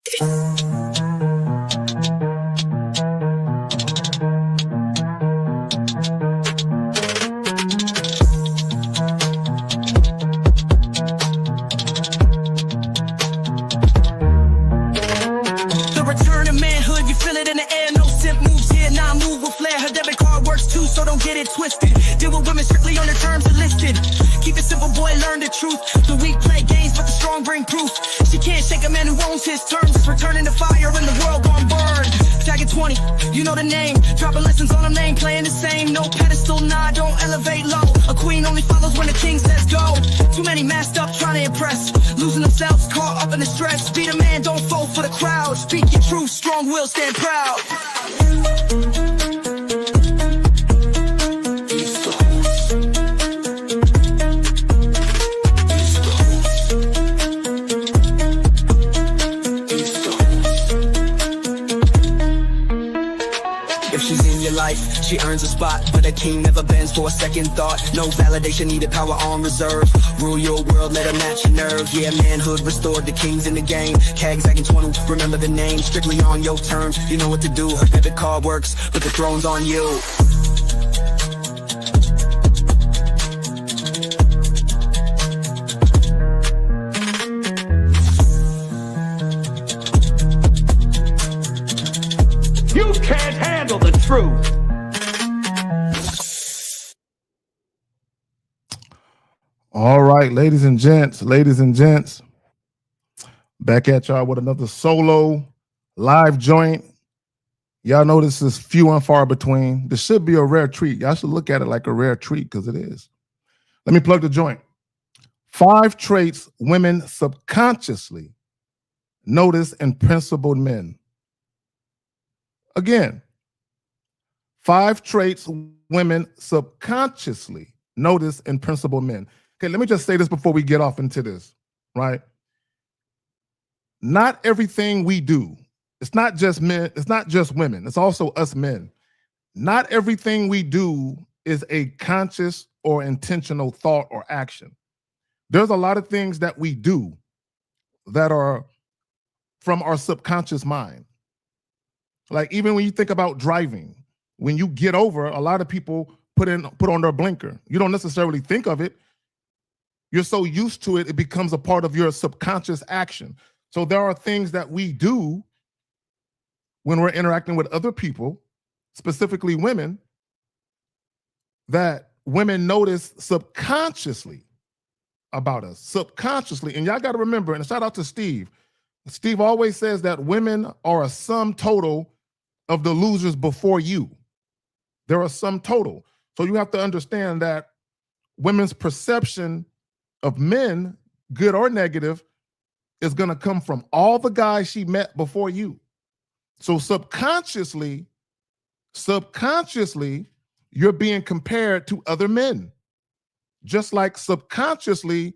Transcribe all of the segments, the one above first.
The return of manhood, you feel it in the air. No simp moves here, now move with flair. Her debit card works too, so don't get it twisted. Deal with women strictly on the terms enlisted. Keep it simple, boy, learn the truth. The weak play games, but the strong bring proof. She can't shake a man who owns his terms. It's returning to fire and the world gone burn. Tag 20, you know the name. Dropping lessons on a name, playing the same. No pedestal, nah, don't elevate low. A queen only follows when the king says go. Too many masked up trying to impress. Losing themselves, caught up in the stress. Be the man, don't fall for the crowd. Speak your truth, strong will, stand proud. She earns a spot, but a king never bends for a second thought. No validation needed, power on reserve. Rule your world, let her match your nerve. Yeah, manhood restored, the king's in the game. Cags acting 20, remember the name. Strictly on your terms, you know what to do. Her debit card works, but the throne's on you. You can't handle the truth. All right, ladies and gents, back at y'all with another solo live joint. Y'all know this is few and far between. This should be a rare treat. Y'all should look at it like a rare treat because it is. Let me plug the joint. 5 traits women subconsciously notice in principled men. Again, 5 traits women subconsciously notice in principled men. Okay, let me just say this before we get off into this, right? Not everything we do, it's not just men, it's not just women, it's also us men. Not everything we do is a conscious or intentional thought or action. There's a lot of things that we do that are from our subconscious mind. Like even when you think about driving, when you get over, a lot of people put on their blinker. You don't necessarily think of it. You're so used to it, it becomes a part of your subconscious action. So there are things that we do when we're interacting with other people, specifically women, that women notice subconsciously about us, subconsciously. And y'all got to remember, and shout out to Steve. Steve always says that women are a sum total of the losers before you. They're a sum total. So you have to understand that women's perception of men, good or negative, is going to come from all the guys she met before you. So subconsciously, you're being compared to other men. Just like subconsciously,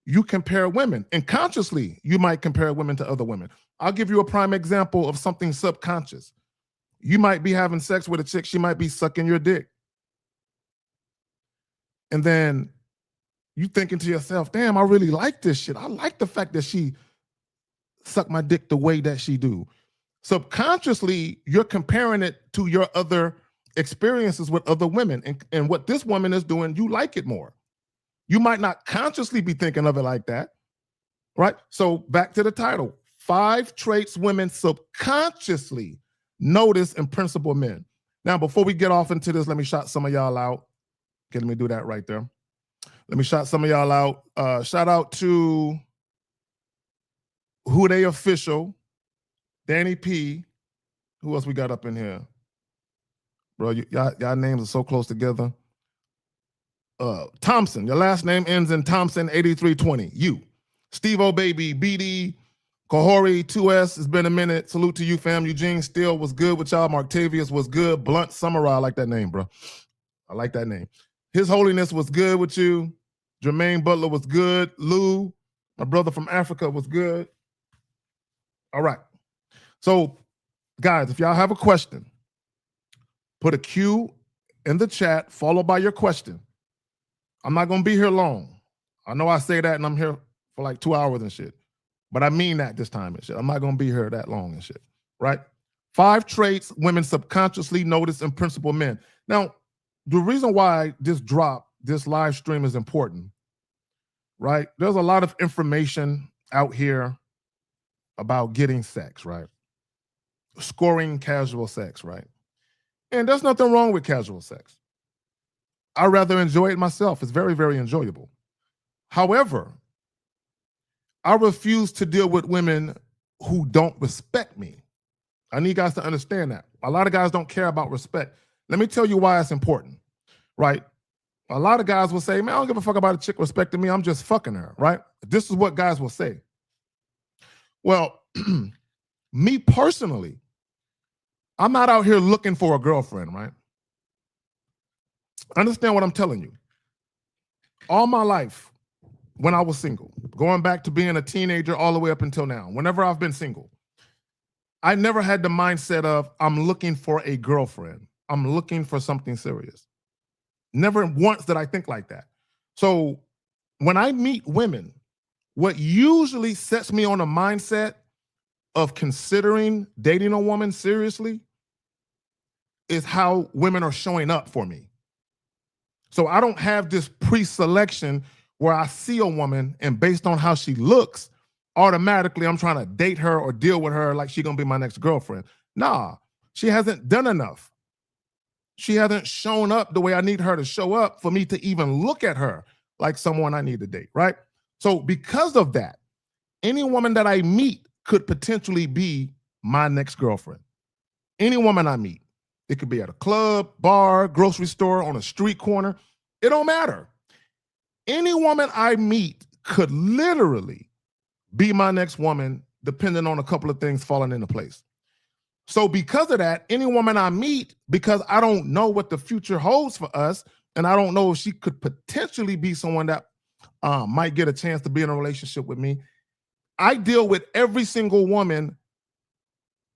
you compare women. And consciously, you might compare women to other women. I'll give you a prime example of something subconscious. You might be having sex with a chick, she might be sucking your dick. And then you thinking to yourself, damn, I really like this shit. I like the fact that she sucked my dick the way that she do. Subconsciously, you're comparing it to your other experiences with other women. And what this woman is doing, you like it more. You might not consciously be thinking of it like that, right? So back to the title, 5 traits women subconsciously notice in principled men. Now, before we get off into this, let me shout some of y'all out. Okay, let me do that right there. Let me shout some of y'all out. Shout out to Who They Official, Danny P. Who else we got up in here? Bro, y'all names are so close together. Thompson, your last name ends in Thompson 8320. You. Steve O Baby, BD, Kahori, 2S, it's been a minute. Salute to you, fam. Eugene Steele was good with y'all. Marktavius was good. Blunt Samurai, I like that name, bro. I like that name. His Holiness was good with you. Jermaine Butler was good. Lou, my brother from Africa, was good. All right. So, guys, if y'all have a question, put a Q in the chat, followed by your question. I'm not going to be here long. I know I say that, and I'm here for like 2 hours and shit. but I mean that this time and shit. I'm not gonna be here that long and shit, right? 5 traits women subconsciously notice in principal men. Now, the reason why this live stream is important, right? There's a lot of information out here about getting sex, right? Scoring casual sex, right? And there's nothing wrong with casual sex. I rather enjoy it myself. It's very, very enjoyable. However, I refuse to deal with women who don't respect me. I need guys to understand that. A lot of guys don't care about respect. Let me tell you why it's important, right? A lot of guys will say, man, I don't give a fuck about a chick respecting me. I'm just fucking her, right? This is what guys will say. Well, me personally, I'm not out here looking for a girlfriend, right? Understand what I'm telling you. All my life, when I was single, going back to being a teenager all the way up until now, whenever I've been single, I never had the mindset of I'm looking for a girlfriend. I'm looking for something serious. Never once did I think like that. So when I meet women, what usually sets me on a mindset of considering dating a woman seriously is how women are showing up for me. So I don't have this pre-selection where I see a woman and based on how she looks, automatically I'm trying to date her or deal with her like she's gonna be my next girlfriend. Nah, she hasn't done enough. She hasn't shown up the way I need her to show up for me to even look at her like someone I need to date, right? So because of that, any woman that I meet could potentially be my next girlfriend. Any woman I meet. It could be at a club, bar, grocery store, on a street corner. It don't matter. Any woman I meet could literally be my next woman, depending on a couple of things falling into place. So because of that, any woman I meet, because I don't know what the future holds for us, and I don't know if she could potentially be someone that might get a chance to be in a relationship with me, I deal with every single woman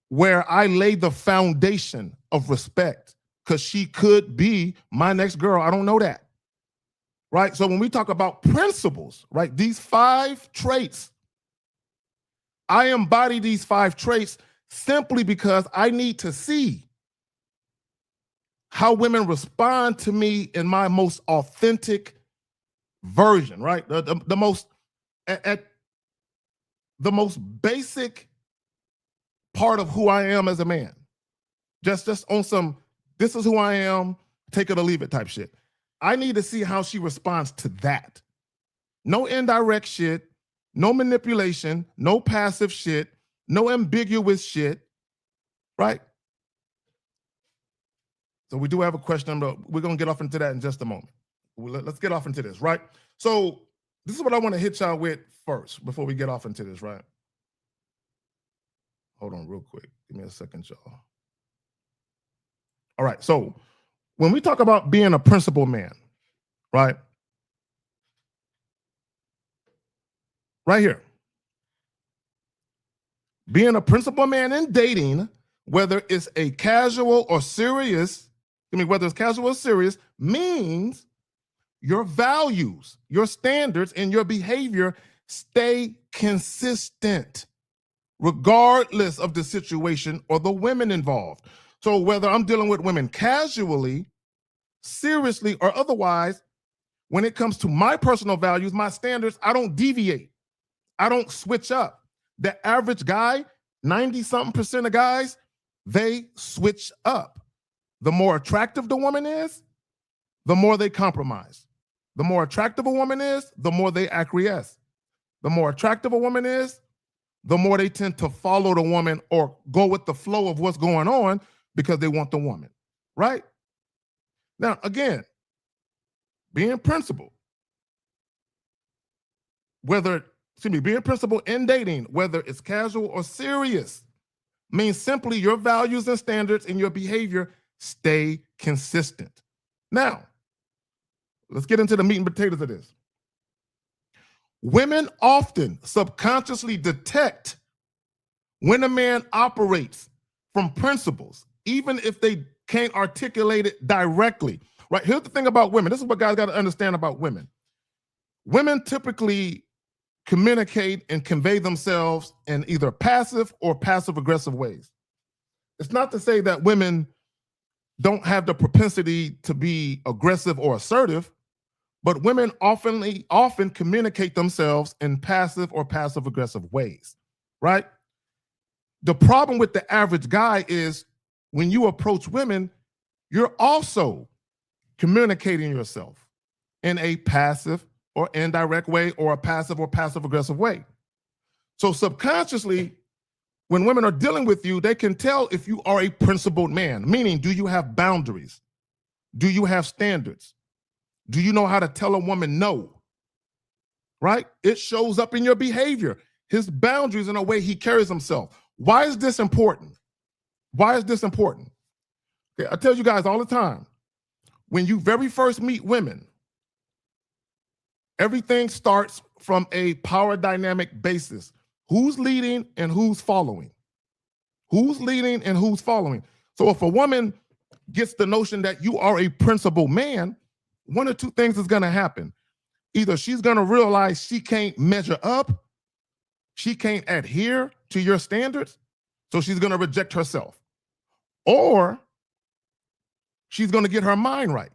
where I lay the foundation of respect, because she could be my next girl. I don't know that, right? So when we talk about principles, right, these 5 traits, I embody these 5 traits simply because I need to see how women respond to me in my most authentic version, right? The most at the most basic part of who I am as a man. Just on some, this is who I am, take it or leave it type shit. I need to see how she responds to that. No indirect shit, no manipulation, no passive shit, no ambiguous shit, right? So we do have a question, but we're going to get off into that in just a moment. Let's get off into this, right? So this is what I want to hit y'all with first before we get off into this, right? Hold on real quick. Give me a second, y'all. All right, so when we talk about being a principled man, right? Right here. Being a principled man in dating, whether it's a casual or serious, whether it's casual or serious, means your values, your standards, and your behavior stay consistent, regardless of the situation or the women involved. So whether I'm dealing with women casually, seriously, or otherwise, when it comes to my personal values, my standards, I don't deviate. I don't switch up. The average guy, 90-something% of guys, they switch up. The more attractive the woman is, the more they compromise. The more attractive a woman is, the more they acquiesce. The more attractive a woman is, the more they tend to follow the woman or go with the flow of what's going on because they want the woman, right? Now, again, being principled, being principled in dating, whether it's casual or serious, means simply your values and standards and your behavior stay consistent. Now, let's get into the meat and potatoes of this. Women often subconsciously detect when a man operates from principles, even if they can't articulate it directly, right? Here's the thing about women. This is what guys got to understand about women. Women typically communicate and convey themselves in either passive or passive aggressive ways. It's not to say that women don't have the propensity to be aggressive or assertive, but women often communicate themselves in passive or passive aggressive ways, right? The problem with the average guy is when you approach women, you're also communicating yourself in a passive or indirect way or a passive or passive aggressive way. So subconsciously, when women are dealing with you, they can tell if you are a principled man, meaning do you have boundaries? Do you have standards? Do you know how to tell a woman no? Right? It shows up in your behavior, his boundaries and the way he carries himself. Why is this important? Why is this important? Okay, I tell you guys all the time, when you very first meet women, everything starts from a power dynamic basis. Who's leading and who's following? Who's leading and who's following? So if a woman gets the notion that you are a principled man, one or two things is going to happen. Either she's going to realize she can't measure up, she can't adhere to your standards, so she's going to reject herself. Or she's going to get her mind right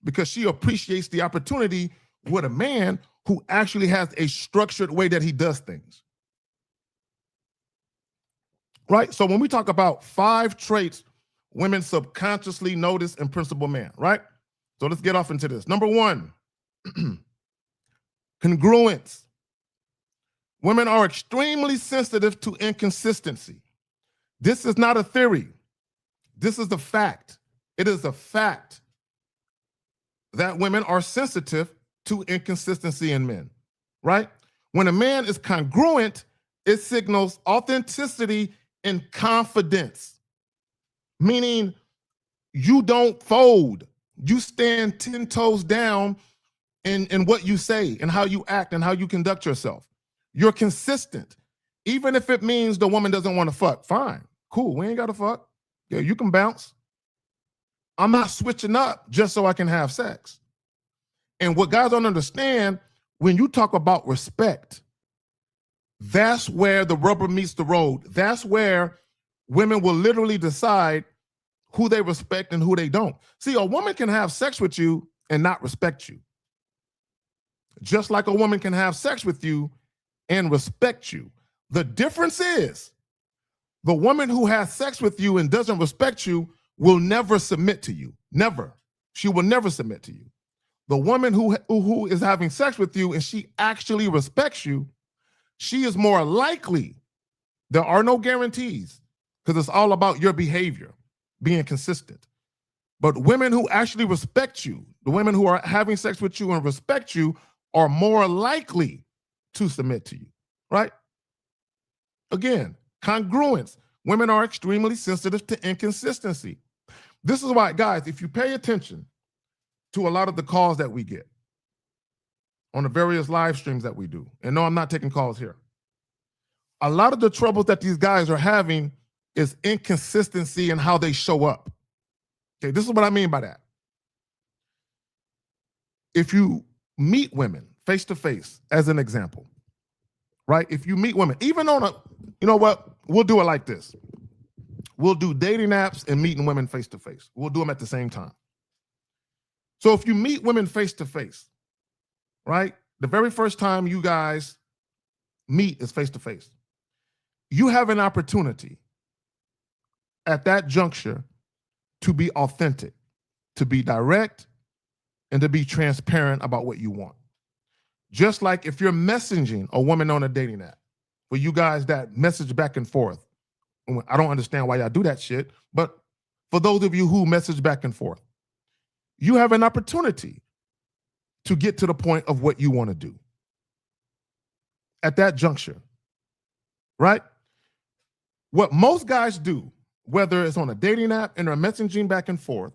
because she appreciates the opportunity with a man who actually has a structured way that he does things. Right? So when we talk about 5 traits women subconsciously notice in principled man, right? So let's get off into this. Number 1, congruence. Women are extremely sensitive to inconsistency. This is not a theory. This is a fact. It is a fact that women are sensitive to inconsistency in men, right? When a man is congruent, it signals authenticity and confidence, meaning you don't fold. You stand 10 toes down in what you say and how you act and how you conduct yourself. You're consistent. Even if it means the woman doesn't want to fuck, fine, cool, we ain't got to fuck. Yeah, you can bounce. I'm not switching up just so I can have sex. And what guys don't understand, when you talk about respect, that's where the rubber meets the road. That's where women will literally decide who they respect and who they don't. See, a woman can have sex with you and not respect you. Just like a woman can have sex with you and respect you. The difference is the woman who has sex with you and doesn't respect you will never submit to you. Never. She will never submit to you. The woman who is having sex with you and she actually respects you, she is more likely. There are no guarantees because it's all about your behavior, being consistent. But women who actually respect you, the women who are having sex with you and respect you, are more likely to submit to you, right? Again, congruence. Women are extremely sensitive to inconsistency. This is why, guys, if you pay attention to a lot of the calls that we get on the various live streams that we do, and no, I'm not taking calls here. A lot of the troubles that these guys are having is inconsistency in how they show up. Okay, this is what I mean by that. If you meet women face to face, as an example, right? If you meet women, even on a, you know what? We'll do it like this. We'll do dating apps and meeting women face to face. We'll do them at the same time. So if you meet women face to face, right? The very first time you guys meet is face to face. You have an opportunity at that juncture to be authentic, to be direct, and to be transparent about what you want. Just like if you're messaging a woman on a dating app, for you guys that message back and forth, I don't understand why y'all do that shit, but for those of you who message back and forth, you have an opportunity to get to the point of what you want to do at that juncture, right? What most guys do, whether it's on a dating app and they're messaging back and forth,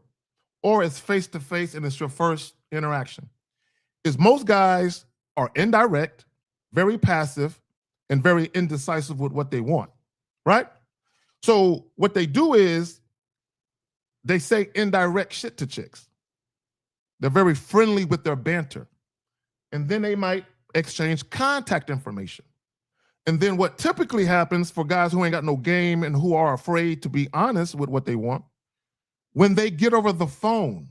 or it's face-to-face and it's your first interaction, is most guys are indirect, very passive, and very indecisive with what they want, right? So what they do is they say indirect shit to chicks. They're very friendly with their banter. And then they might exchange contact information. And then what typically happens for guys who ain't got no game and who are afraid to be honest with what they want, when they get over the phone,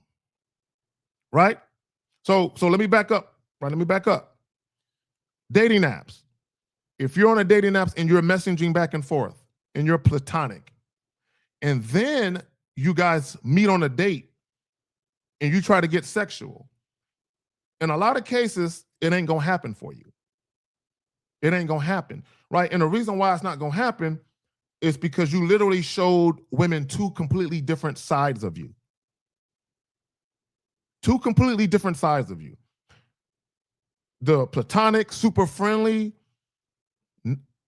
right? So let me back up, right? Let me back up. Dating apps. If you're on a dating apps and you're messaging back and forth and you're platonic, and then you guys meet on a date and you try to get sexual, in a lot of cases, it ain't gonna happen for you. It ain't gonna happen, right? And the reason why it's not gonna happen is because you literally showed women two completely different sides of you. Two completely different sides of you. The platonic, super friendly,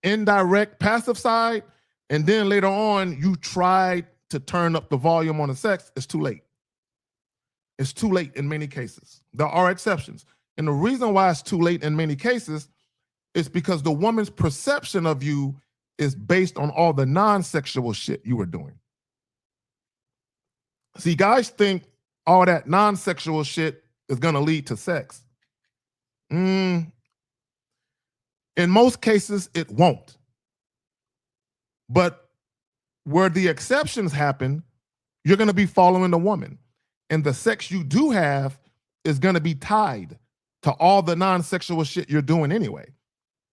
indirect, passive side, and then later on, you tried to turn up the volume on the sex. It's too late. It's too late in many cases. There are exceptions. And the reason why it's too late in many cases is because the woman's perception of you is based on all the non-sexual shit you were doing. See, guys think all that non-sexual shit is going to lead to sex. In most cases, it won't. But where the exceptions happen, you're going to be following the woman. And the sex you do have is going to be tied to all the non-sexual shit you're doing anyway,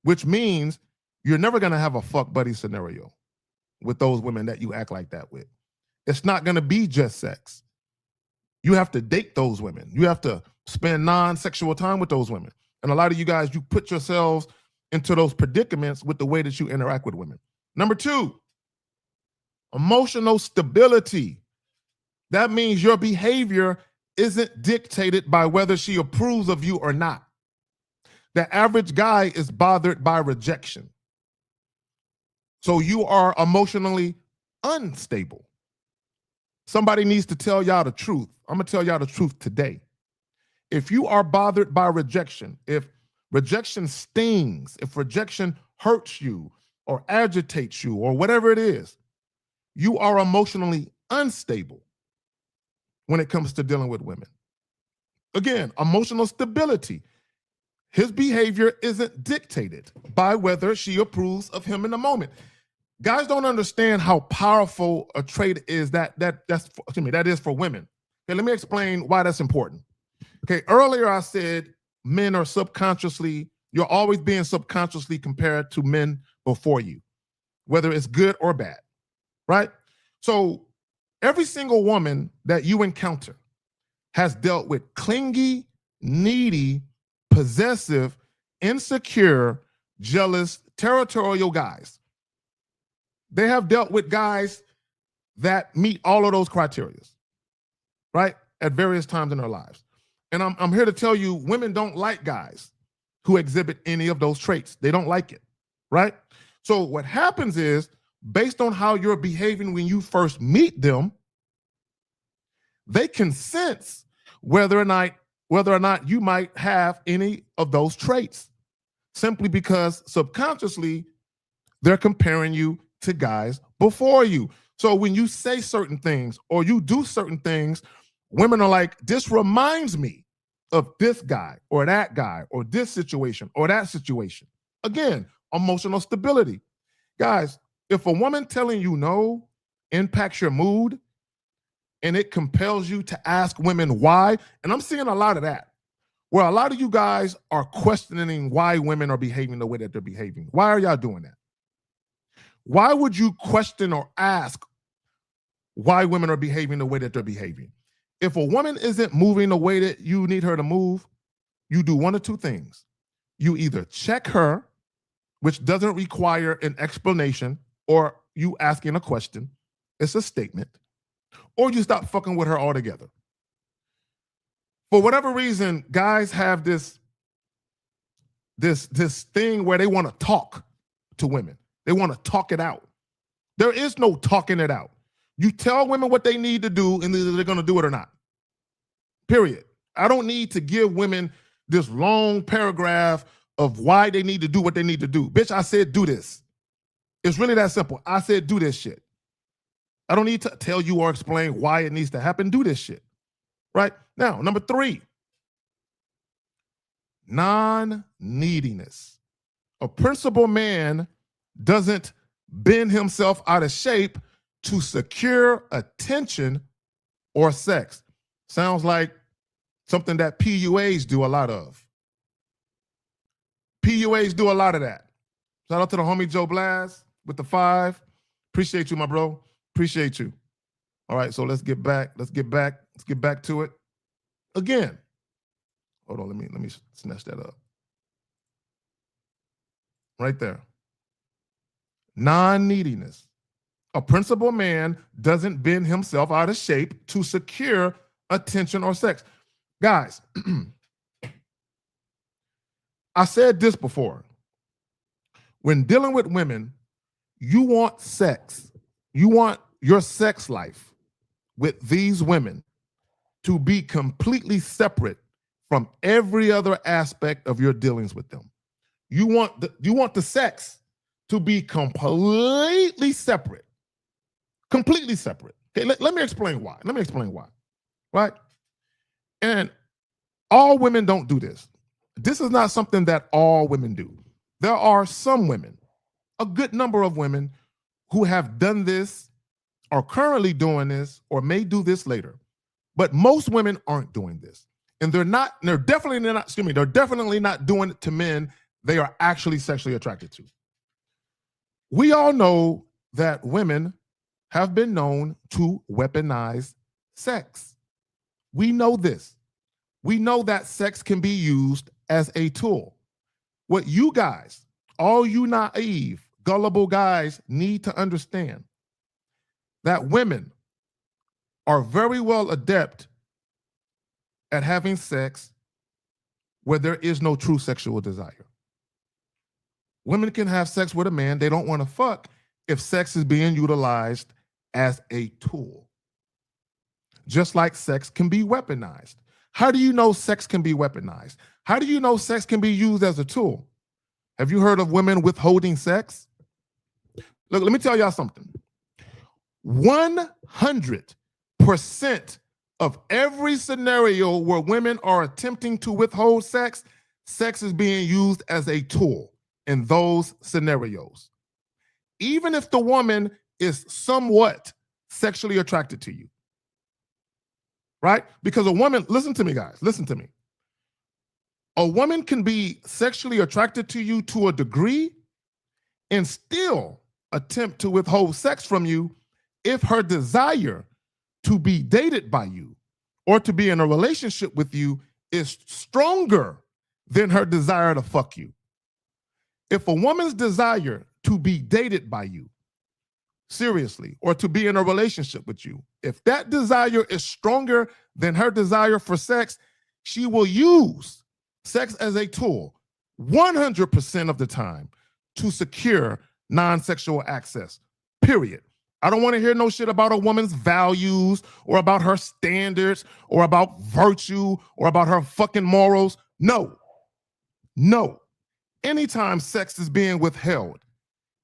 which means you're never going to have a fuck buddy scenario with those women that you act like that with. It's not going to be just sex. You have to date those women. You have to spend non-sexual time with those women. And a lot of you guys, you put yourselves into those predicaments with the way that you interact with women. Number two, emotional stability. That means your behavior isn't dictated by whether she approves of you or not. The average guy is bothered by rejection. So you are emotionally unstable. Somebody needs to tell y'all the truth. I'm going to tell y'all the truth today. If you are bothered by rejection, if rejection stings, if rejection hurts you or agitates you or whatever it is, you are emotionally unstable when it comes to dealing with women. Again, emotional stability. His behavior isn't dictated by whether she approves of him in the moment. Guys don't understand how powerful a trait is that is for women. Okay, let me explain why that's important. Okay, earlier I said men are subconsciously, you're always being subconsciously compared to men before you, whether it's good or bad, right? So every single woman that you encounter has dealt with clingy, needy, possessive, insecure, jealous, territorial guys. They have dealt with guys that meet all of those criteria, right? At various times in their lives. And I'm here to tell you, women don't like guys who exhibit any of those traits. They don't like it, right? So what happens is, based on how you're behaving when you first meet them, they can sense whether or not you might have any of those traits, simply because subconsciously they're comparing you to guys before you. So when you say certain things or you do certain things, women are like, this reminds me of this guy or this situation or that situation. Again, emotional stability. Guys, if a woman telling you no impacts your mood and it compels you to ask women why, and I'm seeing a lot of that, where a lot of you guys are questioning why women are behaving the way that they're behaving. Why are y'all doing that? Why would you question or ask why women are behaving the way that they're behaving? If a woman isn't moving the way that you need her to move, you do one of two things. You either check her, which doesn't require an explanation or you asking a question, it's a statement, or you stop fucking with her altogether. For whatever reason, guys have this thing where they want to talk to women. They want to talk it out. There is no talking it out. You tell women what they need to do and either they're going to do it or not. Period. I don't need to give women this long paragraph of why they need to do what they need to do. Bitch, I said do this. It's really that simple. I said do this shit. I don't need to tell you or explain why it needs to happen. Do this shit. Right? Now, number three, Non-neediness. A principal man doesn't bend himself out of shape to secure attention or sex. Sounds like something that PUAs do a lot of. PUAs do a lot of that. Shout out to the homie Joe Blas with the 5. Appreciate you, my bro. Appreciate you. All right, so let's get back to it. Again. Hold on, let me snatch that up. Right there. Non-neediness. A principal man doesn't bend himself out of shape to secure attention or sex. Guys, I said this before. When dealing with women, you want sex. You want your sex life with these women to be completely separate from every other aspect of your dealings with them. You want the sex to be completely separate. Completely separate. Okay, let me explain why. Right? And all women don't do this. This is not something that all women do. There are some women, a good number of women, who have done this, are currently doing this, or may do this later. But most women aren't doing this. And they're definitely not doing it to men they are actually sexually attracted to. We all know that women have been known to weaponize sex. We know this. We know that sex can be used as a tool. What you guys, all you naive, gullible guys, need to understand that women are very well adept at having sex where there is no true sexual desire. Women can have sex with a man they don't want to fuck if sex is being utilized as a tool. Just like sex can be weaponized. How do you know sex can be weaponized? How do you know sex can be used as a tool? Have you heard of women withholding sex? Look, let me tell y'all something. 100% of every scenario where women are attempting to withhold sex, sex is being used as a tool in those scenarios. Even if the woman is somewhat sexually attracted to you, right? Because a woman, listen to me, guys, listen to me. A woman can be sexually attracted to you to a degree and still attempt to withhold sex from you if her desire to be dated by you or to be in a relationship with you is stronger than her desire to fuck you. If a woman's desire to be dated by you, seriously, or to be in a relationship with you, if that desire is stronger than her desire for sex, she will use sex as a tool 100% of the time to secure non-sexual access, period. I don't want to hear no shit about a woman's values or about her standards or about virtue or about her fucking morals. No. Anytime sex is being withheld,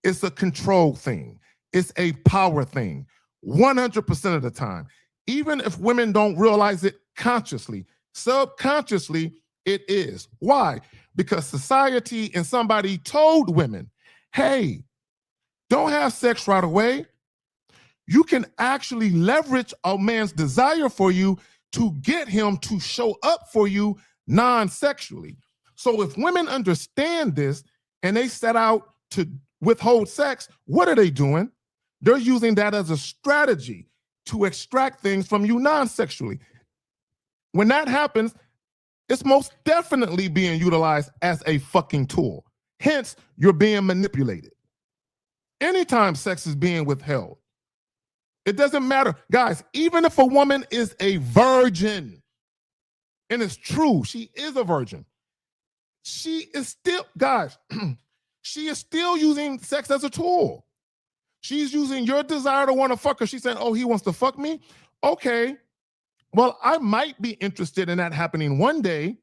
it's a control thing. It's a power thing, 100% of the time. Even if women don't realize it consciously, subconsciously, it is. Why? Because society and somebody told women, hey, don't have sex right away. You can actually leverage a man's desire for you to get him to show up for you non-sexually. So if women understand this and they set out to withhold sex, what are they doing? They're using that as a strategy to extract things from you non-sexually. When that happens, it's most definitely being utilized as a fucking tool. Hence, you're being manipulated. Anytime sex is being withheld, it doesn't matter. Guys, even if a woman is a virgin, and it's true, she is a virgin, she is still, guys, she is still using sex as a tool. She's using your desire to want to fuck her. She's saying, oh, he wants to fuck me? Okay, well, I might be interested in that happening one day,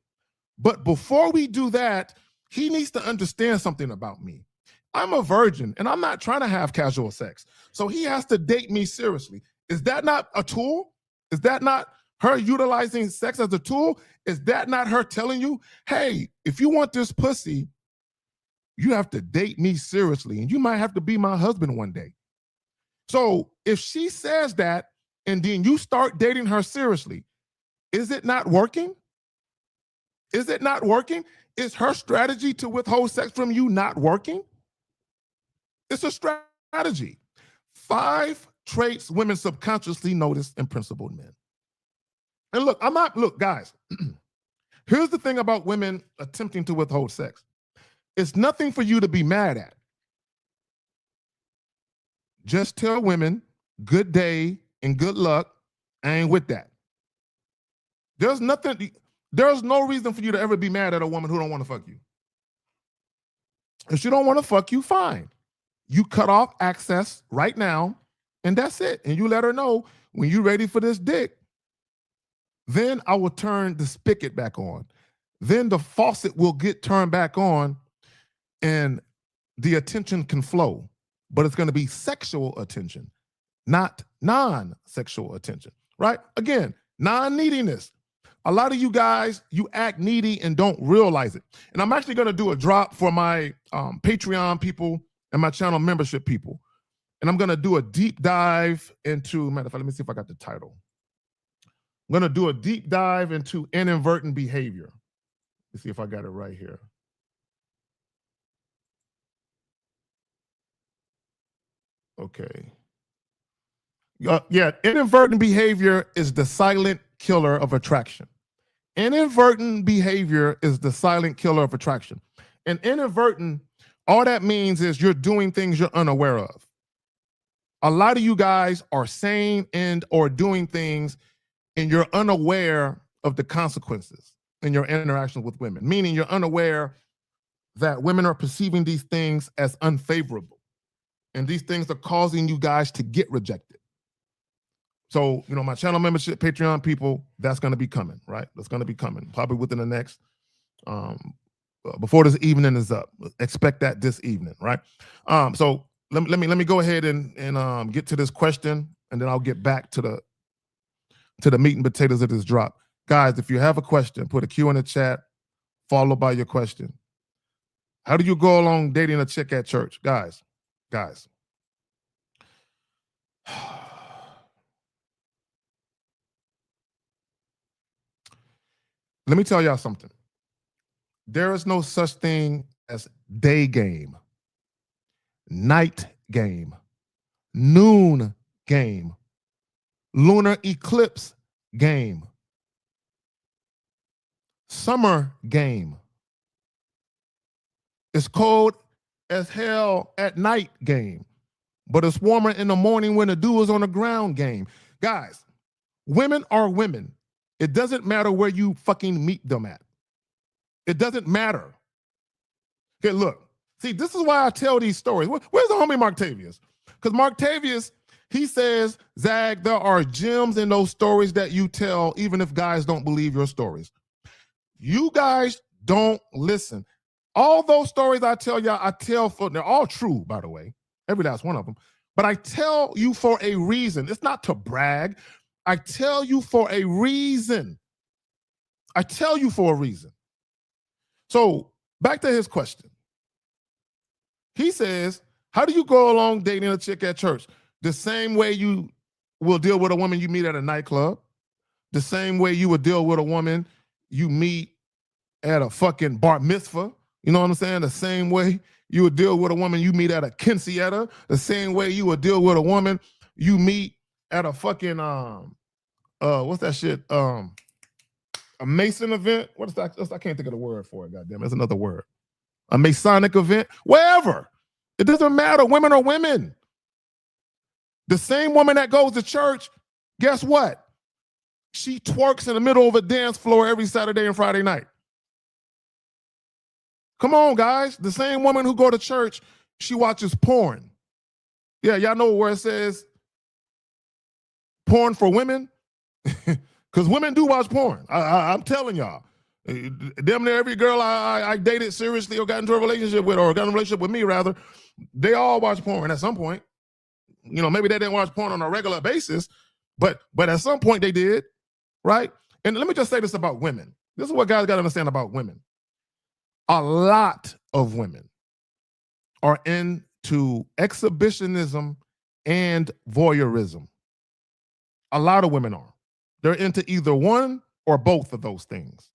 but before we do that, he needs to understand something about me. I'm a virgin, and I'm not trying to have casual sex. So he has to date me seriously. Is that not a tool? Is that not Her utilizing sex as a tool, is that not her telling you, hey, if you want this pussy, you have to date me seriously, and you might have to be my husband one day. So if she says that, and then you start dating her seriously, is it not working? Is it not working? Is her strategy to withhold sex from you not working? It's a strategy. 5 traits women subconsciously notice in principled men. And look, guys, here's the thing about women attempting to withhold sex. It's nothing for you to be mad at. Just tell women, good day and good luck. I ain't with that. There's no reason for you to ever be mad at a woman who don't want to fuck you. If she don't want to fuck you, fine. You cut off access right now, and that's it. And you let her know when you're ready for this dick, then I will turn the spigot back on. Then the faucet will get turned back on, and the attention can flow. But it's going to be sexual attention, not non-sexual attention, right? Again, non-neediness. A lot of you guys, you act needy and don't realize it. And I'm actually going to do a drop for my Patreon people and my channel membership people. And I'm going to do a deep dive into, matter of fact, let me see if I got the title. I'm going to do a deep dive into inadvertent behavior. Let's see if I got it right here. Okay. Yeah, inadvertent behavior is the silent killer of attraction. Inadvertent behavior is the silent killer of attraction. And inadvertent, all that means is you're doing things you're unaware of. A lot of you guys are saying and or doing things and you're unaware of the consequences in your interactions with women, meaning you're unaware that women are perceiving these things as unfavorable. And these things are causing you guys to get rejected. So, my channel membership, Patreon people, that's going to be coming, right? That's going to be coming probably within the next, before this evening is up. Expect that this evening, right? So let me go ahead and get to this question, and then I'll get back to the meat and potatoes of this drop. Guys, if you have a question, put a Q in the chat, followed by your question. How do you go along dating a chick at church? Guys. Let me tell y'all something. There is no such thing as day game, night game, noon game, lunar eclipse game, summer game. It's cold as hell at night game, but it's warmer in the morning when the dew is on the ground game. Guys, women are women. It doesn't matter where you fucking meet them at. It doesn't matter. Okay, look. See, this is why I tell these stories. Where's the homie Marktavius? Because Marktavius, he says, Zag, there are gems in those stories that you tell, even if guys don't believe your stories. You guys don't listen. All those stories I tell y'all, they're all true, by the way. Every last one of them. But I tell you for a reason. It's not to brag. I tell you for a reason. I tell you for a reason. So back to his question. He says, how do you go along dating a chick at church? The same way you will deal with a woman you meet at a nightclub. The same way you would deal with a woman you meet at a fucking bar mitzvah. You know what I'm saying? The same way you would deal with a woman you meet at a quinceañera. The same way you would deal with a woman you meet at a fucking what's that shit? A Mason event. What is that? I can't think of the word for it. Goddamn, there's another word. A Masonic event. Wherever. It doesn't matter. Women are women. The same woman that goes to church, guess what? She twerks in the middle of a dance floor every Saturday and Friday night. Come on, guys. The same woman who go to church, she watches porn. Yeah, y'all know where it says porn for women? Because women do watch porn. I'm telling y'all. Damn near every girl I dated seriously or got into a relationship with, or got in a relationship with me, rather, they all watch porn at some point. Maybe they didn't watch porn on a regular basis, but at some point they did. right? And let me just say this about women. This is what guys got to understand about women. A lot of women are into exhibitionism and voyeurism. A lot of women are. They're into either one or both of those things.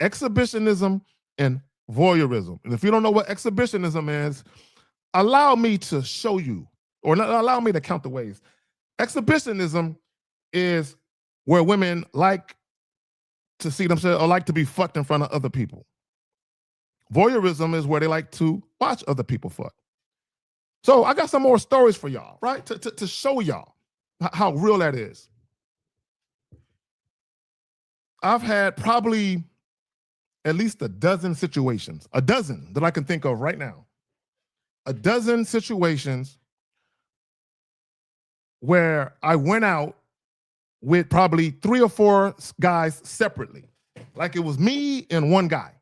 Exhibitionism and voyeurism. And if you don't know what exhibitionism is, allow me to show you, or allow me to count the ways. Exhibitionism is where women like to see themselves or like to be fucked in front of other people. Voyeurism is where they like to watch other people fuck. So I got some more stories for y'all, right? To show y'all how real that is. I've had probably at least a dozen situations, a dozen that I can think of right now. A dozen situations where I went out with probably 3 or 4 guys separately. Like it was me and one guy.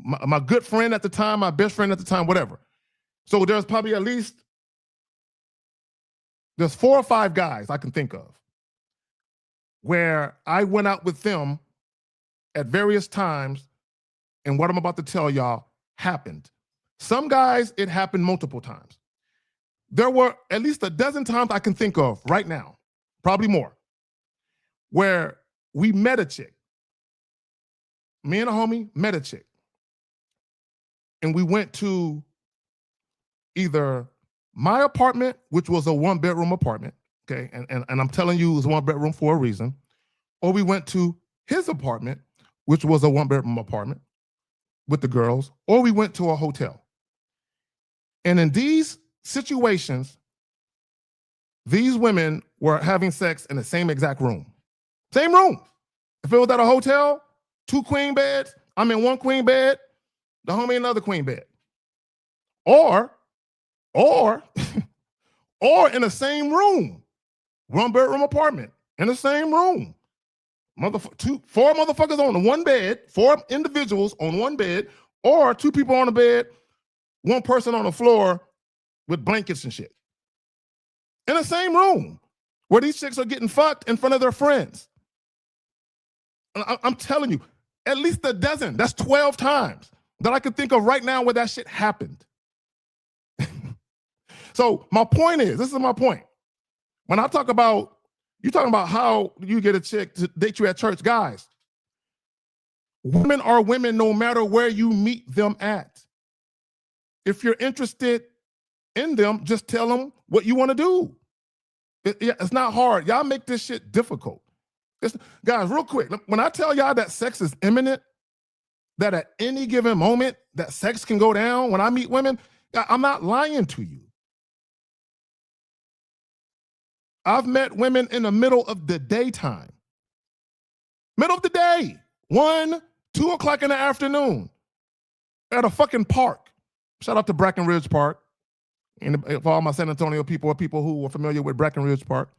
My good friend at the time, my best friend at the time, whatever. So there's probably at least, there's 4 or 5 guys I can think of where I went out with them at various times, and what I'm about to tell y'all happened. Some guys, it happened multiple times. There were at least a dozen times I can think of right now, probably more, where we met a chick. Me and a homie met a chick. And we went to either my apartment, which was a 1-bedroom apartment, okay, and I'm telling you it was 1 bedroom for a reason, or we went to his apartment, which was a 1-bedroom apartment with the girls, or we went to a hotel. And in these situations, these women were having sex in the same exact room. Same room. If it was at a hotel, 2 queen beds, I'm in 1 queen bed, the homie in another queen bed. Or in the same room, 1-bedroom apartment, in the same room. 4 motherfuckers on 1 bed, 4 individuals on 1 bed, or 2 people on a bed, 1 person on the floor with blankets and shit. In the same room where these chicks are getting fucked in front of their friends. I'm telling you, at least a dozen, that's 12 times that I can think of right now where that shit happened. So my point is, this is my point. When I talk about, you're talking about how you get a chick to date you at church, guys. Women are women no matter where you meet them at. If you're interested in them, just tell them what you want to do. It's not hard. Y'all make this shit difficult. Guys, real quick, when I tell y'all that sex is imminent, that at any given moment that sex can go down when I meet women, I'm not lying to you. I've met women in the middle of the daytime. Middle of the day, 1, 2 o'clock in the afternoon at a fucking park. Shout out to Brackenridge Park. And for all my San Antonio people or people who are familiar with Brackenridge Park.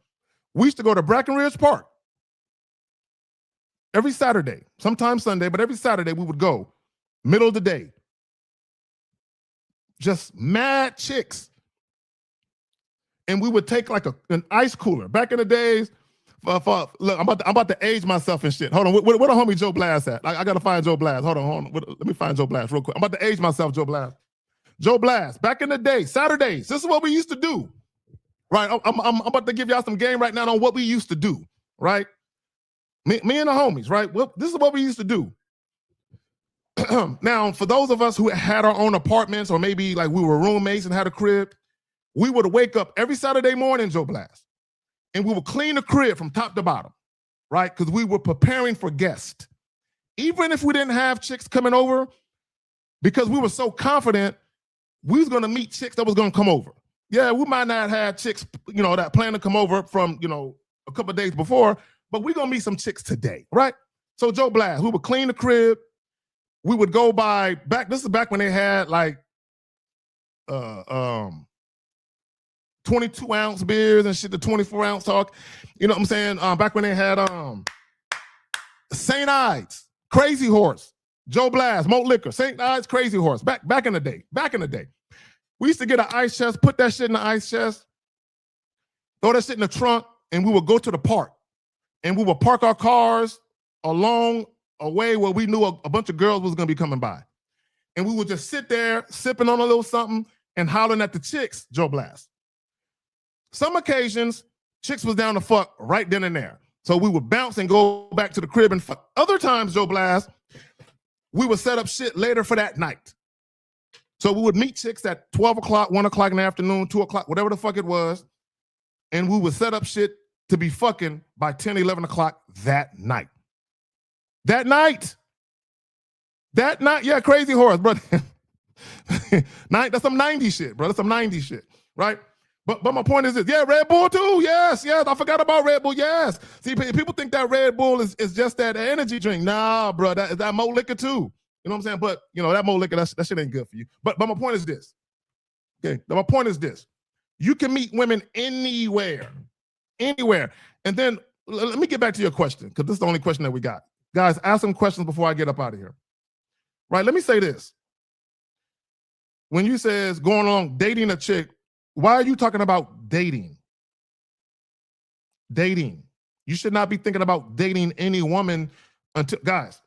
We used to go to Brackenridge Park every Saturday, sometimes Sunday, but every Saturday we would go, middle of the day. Just mad chicks. And we would take like an ice cooler. Back in the days, look, I'm about to age myself and shit. Hold on, where the homie Joe Blast at? I gotta find Joe Blast. Hold on. Let me find Joe Blast real quick. I'm about to age myself, Joe Blast. Joe Blast, back in the day, Saturdays, this is what we used to do. Right, I'm about to give y'all some game right now on what we used to do, right? Me and the homies, right? Well, this is what we used to do. Now, for those of us who had our own apartments or maybe like we were roommates and had a crib, we would wake up every Saturday morning, Joe Blast, and we would clean the crib from top to bottom, right? Because we were preparing for guests. Even if we didn't have chicks coming over, because we were so confident we was going to meet chicks that was going to come over. Yeah, we might not have chicks, that plan to come over from, a couple of days before, but we're going to meet some chicks today, right? So Joe Blast, we would clean the crib. We would go by, this is back when they had like 22-ounce beers and shit, the 24-ounce talk. You know what I'm saying? Back when they had St. Ides, Crazy Horse, Joe Blast, Malt Liquor, St. Ides, Crazy Horse. Back in the day. We used to get an ice chest, put that shit in the ice chest, throw that shit in the trunk, and we would go to the park. and we would park our cars along a way where we knew a bunch of girls was gonna be coming by. And we would just sit there sipping on a little something and hollering at the chicks, Joe Blast. Some occasions, chicks was down to fuck right then and there. So we would bounce and go back to the crib and fuck. Other times, Joe Blast, we would set up shit later for that night. So we would meet chicks at 12 o'clock, 1 o'clock in the afternoon, 2 o'clock, whatever the fuck it was. And we would set up shit to be fucking by 10, 11 o'clock that night. That night, yeah, crazy horse, brother. That's some 90s shit, bro. That's some 90s shit, right? But my point is this, yeah, Red Bull too, yes, I forgot about Red Bull, yes. See, people think that Red Bull is just that energy drink. Nah, bro, that more liquor too. You know what I'm saying? But, you know, that more liquor, that shit ain't good for you. But my point is this, okay? My point is this. You can meet women anywhere. And then, let me get back to your question, because this is the only question that we got. Guys, ask some questions before I get up out of here. Right, let me say this. When you says going along dating a chick, why are you talking about dating? Dating. You should not be thinking about dating any woman until, guys,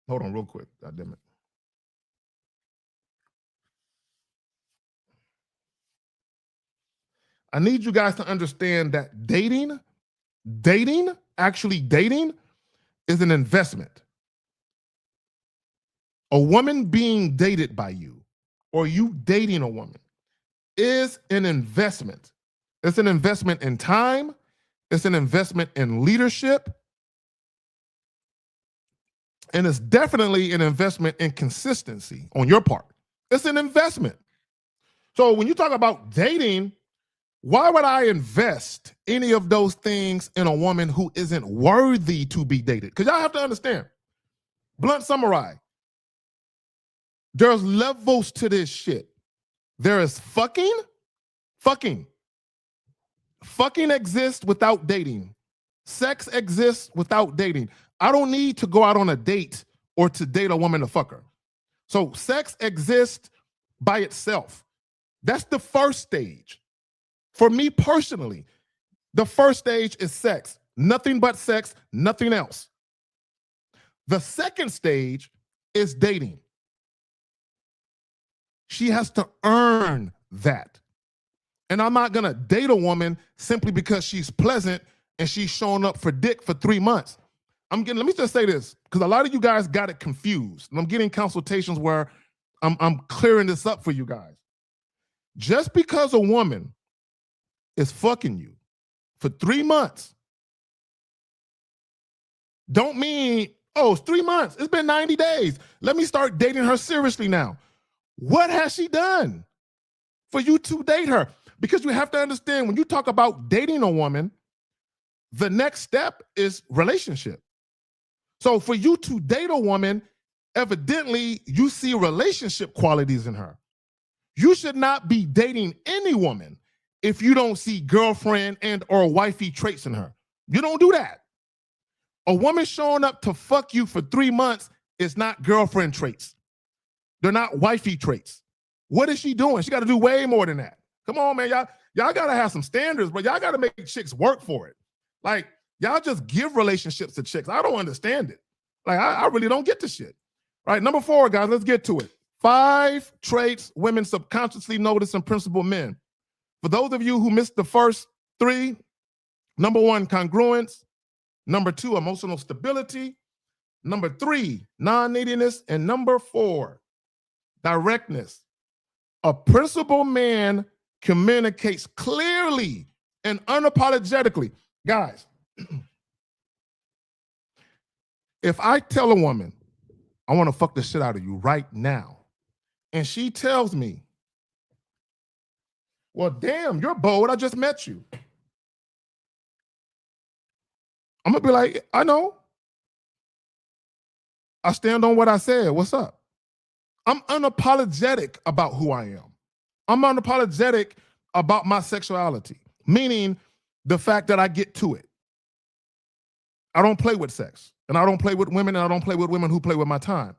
hold on real quick, God damn it. I need you guys to understand that dating is an investment. A woman being dated by you, or you dating a woman, is an investment. It's an investment in time. It's an investment in leadership. And it's definitely an investment in consistency on your part. It's an investment. So when you talk about dating, why would I invest any of those things in a woman who isn't worthy to be dated? Because y'all have to understand, blunt summarize, there's levels to this shit. There is fucking. Fucking exists without dating. Sex exists without dating. I don't need to go out on a date or to date a woman to fuck her. So sex exists by itself. That's the first stage. For me personally, the first stage is sex. Nothing but sex, nothing else. The second stage is dating. She has to earn that. And I'm not gonna date a woman simply because she's pleasant and she's showing up for dick for 3 months. Let me just say this, because a lot of you guys got it confused. And I'm getting consultations where I'm clearing this up for you guys. Just because a woman is fucking you for 3 months don't mean, oh, it's 3 months. It's been 90 days. Let me start dating her seriously now. What has she done for you to date her? Because you have to understand, when you talk about dating a woman, the next step is relationship. So for you to date a woman, evidently you see relationship qualities in her. You should not be dating any woman if you don't see girlfriend and or wifey traits in her. You don't do that. A woman showing up to fuck you for 3 months is not girlfriend traits. They're not wifey traits. What is she doing? She got to do way more than that. Come on, man. Y'all got to have some standards, but y'all got to make chicks work for it. Like, y'all just give relationships to chicks. I don't understand it. Like, I really don't get the shit. All right, number 4, guys, let's get to it. 5 traits women subconsciously notice in principal men. For those of you who missed the first 3, number 1, congruence. Number 2, emotional stability. Number 3, non-neediness. And number 4, directness. A principal man communicates clearly and unapologetically. Guys, if I tell a woman, I want to fuck the shit out of you right now, and she tells me, well, damn, you're bold. I just met you. I'm going to be like, I know. I stand on what I said. What's up? I'm unapologetic about who I am. I'm unapologetic about my sexuality, meaning the fact that I get to it. I don't play with sex, and I don't play with women, and I don't play with women who play with my time.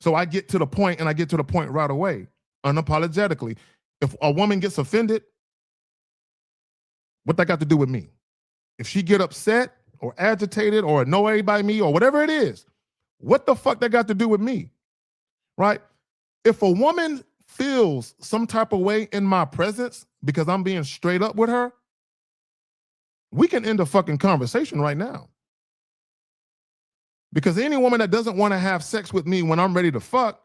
So I get to the point, and I get to the point right away, unapologetically. If a woman gets offended, what that got to do with me? If she get upset or agitated or annoyed by me or whatever it is, what the fuck that got to do with me, right? If a woman feels some type of way in my presence because I'm being straight up with her, we can end a fucking conversation right now. Because any woman that doesn't want to have sex with me when I'm ready to fuck,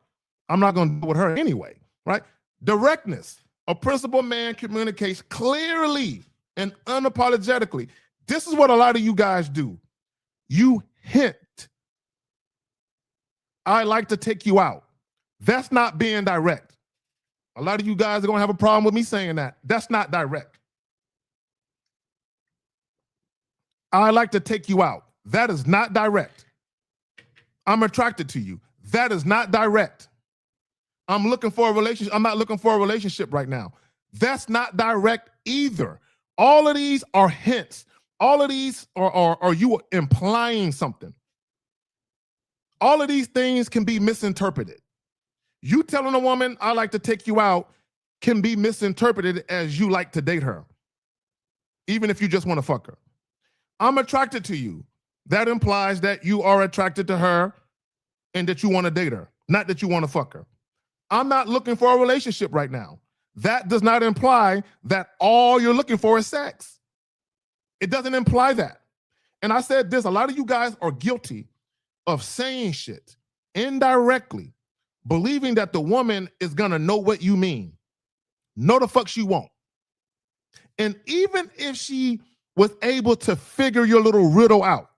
I'm not going to deal with her anyway, right? Directness. A principled man communicates clearly and unapologetically. This is what a lot of you guys do. You hint. I like to take you out. That's not being direct. A lot of you guys are going to have a problem with me saying that. That's not direct. I like to take you out. That is not direct. I'm attracted to you. That is not direct. I'm looking for a relationship. I'm not looking for a relationship right now. That's not direct either. All of these are hints. All of these are you implying something. All of these things can be misinterpreted. You telling a woman, I like to take you out, can be misinterpreted as you like to date her, even if you just want to fuck her. I'm attracted to you. That implies that you are attracted to her and that you want to date her, not that you want to fuck her. I'm not looking for a relationship right now. That does not imply that all you're looking for is sex. It doesn't imply that. And I said this, a lot of you guys are guilty of saying shit indirectly, believing that the woman is going to know what you mean. No, the fuck she won't. And even if she was able to figure your little riddle out,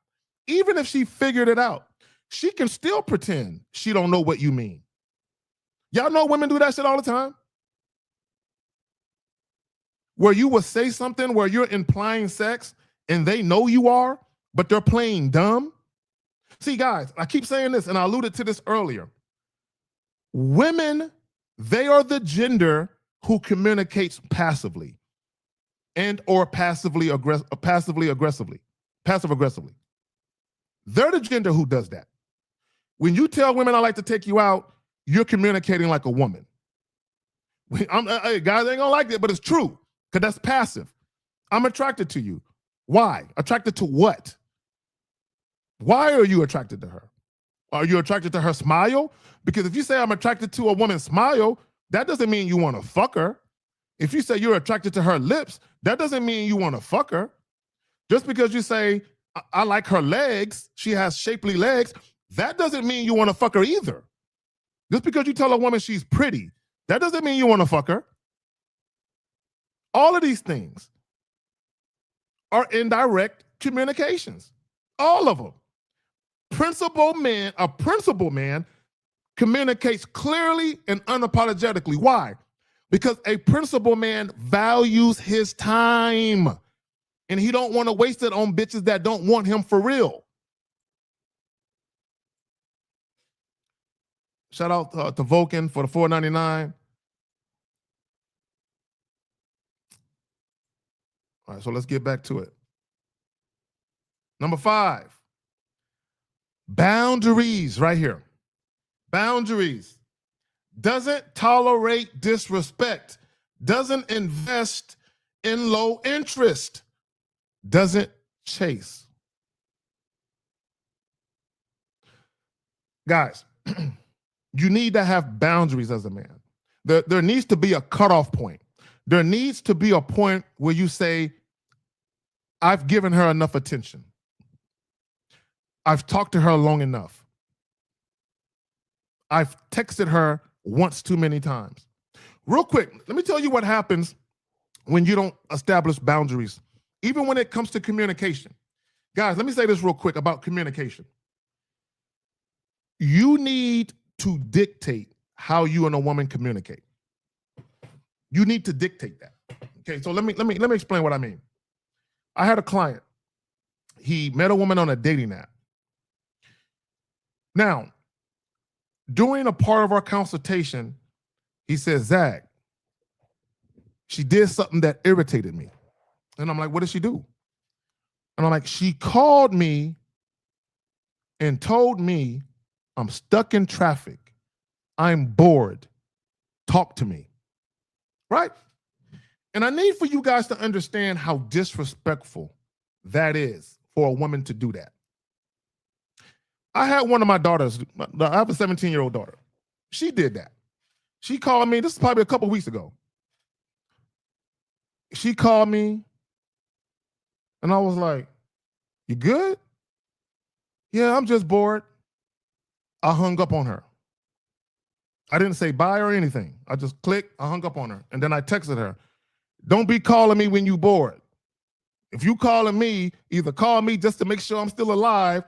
even if she figured it out, she can still pretend she don't know what you mean. Y'all know women do that shit all the time? Where you will say something where you're implying sex and they know you are, but they're playing dumb. See, guys, I keep saying this and I alluded to this earlier. Women, they are the gender who communicates passively and or passive aggressively. They're the gender who does that. When you tell women I like to take you out, you're communicating like a woman. Hey, guys ain't gonna like it, but it's true, because that's passive. I'm attracted to you. Why? Attracted to what? Why are you attracted to her? Are you attracted to her smile? Because if you say I'm attracted to a woman's smile, that doesn't mean you want to fuck her. If you say you're attracted to her lips, that doesn't mean you want to fuck her. Just because you say, I like her legs, she has shapely legs, that doesn't mean you want to fuck her either. Just because you tell a woman she's pretty, that doesn't mean you want to fuck her. All of these things are indirect communications. All of them. A principled man communicates clearly and unapologetically. Why? Because a principled man values his time and he don't want to waste it on bitches that don't want him for real. Shout out to Vulcan for the $4.99. All right, so let's get back to it. Number 5, boundaries right here. Boundaries. Doesn't tolerate disrespect. Doesn't invest in low interest. Doesn't chase. Guys, you need to have boundaries as a man. There needs to be a cutoff point. There needs to be a point where you say, I've given her enough attention. I've talked to her long enough. I've texted her once too many times. Real quick, let me tell you what happens when you don't establish boundaries, even when it comes to communication. Guys, let me say this real quick about communication. You need to dictate how you and a woman communicate. You need to dictate that. Okay, so let me explain what I mean. I had a client. He met a woman on a dating app. Now, during a part of our consultation, he said, Zach, she did something that irritated me. And I'm like, what did she do? And I'm like, she called me and told me I'm stuck in traffic. I'm bored. Talk to me. Right? And I need for you guys to understand how disrespectful that is for a woman to do that. I had one of my daughters, I have a 17-year-old daughter. She did that. She called me, this is probably a couple weeks ago. She called me and I was like, you good? Yeah, I'm just bored. I hung up on her. I didn't say bye or anything. I just clicked, I hung up on her. And then I texted her, don't be calling me when you bored. If you calling me, either call me just to make sure I'm still alive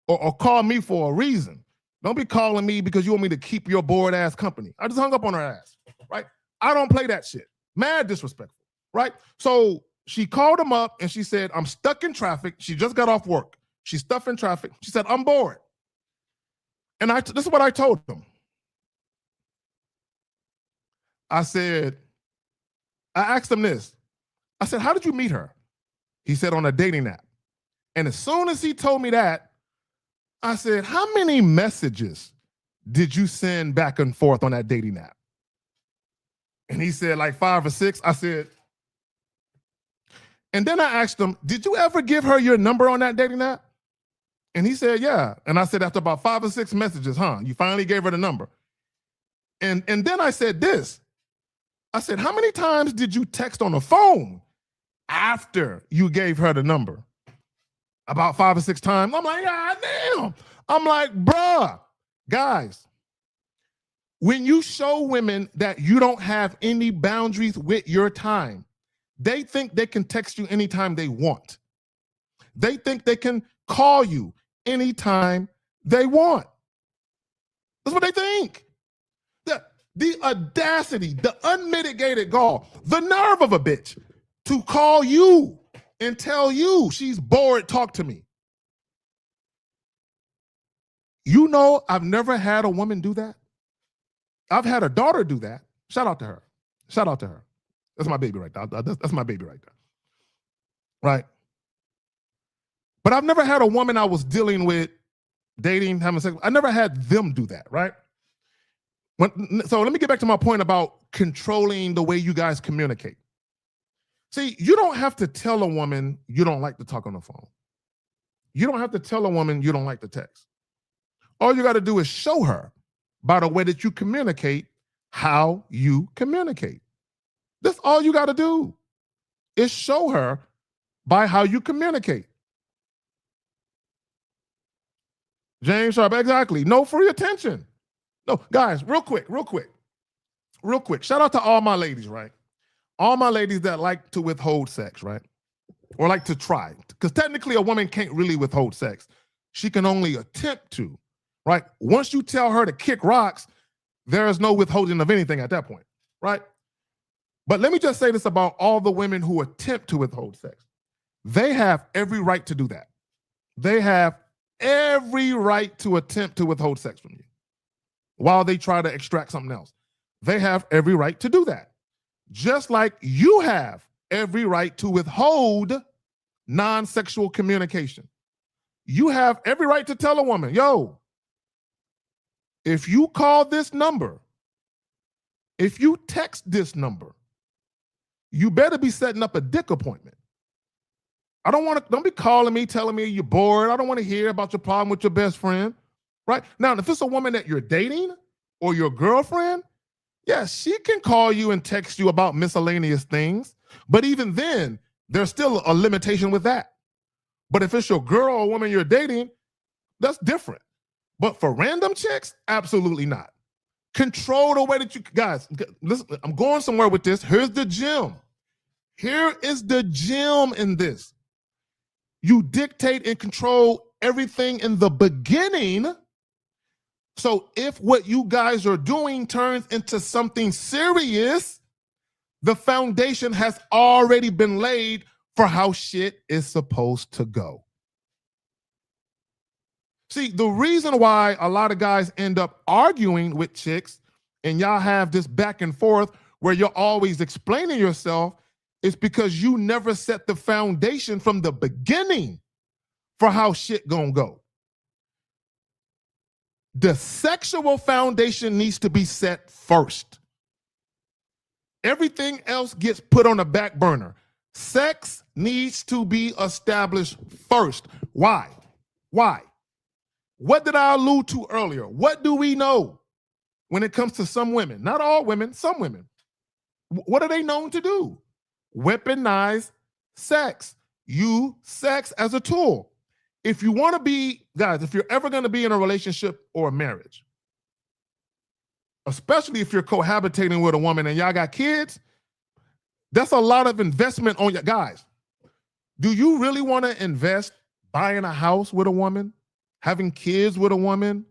or call me for a reason. Don't be calling me because you want me to keep your bored ass company. I just hung up on her ass, right? I don't play that shit. Mad disrespectful, right? So she called him up and she said, I'm stuck in traffic. She just got off work. She's stuck in traffic. She said, I'm bored. And this is what I told him. I asked him this. I said, how did you meet her? He said, on a dating app. And as soon as he told me that, I said, how many messages did you send back and forth on that dating app? And he said, like 5 or 6. I said, and then I asked him, did you ever give her your number on that dating app? And he said, yeah. And I said, after about 5 or 6 messages, you finally gave her the number. And then I said this. I said, how many times did you text on the phone after you gave her the number? About 5 or 6 times. I'm like, God damn. I'm like, bruh, guys, when you show women that you don't have any boundaries with your time, they think they can text you anytime they want. They think they can call you anytime they want. That's what they think. The audacity, the unmitigated gall, the nerve of a bitch to call you and tell you she's bored, talk to me. You know, I've never had a woman do that. I've had a daughter do that. Shout out to her. Shout out to her. That's my baby right there. That's my baby right there. Right? But I've never had a woman I was dealing with, dating, having sex. I never had them do that, right? So let me get back to my point about controlling the way you guys communicate. See, you don't have to tell a woman you don't like to talk on the phone. You don't have to tell a woman you don't like to text. All you got to do is show her by the way that you communicate how you communicate. That's all you got to do is show her by how you communicate. James Sharp, exactly. No free attention. No, guys, real quick. Shout out to all my ladies, right? All my ladies that like to withhold sex, right? Or like to try. Because technically a woman can't really withhold sex. She can only attempt to, right? Once you tell her to kick rocks, there is no withholding of anything at that point, right? But let me just say this about all the women who attempt to withhold sex. They have every right to do that. They have every right to attempt to withhold sex from you while they try to extract something else. They have every right to do that. Just like you have every right to withhold non-sexual communication. You have every right to tell a woman, yo, if you call this number, if you text this number, you better be setting up a dick appointment. Don't be calling me, telling me you're bored. I don't want to hear about your problem with your best friend, right? Now, if it's a woman that you're dating or your girlfriend, yes, she can call you and text you about miscellaneous things. But even then, there's still a limitation with that. But if it's your girl or woman you're dating, that's different. But for random chicks, absolutely not. Control the way that you, guys, listen, I'm going somewhere with this. Here's the gem. Here is the gem in this. You dictate and control everything in the beginning. So if what you guys are doing turns into something serious, the foundation has already been laid for how shit is supposed to go. See, the reason why a lot of guys end up arguing with chicks and y'all have this back and forth where you're always explaining yourself is because you never set the foundation from the beginning for how shit gonna go. The sexual foundation needs to be set first. Everything else gets put on the back burner. Sex needs to be established first. Why? Why? What did I allude to earlier? What do we know when it comes to some women? Not all women, some women. What are they known to do? Weaponize sex. Use sex as a tool. If you want to be, guys, if you're ever going to be in a relationship or a marriage, especially if you're cohabitating with a woman and y'all got kids, that's a lot of investment on your guys. Do you really want to invest buying a house with a woman, having kids with a woman,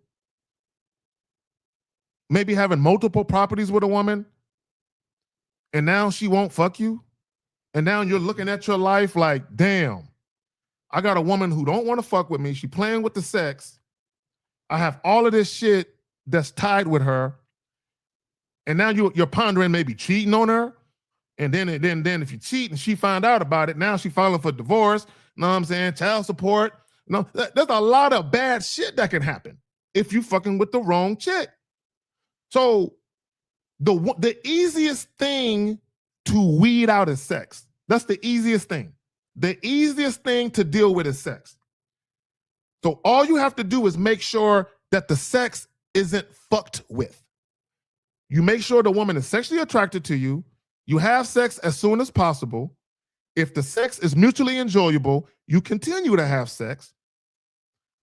maybe having multiple properties with a woman, and now she won't fuck you? And now you're looking at your life like, damn, I got a woman who don't want to fuck with me. She playing with the sex. I have all of this shit that's tied with her. And now you're pondering maybe cheating on her. And then if you cheat and she find out about it, now she filing for divorce. You know what I'm saying? Child support. No, there's a lot of bad shit that can happen if you fucking with the wrong chick. So the easiest thing to weed out is sex. That's the easiest thing. The easiest thing to deal with is sex. So all you have to do is make sure that the sex isn't fucked with. You make sure the woman is sexually attracted to you. You have sex as soon as possible. If the sex is mutually enjoyable, you continue to have sex.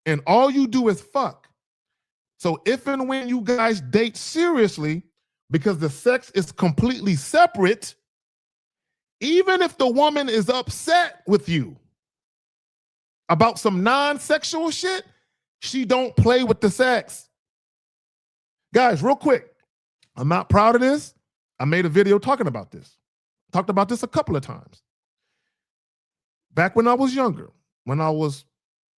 And all you do is fuck. So if and when you guys date seriously, because the sex is completely separate, even if the woman is upset with you about some non-sexual shit, she don't play with the sex. Guys, real quick, I'm not proud of this. I made a video talking about this. Talked about this a couple of times. Back when I was younger, when I was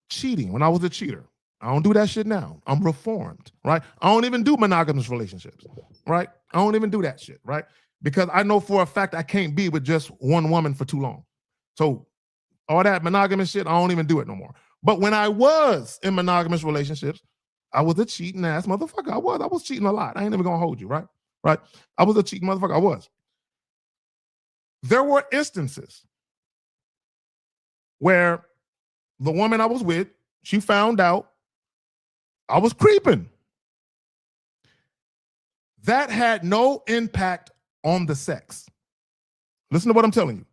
cheating, when I was a cheater, I don't do that shit now. I'm reformed, right? I don't even do monogamous relationships, right? I don't even do that shit, right? Because I know for a fact I can't be with just one woman for too long. So all that monogamous shit, I don't even do it no more. But when I was in monogamous relationships, I was a cheating ass motherfucker. I was cheating a lot. I ain't even gonna hold you, right? Right? I was a cheating motherfucker. I was. There were instances where the woman I was with, she found out I was creeping. That had no impact on the sex. Listen to what I'm telling you.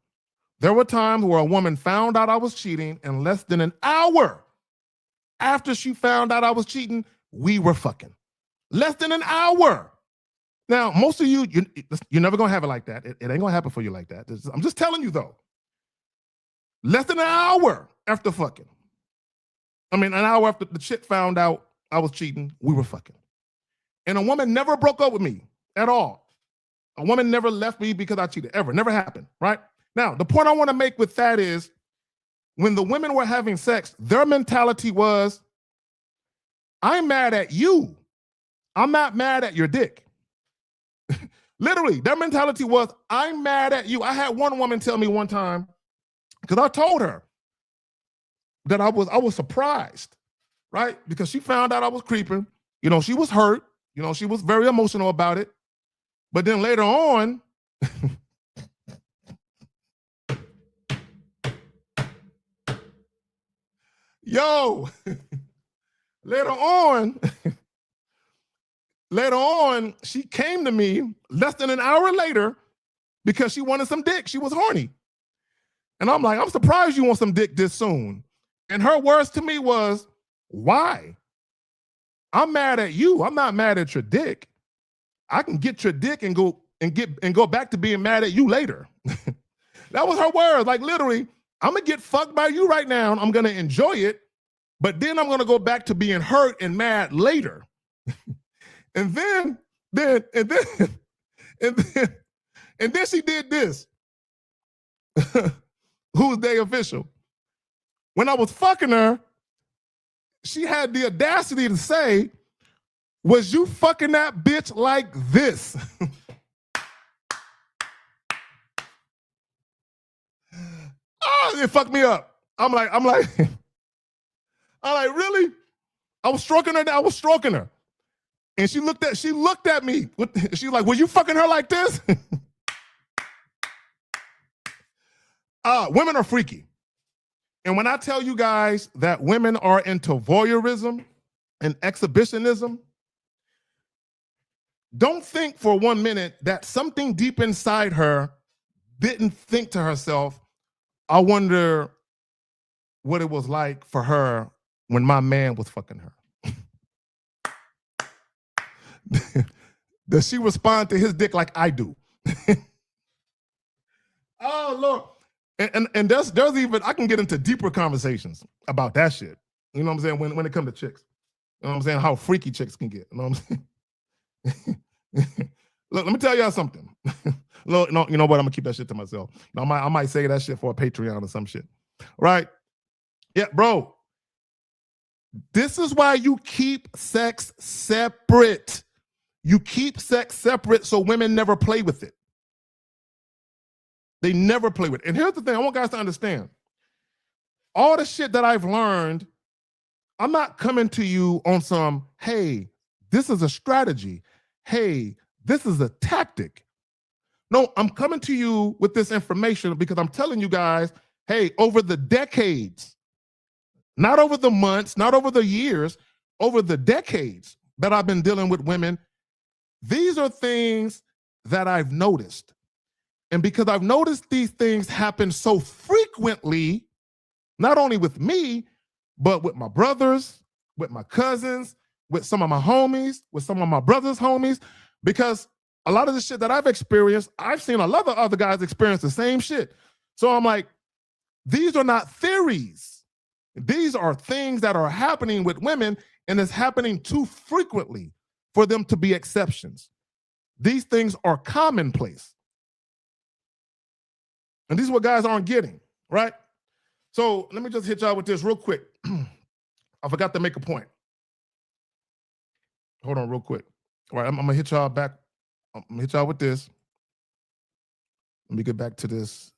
There were times where a woman found out I was cheating, and less than an hour after she found out I was cheating, we were fucking. Less than an hour. Now, most of you're never going to have it like that. It ain't going to happen for you like that. I'm just telling you, though. Less than an hour after fucking. I mean, an hour after the chick found out I was cheating, we were fucking. And a woman never broke up with me at all. A woman never left me because I cheated, ever. Never happened, right? Now, the point I want to make with that is, when the women were having sex, their mentality was, I'm mad at you. I'm not mad at your dick. Literally, their mentality was, I'm mad at you. I had one woman tell me one time, because I told her that I was surprised, right? Because she found out I was creeping. You know, she was hurt. You know, she was very emotional about it. But then later on, yo, later on, she came to me less than an hour later because she wanted some dick. She was horny. And I'm like, I'm surprised you want some dick this soon. And her words to me was, why? I'm mad at you. I'm not mad at your dick. I can get your dick and go back to being mad at you later. That was her words. Like, literally, I'm gonna get fucked by you right now. I'm gonna enjoy it, but then I'm gonna go back to being hurt and mad later. and then she did this. Who's they official? When I was fucking her, she had the audacity to say, was you fucking that bitch like this? Oh, it fucked me up. I'm like, really? I was stroking her. And she looked at me. She's like, were you fucking her like this? Women are freaky. And when I tell you guys that women are into voyeurism and exhibitionism, don't think for 1 minute that something deep inside her didn't think to herself, I wonder what it was like for her when my man was fucking her. Does she respond to his dick like I do? Oh, Lord. And there's even, I can get into deeper conversations about that shit. You know what I'm saying? When it comes to chicks. You know what I'm saying? How freaky chicks can get. You know what I'm saying? Look, let me tell y'all something. Look, no, you know what? I'm gonna keep that shit to myself. I might say that shit for a Patreon or some shit. Right? Yeah, bro. This is why you keep sex separate. You keep sex separate so women never play with it. They never play with it. And here's the thing, I want guys to understand. All the shit that I've learned, I'm not coming to you on some, hey, this is a strategy. Hey, this is a tactic. No, I'm coming to you with this information because I'm telling you guys, hey, over the decades, not over the months, not over the years, over the decades that I've been dealing with women, these are things that I've noticed. And because I've noticed these things happen so frequently, not only with me, but with my brothers, with my cousins, with some of my homies, with some of my brothers' homies, because a lot of the shit that I've experienced, I've seen a lot of other guys experience the same shit. So I'm like, these are not theories. These are things that are happening with women, and it's happening too frequently for them to be exceptions. These things are commonplace. And these are what guys aren't getting, right? So let me just hit y'all with this real quick. I forgot to make a point. Hold on real quick. All right, I'm gonna hit y'all back. I'm gonna hit y'all with this. Let me get back to this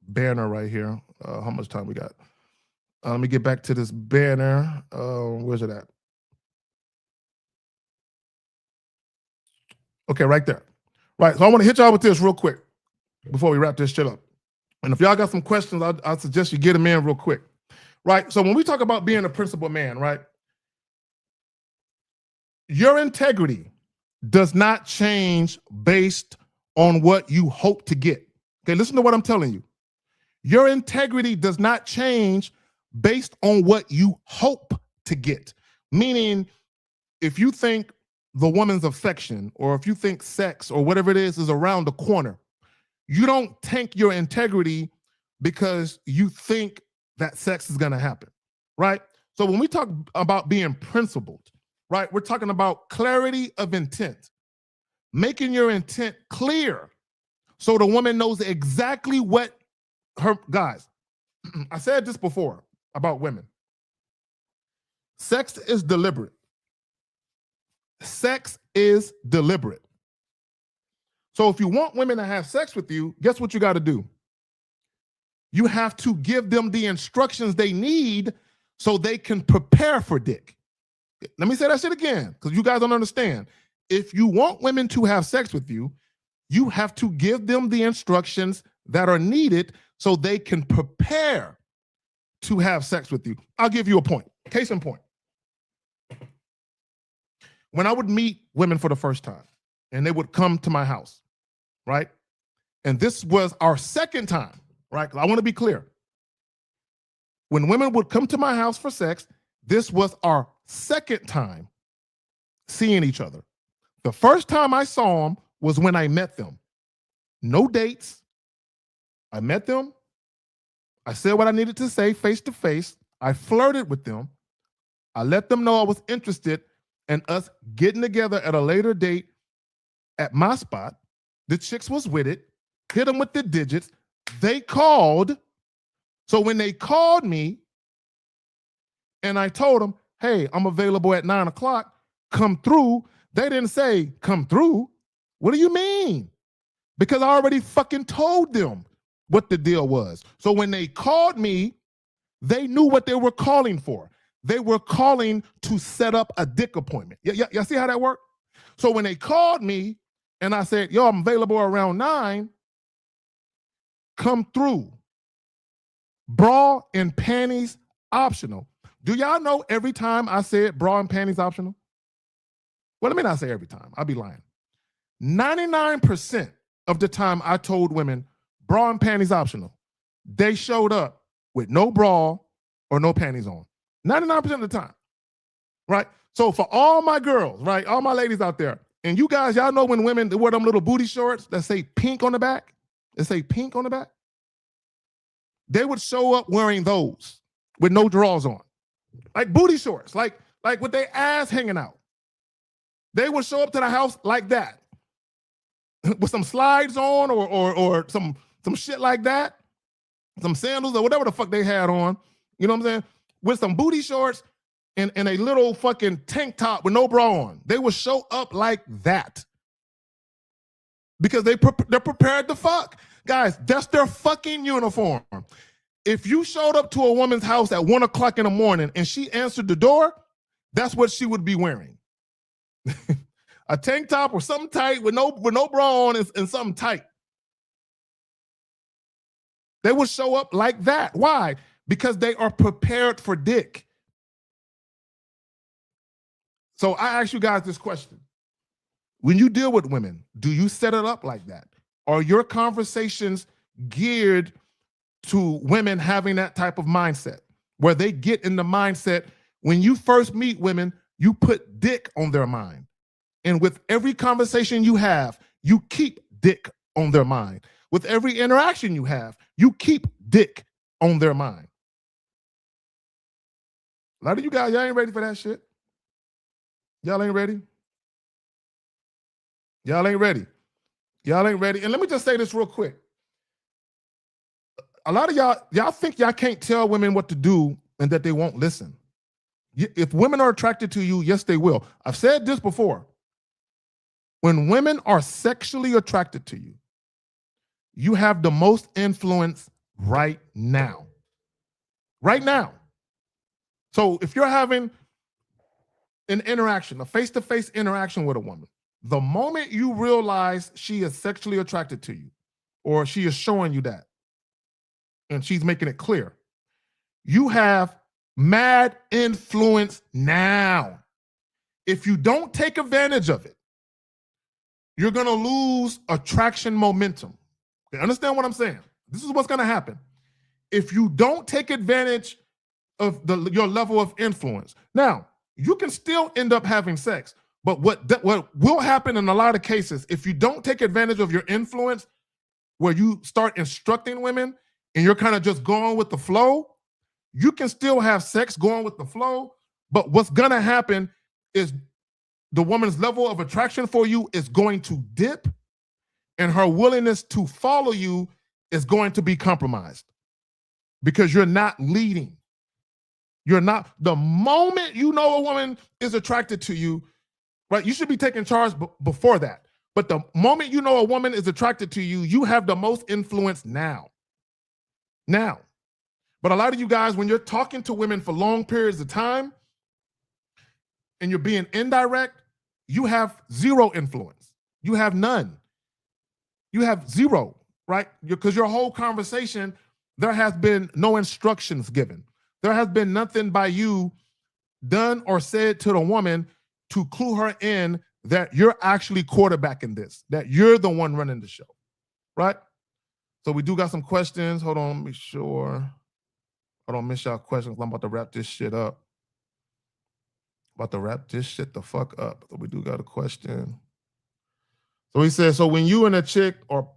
banner right here. How much time we got? Let me get back to this banner. Where's it at? Okay, right there. Right, so I wanna hit y'all with this real quick before we wrap this shit up. And if y'all got some questions, I'd suggest you get them in real quick. Right, so when we talk about being a principled man, right? Your integrity does not change based on what you hope to get. Okay, listen to what I'm telling you. Your integrity does not change based on what you hope to get. Meaning, if you think the woman's affection, or if you think sex, or whatever it is around the corner, you don't tank your integrity because you think that sex is gonna happen, right? So when we talk about being principled, right, we're talking about clarity of intent, making your intent clear so the woman knows exactly what her, guys, I said this before about women. Sex is deliberate. Sex is deliberate. So if you want women to have sex with you, guess what you got to do? You have to give them the instructions they need so they can prepare for dick. Let me say that shit again, because you guys don't understand. If you want women to have sex with you, you have to give them the instructions that are needed so they can prepare to have sex with you. I'll give you a point. Case in point. When I would meet women for the first time, and they would come to my house, right? And this was our second time, right? I want to be clear. When women would come to my house for sex, this was our second time seeing each other. The first time I saw them was when I met them. No dates. I met them. I said what I needed to say face to face. I flirted with them. I let them know I was interested in us getting together at a later date at my spot. The chicks was with it, hit them with the digits. They called. So when they called me and I told them, hey, I'm available at 9 o'clock, come through, they didn't say, come through. What do you mean? Because I already fucking told them what the deal was. So when they called me, they knew what they were calling for. They were calling to set up a dick appointment. Y'all see how that worked? So when they called me and I said, yo, I'm available around 9, come through. Bra and panties optional. Do y'all know every time I said bra and panties optional? Well, let me not say every time. I'll be lying. 99% of the time I told women bra and panties optional, they showed up with no bra or no panties on. 99% of the time, right? So for all my girls, right, all my ladies out there, and you guys, y'all know when women wear them little booty shorts that say pink on the back? They say pink on the back. They would show up wearing those with no drawers on, like booty shorts, like with their ass hanging out. They would show up to the house like that, with some slides on or some shit like that, some sandals or whatever the fuck they had on. You know what I'm saying? With some booty shorts and a little fucking tank top with no bra on. They would show up like that because they're prepared to fuck. Guys, that's their fucking uniform. If you showed up to a woman's house at 1 o'clock in the morning and she answered the door, that's what she would be wearing. A tank top or something tight with no bra on and something tight. They would show up like that. Why? Because they are prepared for dick. So I ask you guys this question. When you deal with women, do you set it up like that? Are your conversations geared to women having that type of mindset where they get in the mindset when you first meet women, you put dick on their mind. And with every conversation you have, you keep dick on their mind. With every interaction you have, you keep dick on their mind. A lot of you guys, y'all ain't ready for that shit. Y'all ain't ready. Y'all ain't ready. Y'all ain't ready. And let me just say this real quick. A lot of y'all think y'all can't tell women what to do and that they won't listen. If women are attracted to you, yes, they will. I've said this before. When women are sexually attracted to you, you have the most influence right now. Right now. So if you're having an interaction, a face-to-face interaction with a woman, the moment you realize she is sexually attracted to you, or she is showing you that, and she's making it clear, you have mad influence now. If you don't take advantage of it, you're going to lose attraction momentum. Okay, understand what I'm saying? This is what's going to happen. If you don't take advantage of your level of influence. Now, you can still end up having sex, but what will happen in a lot of cases, if you don't take advantage of your influence, where you start instructing women and you're kind of just going with the flow, you can still have sex going with the flow, but what's going to happen is the woman's level of attraction for you is going to dip, and her willingness to follow you is going to be compromised because you're not leading. You're not. The moment you know a woman is attracted to you, right, you should be taking charge before that. But the moment you know a woman is attracted to you, you have the most influence now. Now. But a lot of you guys, when you're talking to women for long periods of time and you're being indirect, you have zero influence. You have none. You have zero, right? Because your whole conversation, there has been no instructions given. There has been nothing by you done or said to the woman to clue her in that you're actually quarterbacking this, that you're the one running the show, right? So we do got some questions. Hold on, make sure I don't miss y'all questions. I'm about to wrap this shit up. About to wrap this shit the fuck up. So we do got a question. So he says, so when you and a chick are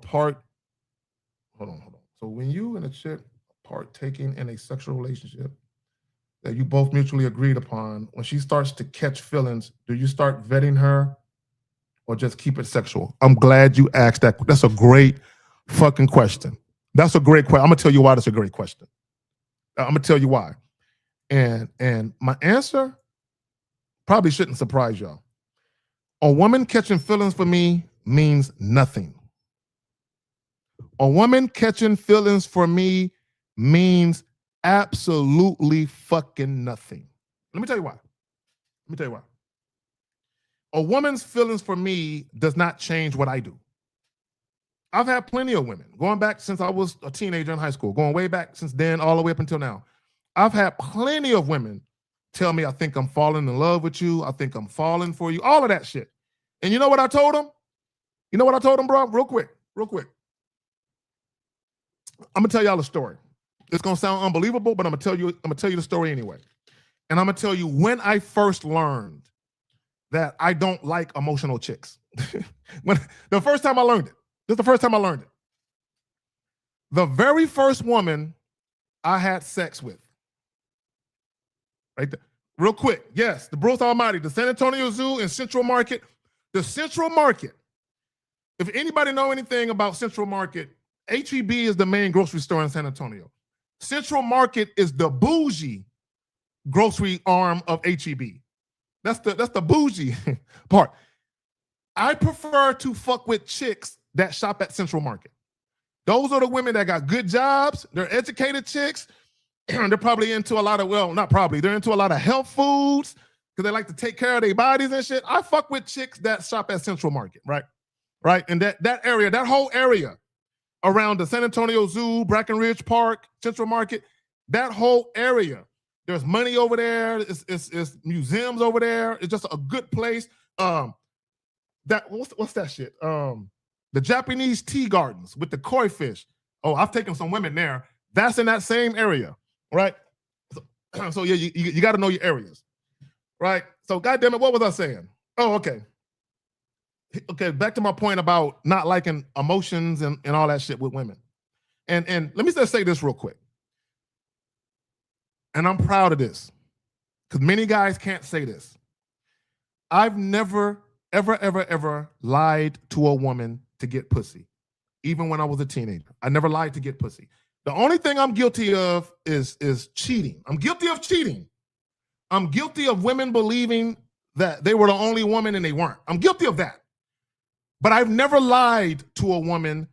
part, hold on. So when you and a chick partaking in a sexual relationship that you both mutually agreed upon, when she starts to catch feelings, do you start vetting her or just keep it sexual? I'm glad you asked that. That's a great fucking question. That's a great question. I'm gonna tell you why that's a great question. I'm gonna tell you why. And my answer probably shouldn't surprise y'all. A woman catching feelings for me means nothing. A woman catching feelings for me means absolutely fucking nothing. Let me tell you why. A woman's feelings for me does not change what I do. I've had plenty of women going back since I was a teenager in high school, going way back since then, all the way up until now. I've had plenty of women tell me, I think I'm falling in love with you. I think I'm falling for you, all of that shit. And you know what I told them? You know what I told them, bro? Real quick. I'm gonna tell y'all a story. It's gonna sound unbelievable, but I'm gonna tell you the story anyway. And I'm gonna tell you when I first learned that I don't like emotional chicks. When the first time I learned it. This is the first time I learned it. The very first woman I had sex with. Right there. Real quick. Yes, the Bruce Almighty, the San Antonio Zoo and Central Market. The Central Market. If anybody know anything about Central Market, HEB is the main grocery store in San Antonio. Central Market is the bougie grocery arm of HEB. That's the bougie part. I prefer to fuck with chicks that shop at Central Market. Those are the women that got good jobs. They're educated chicks. They're probably into a lot of, well, not probably, they're into a lot of health foods because they like to take care of their bodies and shit. I fuck with chicks that shop at Central Market, right? And that area, that whole area around the San Antonio Zoo, Brackenridge Park, Central Market, that whole area. There's money over there. It's museums over there. It's just a good place. What's that shit? The Japanese tea gardens with the koi fish. Oh, I've taken some women there. That's in that same area, right? So yeah, you got to know your areas, right? So goddamn it, what was I saying? Oh, okay. Okay, back to my point about not liking emotions and all that shit with women. And let me just say this real quick. And I'm proud of this because many guys can't say this. I've never, ever lied to a woman to get pussy, even when I was a teenager. I never lied to get pussy. The only thing I'm guilty of is cheating. I'm guilty of cheating. I'm guilty of women believing that they were the only woman and they weren't. I'm guilty of that. But I've never lied to a woman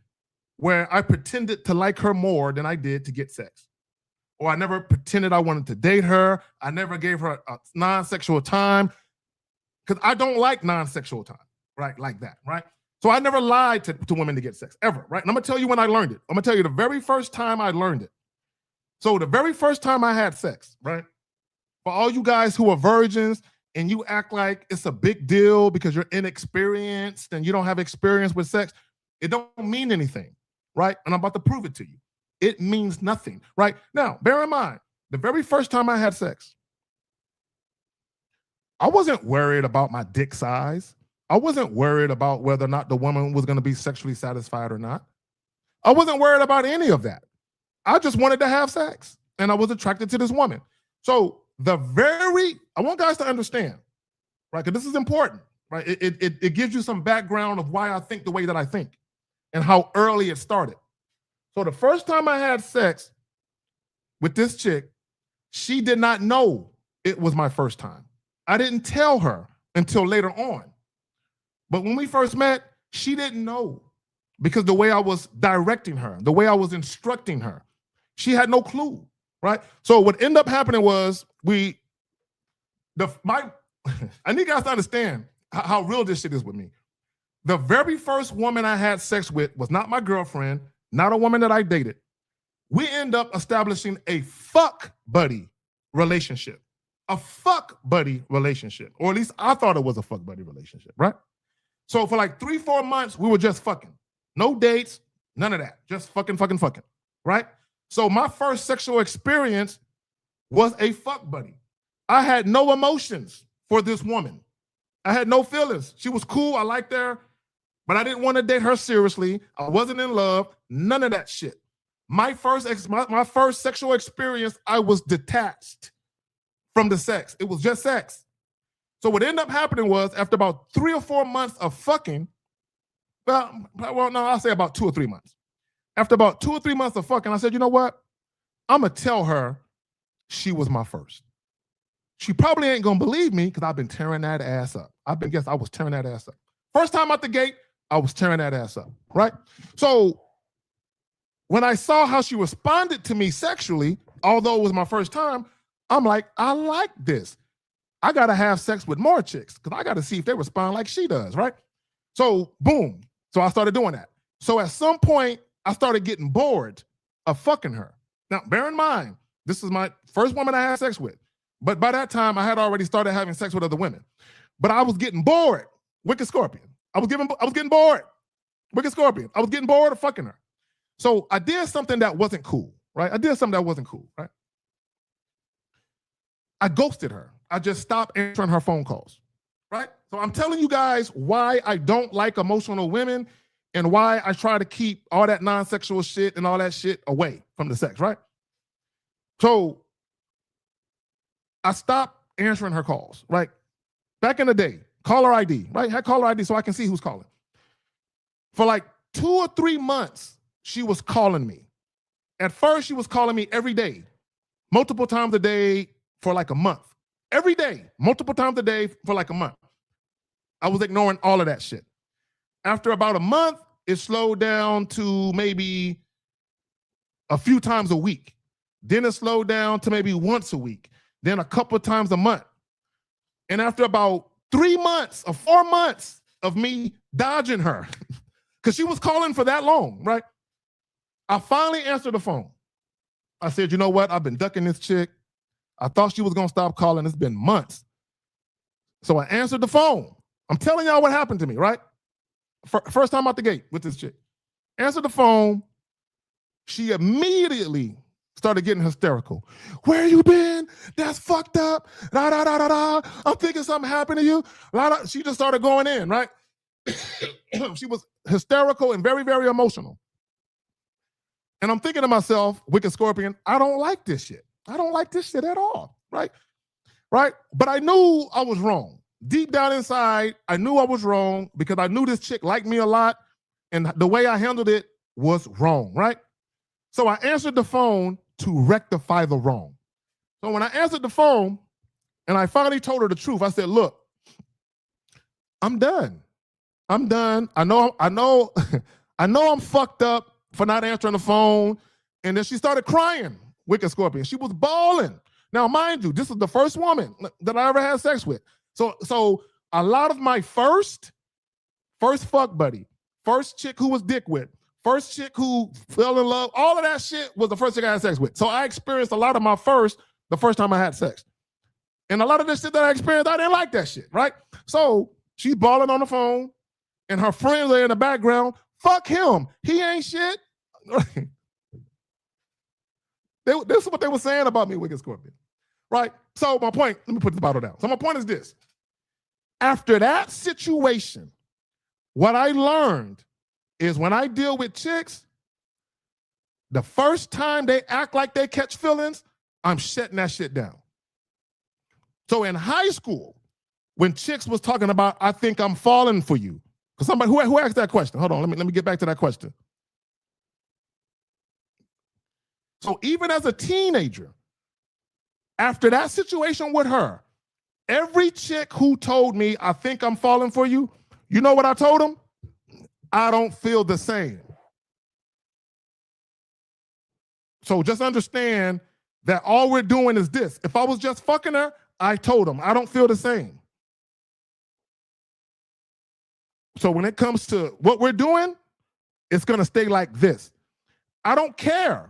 where I pretended to like her more than I did to get sex. Or I never pretended I wanted to date her. I never gave her a non-sexual time because I don't like non-sexual time, right? Like that, right? So I never lied to women to get sex, ever, right? And I'm going to tell you when I learned it. I'm going to tell you the very first time I learned it. So the very first time I had sex, right? For all you guys who are virgins and you act like it's a big deal because you're inexperienced and you don't have experience with sex, it don't mean anything, right? And I'm about to prove it to you. It means nothing, right? Now, bear in mind, the very first time I had sex, I wasn't worried about my dick size. I wasn't worried about whether or not the woman was going to be sexually satisfied or not. I wasn't worried about any of that. I just wanted to have sex, and I was attracted to this woman. So I want guys to understand, right? Because this is important, right? It gives you some background of why I think the way that I think and how early it started. So the first time I had sex with this chick, she did not know it was my first time. I didn't tell her until later on. But when we first met, she didn't know because the way I was directing her, the way I was instructing her, she had no clue, right? So what ended up happening was I need you guys to understand how real this shit is with me. The very first woman I had sex with was not my girlfriend, not a woman that I dated. We end up establishing a fuck buddy relationship. A fuck buddy relationship. Or at least I thought it was a fuck buddy relationship, right? So for like 3-4 months, we were just fucking. No dates, none of that. Just fucking, right? So my first sexual experience was a fuck buddy. I had no emotions for this woman. I had no feelings. She was cool. I liked her. But I didn't want to date her seriously. I wasn't in love. None of that shit. My first sexual experience, I was detached from the sex. It was just sex. So what ended up happening was after about 3 or 4 months of fucking, I'll say about 2 or 3 months. After about 2 or 3 months of fucking, I said, you know what? I'm going to tell her she was my first. She probably ain't going to believe me because I've been tearing that ass up. I was tearing that ass up. First time out the gate, I was tearing that ass up, right? So when I saw how she responded to me sexually, although it was my first time, I'm like, I like this. I got to have sex with more chicks because I got to see if they respond like she does, right? So boom. So I started doing that. So at some point, I started getting bored of fucking her. Now, bear in mind, this is my first woman I had sex with. But by that time, I had already started having sex with other women. But I was getting bored. Wicked Scorpion. I was getting bored. Wicked Scorpion. I was getting bored of fucking her. So I did something that wasn't cool, right? Right? I ghosted her. I just stopped answering her phone calls, right? So I'm telling you guys why I don't like emotional women and why I try to keep all that non-sexual shit and all that shit away from the sex, right? So I stopped answering her calls, right? Back in the day, caller ID, right? Had caller ID so I can see who's calling. For like 2 or 3 months, she was calling me. At first, she was calling me every day, multiple times a day for like a month. Every day, multiple times a day for like a month. I was ignoring all of that shit. After about a month, it slowed down to maybe a few times a week. Then it slowed down to maybe once a week. Then a couple of times a month. And after about 3 months or 4 months of me dodging her, because she was calling for that long, right? I finally answered the phone. I said, you know what? I've been ducking this chick. I thought she was going to stop calling. It's been months. So I answered the phone. I'm telling y'all what happened to me, right? First time out the gate with this chick. Answered the phone. She immediately started getting hysterical. Where you been? That's fucked up. Da, da, da, da, da. I'm thinking something happened to you. Da, da. She just started going in, right? She was hysterical and very, very emotional. And I'm thinking to myself, Wicked Scorpion, I don't like this shit. I don't like this shit at all, right? Right? But I knew I was wrong. Deep down inside, I knew I was wrong because I knew this chick liked me a lot and the way I handled it was wrong, right? So I answered the phone to rectify the wrong. So when I answered the phone and I finally told her the truth, I said, look, I'm done. I'm done. I know I'm fucked up for not answering the phone. And then she started crying, Wicked Scorpion. She was bawling. Now, mind you, this is the first woman that I ever had sex with. So a lot of my first fuck buddy, first chick who was dick with, first chick who fell in love, all of that shit was the first chick I had sex with. So I experienced a lot of my the first time I had sex. And a lot of this shit that I experienced, I didn't like that shit, right? So she's bawling on the phone and her friends are in the background. Fuck him. He ain't shit. This is what they were saying about me, Wicked Scorpion. Right? So my point, let me put the bottle down. So my point is this. After that situation, what I learned is when I deal with chicks, the first time they act like they catch feelings, I'm shutting that shit down. So in high school, when chicks was talking about, I think I'm falling for you, because somebody who asked that question. Hold on, let me get back to that question. So even as a teenager, after that situation with her, every chick who told me, I think I'm falling for you, you know what I told them? I don't feel the same. So just understand that all we're doing is this. If I was just fucking her, I told them, I don't feel the same. So when it comes to what we're doing, it's going to stay like this. I don't care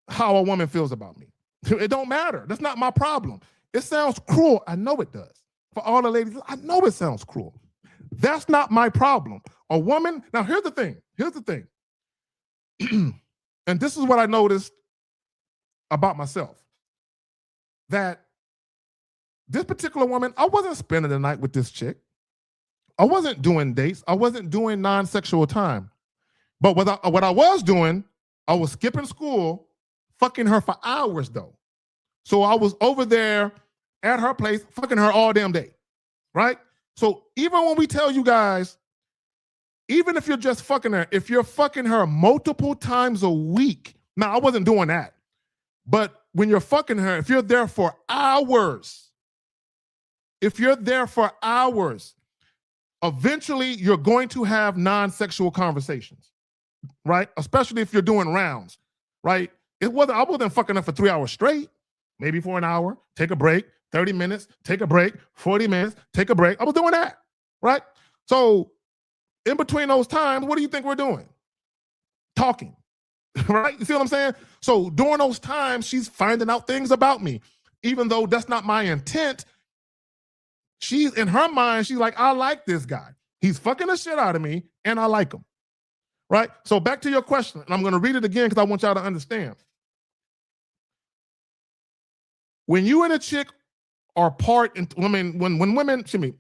how a woman feels about me. It don't matter. That's not my problem. It sounds cruel. I know it does. For all the ladies, I know it sounds cruel. That's not my problem. A woman, now here's the thing. And this is what I noticed about myself. That this particular woman, I wasn't spending the night with this chick. I wasn't doing dates. I wasn't doing non-sexual time. But what I was doing, I was skipping school, fucking her for hours though. So I was over there at her place, fucking her all damn day, right? So even when we tell you guys, even if you're just fucking her, if you're fucking her multiple times a week, now I wasn't doing that. But when you're fucking her, if you're there for hours, eventually you're going to have non-sexual conversations, right? Especially if you're doing rounds, right? I wasn't fucking her for 3 hours straight, maybe for an hour, take a break, 30 minutes, take a break, 40 minutes, take a break. I was doing that, right? So in between those times, what do you think we're doing? talking, right? You see what I'm saying? So during those times, she's finding out things about me. Even though that's not my intent, she's in her mind, she's like, I like this guy. He's fucking the shit out of me, and I like him. Right? So back to your question, and I'm going to read it again because I want y'all to understand. When you and a chick are when women, excuse me,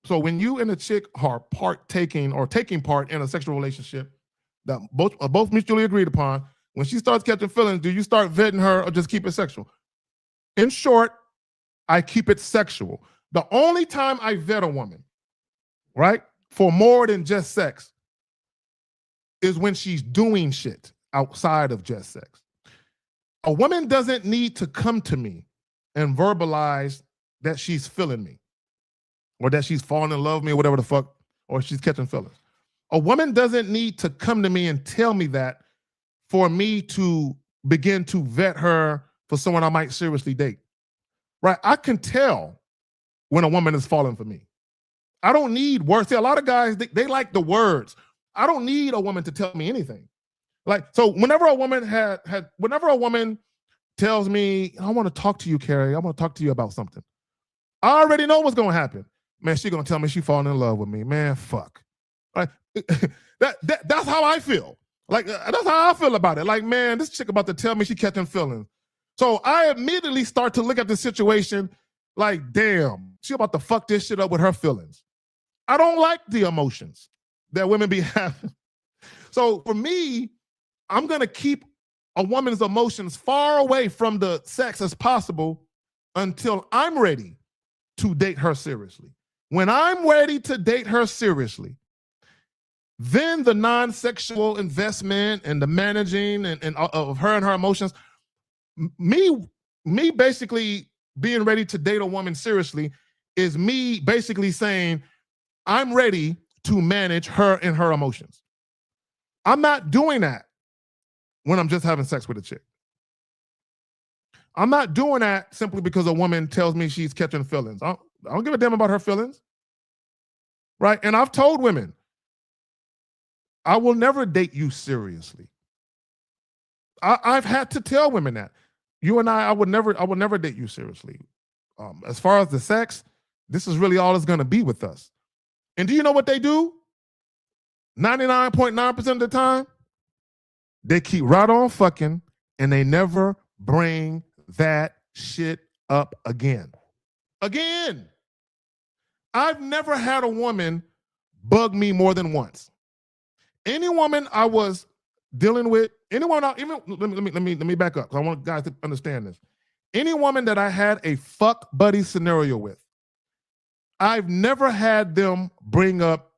so when you and a chick are taking part in a sexual relationship that both mutually agreed upon, when she starts catching feelings, do you start vetting her or just keep it sexual? In short, I keep it sexual. The only time I vet a woman, right, for more than just sex is when she's doing shit outside of just sex. A woman doesn't need to come to me and verbalize that she's feeling me or that she's falling in love with me or whatever the fuck, or she's catching feelings. A woman doesn't need to come to me and tell me that for me to begin to vet her for someone I might seriously date. Right? I can tell when a woman is falling for me. I don't need words. See, a lot of guys, they like the words. I don't need a woman to tell me anything. Like, so whenever a woman whenever a woman tells me, I want to talk to you, Carrie, I want to talk to you about something, I already know what's going to happen. Man, she's going to tell me she's falling in love with me. Man, fuck. Like, that's how I feel. Like, that's how I feel about it. Like, man, this chick about to tell me she catching feelings. So I immediately start to look at the situation like, damn, she about to fuck this shit up with her feelings. I don't like the emotions that women be having. So for me, I'm going to keep a woman's emotions far away from the sex as possible until I'm ready to date her seriously. When I'm ready to date her seriously, then the non-sexual investment and the managing and of her and her emotions, me basically being ready to date a woman seriously is me basically saying, I'm ready to manage her and her emotions. I'm not doing that when I'm just having sex with a chick. I'm not doing that simply because a woman tells me she's catching feelings. I don't give a damn about her feelings. Right? And I've told women, I will never date you seriously. I've had to tell women that. You and I would never date you seriously. As far as the sex, this is really all it's going to be with us. And do you know what they do? 99.9% of the time, they keep right on fucking and they never bring that shit up again. Again. I've never had a woman bug me more than once. Any woman I was dealing with, let me back up because I want guys to understand this. Any woman that I had a fuck buddy scenario with, I've never had them bring up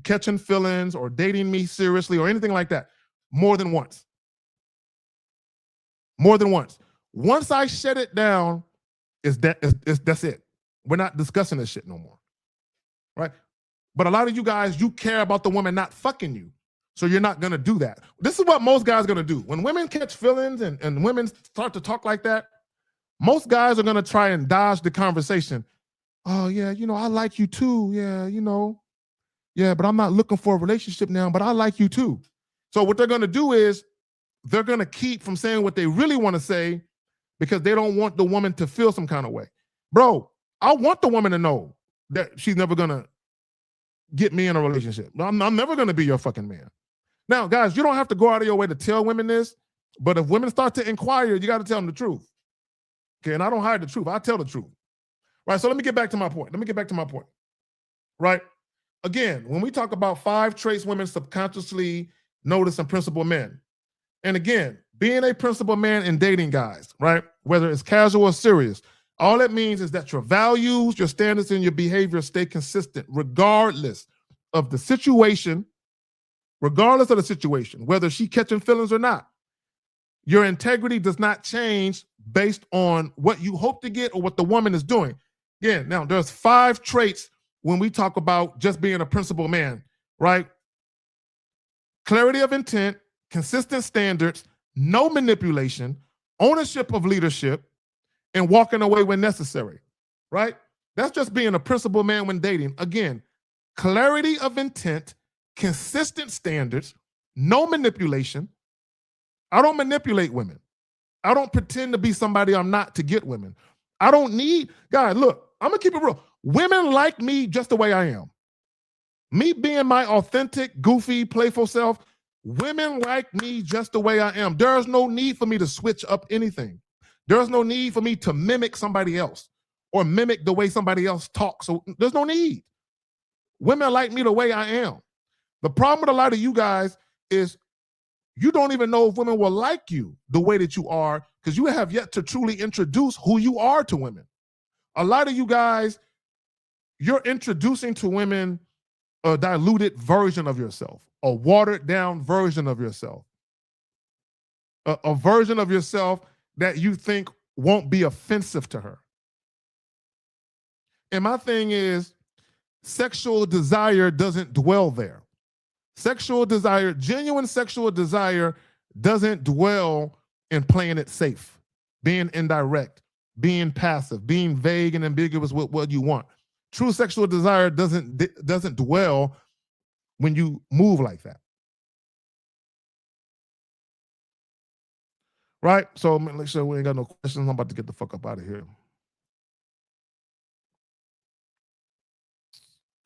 catching feelings or dating me seriously or anything like that more than once. More than once. Once I shut it down, that's it. We're not discussing this shit no more. Right? But a lot of you guys, you care about the woman not fucking you. So you're not going to do that. This is what most guys are going to do. When women catch feelings and women start to talk like that, most guys are going to try and dodge the conversation. Oh, yeah, I like you too. Yeah, yeah, but I'm not looking for a relationship now, but I like you too. So what they're going to do is they're going to keep from saying what they really want to say because they don't want the woman to feel some kind of way. Bro, I want the woman to know that she's never going to get me in a relationship. I'm never going to be your fucking man. Now, guys, you don't have to go out of your way to tell women this, but if women start to inquire, you got to tell them the truth. Okay, and I don't hide the truth. I tell the truth. Right, so let me get back to my point. Right? Again, when we talk about 5 traits women subconsciously notice in principal men, and again, being a principal man in dating guys, right, whether it's casual or serious, all it means is that your values, your standards, and your behavior stay consistent regardless of the situation, whether she catching feelings or not. Your integrity does not change based on what you hope to get or what the woman is doing. Again, now there's 5 traits when we talk about just being a principled man, right? Clarity of intent, consistent standards, no manipulation, ownership of leadership, and walking away when necessary, right? That's just being a principled man when dating. Again, clarity of intent, consistent standards, no manipulation. I don't manipulate women. I don't pretend to be somebody I'm not to get women. I don't need, guys, look, I'm gonna keep it real. Women like me just the way I am. Me being my authentic, goofy, playful self, women like me just the way I am. There's no need for me to switch up anything. There's no need for me to mimic somebody else or mimic the way somebody else talks. So there's no need. Women like me the way I am. The problem with a lot of you guys is you don't even know if women will like you the way that you are because you have yet to truly introduce who you are to women. A lot of you guys, you're introducing to women a diluted version of yourself, a watered down version of yourself, a version of yourself that you think won't be offensive to her. And my thing is, sexual desire doesn't dwell there. Sexual desire, genuine sexual desire doesn't dwell in playing it safe, being indirect, being passive, being vague and ambiguous with what you want. True sexual desire doesn't dwell when you move like that. Right? So make sure we ain't got no questions. I'm about to get the fuck up out of here.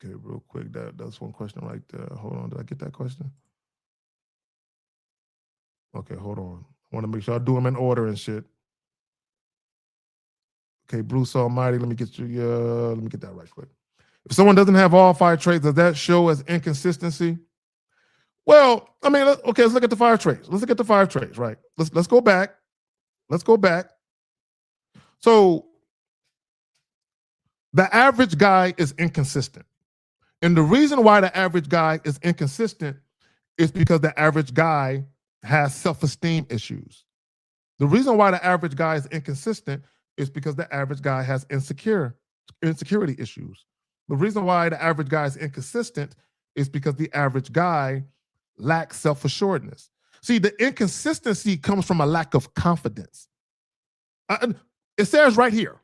Okay, real quick, that's one question right there. Hold on, did I get that question? Okay, hold on. I want to make sure I do them in order and shit. Okay, Bruce Almighty, let me get that right quick. If someone doesn't have all 5 traits, does that show as inconsistency? Well, I mean, okay, let's look at the 5 traits. Let's look at the 5 traits, right? Let's go back. Let's go back. So the average guy is inconsistent. And the reason why the average guy is inconsistent is because the average guy has self-esteem issues. The reason why the average guy is inconsistent is because the average guy has insecurity issues. The reason why the average guy is inconsistent is because the average guy lacks self-assuredness. See, the inconsistency comes from a lack of confidence. It says right here,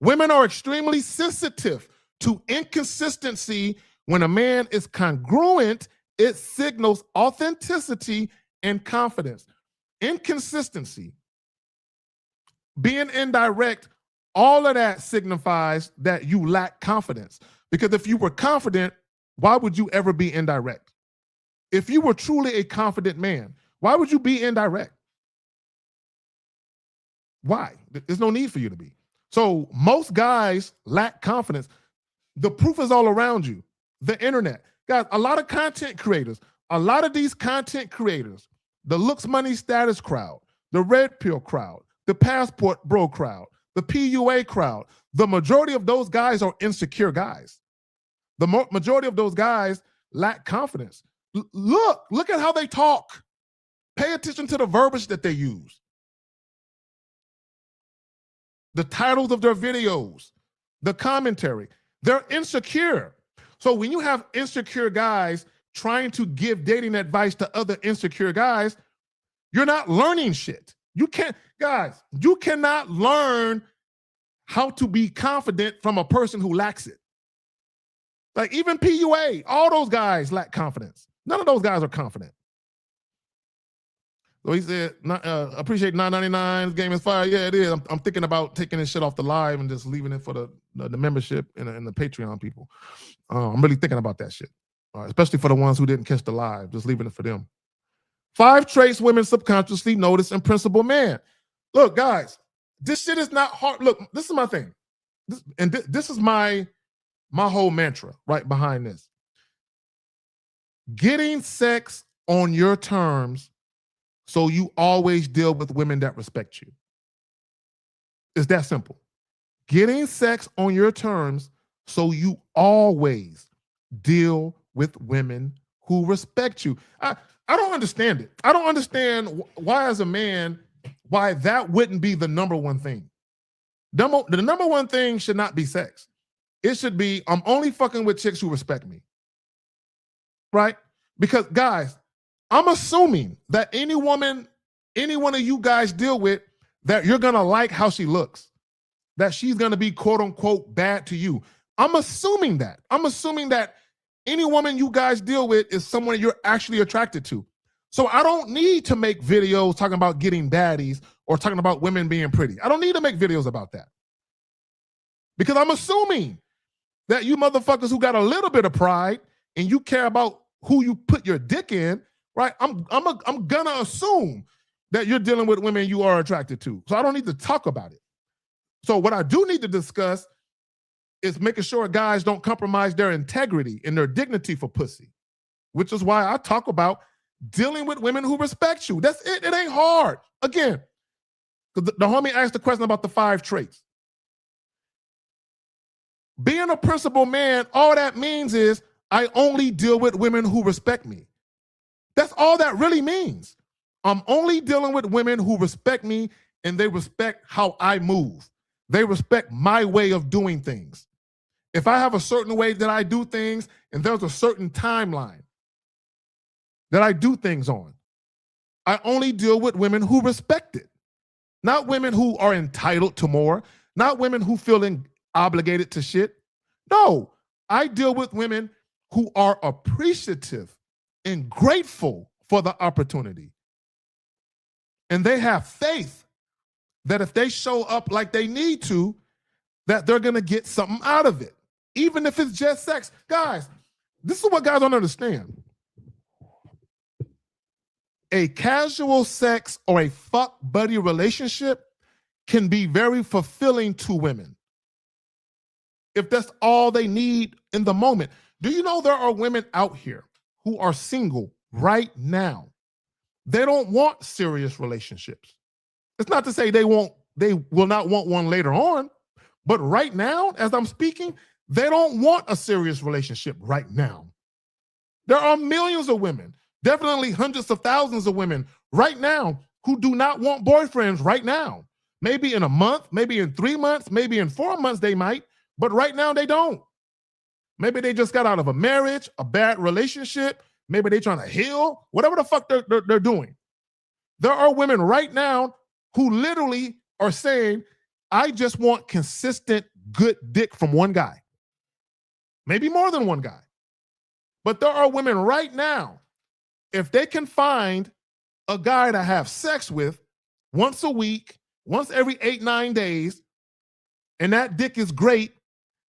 women are extremely sensitive to inconsistency. When a man is congruent, it signals authenticity and confidence. Inconsistency, being indirect, all of that signifies that you lack confidence. Because if you were confident, why would you ever be indirect? If you were truly a confident man, why would you be indirect? Why? There's no need for you to be. So most guys lack confidence. The proof is all around you. The internet. Guys, a lot of content creators, a lot of these content creators, the looks, money, status crowd, the red pill crowd, the passport bro crowd, the PUA crowd, the majority of those guys are insecure guys. The majority of those guys lack confidence. Look at how they talk. Pay attention to the verbiage that they use. The titles of their videos, the commentary. They're insecure. So when you have insecure guys trying to give dating advice to other insecure guys, you're not learning shit. You can't, guys, you cannot learn how to be confident from a person who lacks it. Like even PUA, all those guys lack confidence. None of those guys are confident. So he said, appreciate $9.99. This game is fire. Yeah, it is. I'm thinking about taking this shit off the live and just leaving it for the membership and the Patreon people. I'm really thinking about that shit, especially for the ones who didn't catch the live, just leaving it for them. 5 traits women subconsciously notice in principal man. Look, guys, this shit is not hard. Look, this is my thing. This is my whole mantra right behind this. Getting sex on your terms so you always deal with women that respect you. It's that simple. Getting sex on your terms so you always deal with women who respect you. I don't understand it. I don't understand why, as a man, why that wouldn't be the number one thing. The number one thing should not be sex. It should be, I'm only fucking with chicks who respect me. Right? Because, guys, I'm assuming that any woman, any one of you guys deal with, that you're going to like how she looks, that she's going to be quote unquote bad to you. I'm assuming that. I'm assuming that any woman you guys deal with is someone you're actually attracted to. So I don't need to make videos talking about getting baddies or talking about women being pretty. I don't need to make videos about that. Because I'm assuming that you motherfuckers who got a little bit of pride and you care about who you put your dick in, right? I'm gonna assume that you're dealing with women you are attracted to. So I don't need to talk about it. So what I do need to discuss is making sure guys don't compromise their integrity and their dignity for pussy, which is why I talk about dealing with women who respect you. That's it. It ain't hard. Again, the homie asked the question about the 5 traits. Being a principled man, all that means is I only deal with women who respect me. That's all that really means. I'm only dealing with women who respect me and they respect how I move. They respect my way of doing things. If I have a certain way that I do things and there's a certain timeline that I do things on, I only deal with women who respect it. Not women who are entitled to more, not women who feel obligated to shit. No, I deal with women who are appreciative and grateful for the opportunity. And they have faith that if they show up like they need to, that they're going to get something out of it, even if it's just sex. Guys, this is what guys don't understand. A casual sex or a fuck buddy relationship can be very fulfilling to women if that's all they need in the moment. Do you know there are women out here who are single right now? They don't want serious relationships. It's not to say they will not want one later on, but right now, as I'm speaking, they don't want a serious relationship right now. There are millions of women, definitely hundreds of thousands of women right now who do not want boyfriends right now. Maybe in a month, maybe in 3 months, maybe in 4 months they might, but right now they don't. Maybe they just got out of a marriage, a bad relationship. Maybe they're trying to heal, whatever the fuck they're doing. There are women right now who literally are saying, I just want consistent, good dick from one guy. Maybe more than one guy. But there are women right now, if they can find a guy to have sex with once a week, once every 8-9 days, and that dick is great,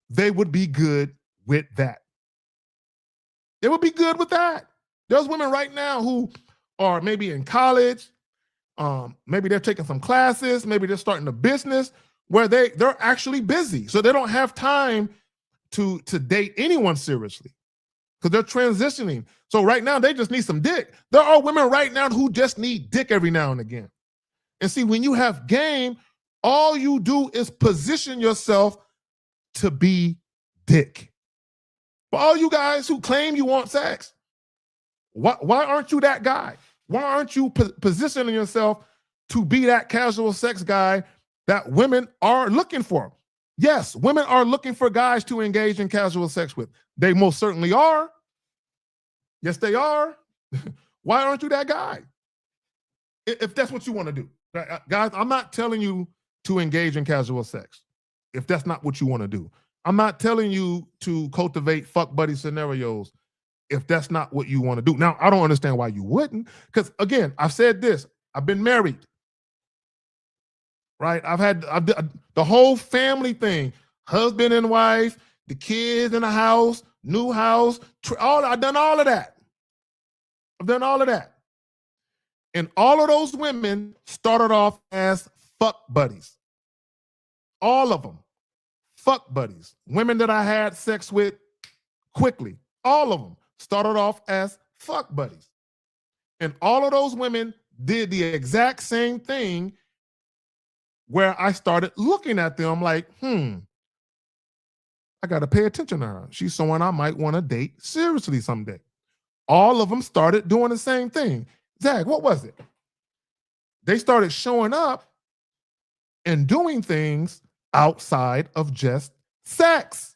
they would be good with that. They would be good with that. There's women right now who are maybe in college, maybe they're taking some classes, maybe they're starting a business where they're actually busy. So they don't have time to date anyone seriously because they're transitioning. So right now they just need some dick. There are women right now who just need dick every now and again. And see, when you have game, all you do is position yourself to be dick. For all you guys who claim you want sex, why aren't you that guy? Why aren't you positioning yourself to be that casual sex guy that women are looking for? Yes, women are looking for guys to engage in casual sex with. They most certainly are. Yes, they are. Why aren't you that guy? If that's what you want to do. Guys, I'm not telling you to engage in casual sex if that's not what you want to do. I'm not telling you to cultivate fuck buddy scenarios if that's not what you want to do. Now, I don't understand why you wouldn't, because again, I've said this, I've been married, right? I've the whole family thing, husband and wife, the kids in the house, new house, I've done all of that. I've done all of that. And all of those women started off as fuck buddies. All of them. Fuck buddies. Women that I had sex with quickly. All of them started off as fuck buddies. And all of those women did the exact same thing where I started looking at them like, I got to pay attention to her. She's someone I might want to date seriously someday. All of them started doing the same thing. Zach, what was it? They started showing up and doing things outside of just sex.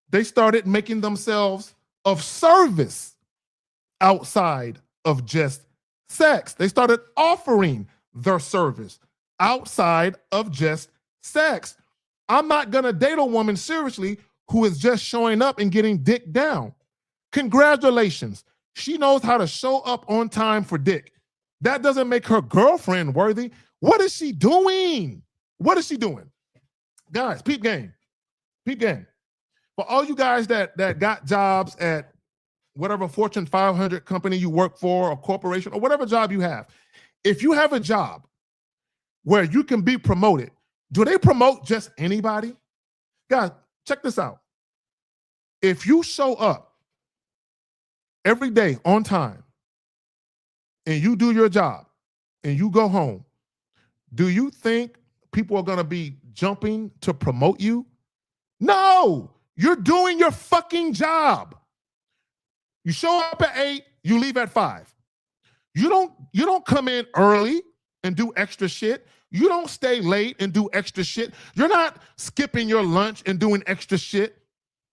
They started making themselves of service outside of just sex. They started offering their service outside of just sex. I'm not going to date a woman seriously who is just showing up and getting dick down. Congratulations. She knows how to show up on time for dick. That doesn't make her girlfriend worthy. What is she doing? What is she doing? Guys, peep game. Peep game. For all you guys that got jobs at whatever Fortune 500 company you work for or corporation or whatever job you have, if you have a job where you can be promoted, do they promote just anybody? Guys, check this out. If you show up every day on time and you do your job and you go home, do you think people are going to be jumping to promote you? No, you're doing your fucking job. You show up at 8, you leave at 5. You don't come in early and do extra shit. You don't stay late and do extra shit. You're not skipping your lunch and doing extra shit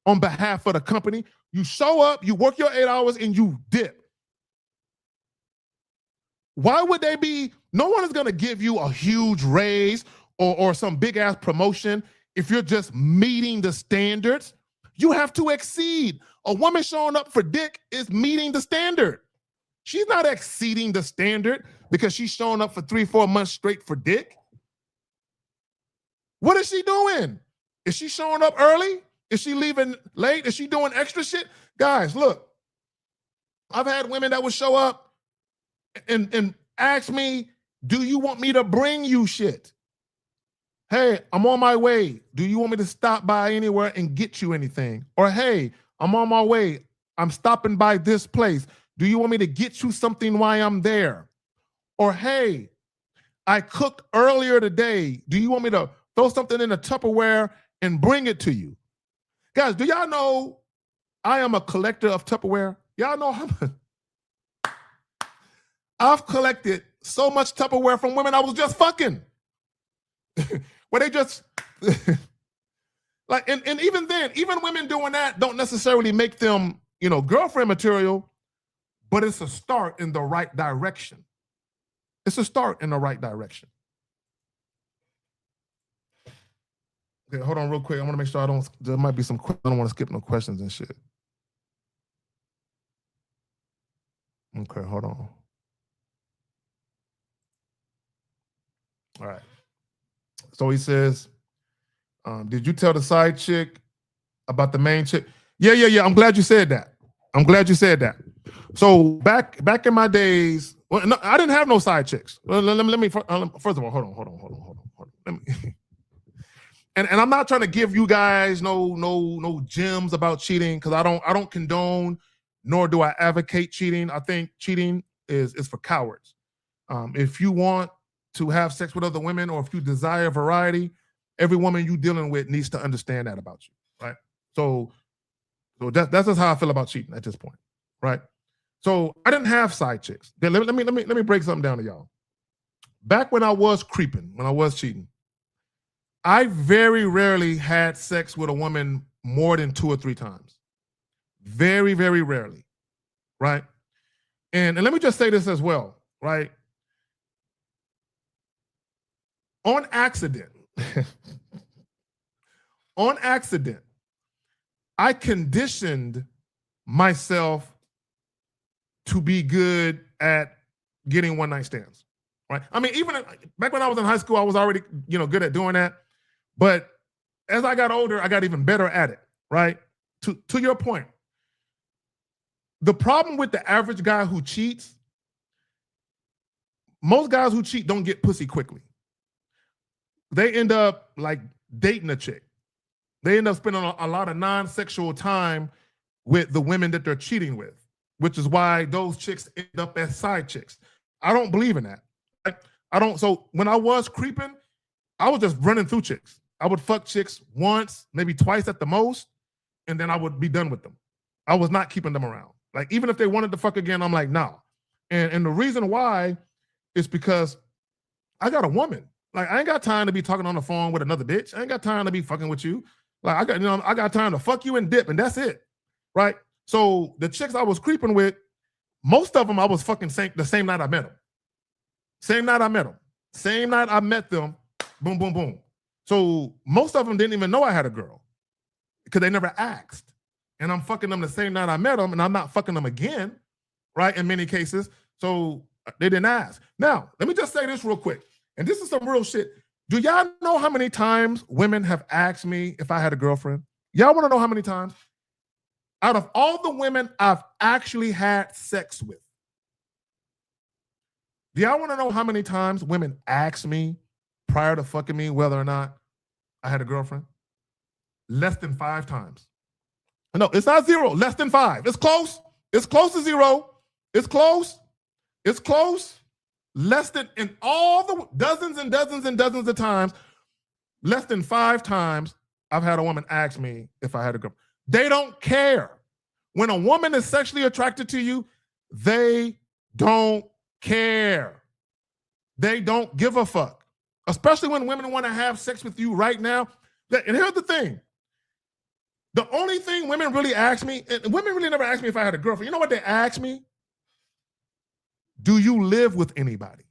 on behalf of the company. You show up, you work your 8 hours, and you dip. Why would they be? No one is going to give you a huge raise or some big ass promotion if you're just meeting the standards. You have to exceed. A woman showing up for dick is meeting the standard. She's not exceeding the standard because she's showing up for 3-4 months straight for dick. What is she doing? Is she showing up early? Is she leaving late? Is she doing extra shit? Guys, look, I've had women that would show up and ask me, do you want me to bring you shit? Hey, I'm on my way. Do you want me to stop by anywhere and get you anything? Or hey, I'm on my way. I'm stopping by this place. Do you want me to get you something while I'm there? Or hey, I cooked earlier today. Do you want me to throw something in a Tupperware and bring it to you? Guys, do y'all know I am a collector of Tupperware? Y'all know I've collected so much Tupperware from women I was just fucking. Where they just like, and even then, even women doing that don't necessarily make them, girlfriend material, but it's a start in the right direction. It's a start in the right direction. Okay, hold on real quick. I want to make sure there might be some, I don't want to skip no questions and shit. Okay, hold on. All right. So he says, did you tell the side chick about the main chick? Yeah. I'm glad you said that. So back in my days, well, no, I didn't have no side chicks. Well, let me first of all, hold on. Let me, and I'm not trying to give you guys no gems about cheating, because I don't condone, nor do I advocate cheating. I think cheating is for cowards. If you want to have sex with other women, or if you desire variety, every woman you dealing with needs to understand that about you, right? So that's just how I feel about cheating at this point, right? So I didn't have side chicks. Let me break something down to y'all. Back when I was creeping, when I was cheating, I very rarely had sex with a woman more than 2 or 3 times. Very, very rarely, right? And let me just say this as well, right? On accident, I conditioned myself to be good at getting one-night stands, right? I mean, even back when I was in high school, I was already, good at doing that. But as I got older, I got even better at it, right? To your point, the problem with the average guy who cheats, most guys who cheat don't get pussy quickly. They end up like dating a chick. They end up spending a lot of non-sexual time with the women that they're cheating with, which is why those chicks end up as side chicks. I don't believe in that. I don't. So when I was creeping, I was just running through chicks. I would fuck chicks once, maybe twice at the most, and then I would be done with them. I was not keeping them around. Like, even if they wanted to fuck again, I'm like, no. And the reason why is because I got a woman. Like, I ain't got time to be talking on the phone with another bitch. I ain't got time to be fucking with you. Like, I got time to fuck you and dip, and that's it, right? So the chicks I was creeping with, most of them I was fucking the same night I met them. Same night I met them, boom, boom, boom. So most of them didn't even know I had a girl because they never asked. And I'm fucking them the same night I met them, and I'm not fucking them again. right? In many cases. So they didn't ask. Now, let me just say this real quick. And this is some real shit. Do y'all know how many times women have asked me if I had a girlfriend? Y'all want to know how many times? Out of all the women I've actually had sex with, do y'all want to know how many times women asked me prior to fucking me whether or not I had a girlfriend? Less than 5 times. No, it's not 0, less than 5. It's close. It's close to 0. It's close. It's close. Less than, in all the dozens and dozens and dozens of times, less than 5 times I've had a woman ask me if I had a girlfriend. They don't care. When a woman is sexually attracted to you, they don't care. They don't give a fuck. Especially when women want to have sex with you right now. And here's the thing. The only thing women really ask me, and women really never ask me if I had a girlfriend. You know what they ask me? Do you live with anybody?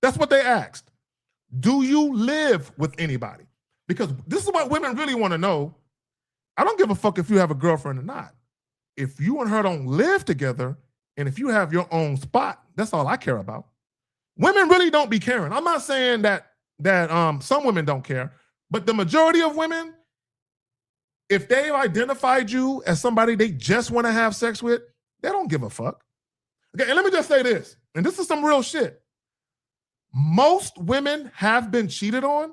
That's what they asked. Do you live with anybody? Because this is what women really want to know. I don't give a fuck if you have a girlfriend or not. If you and her don't live together, and if you have your own spot, that's all I care about. Women really don't be caring. I'm not saying that some women don't care, but the majority of women, if they've identified you as somebody they just want to have sex with, they don't give a fuck. Okay, and let me just say this, and this is some real shit. Most women have been cheated on.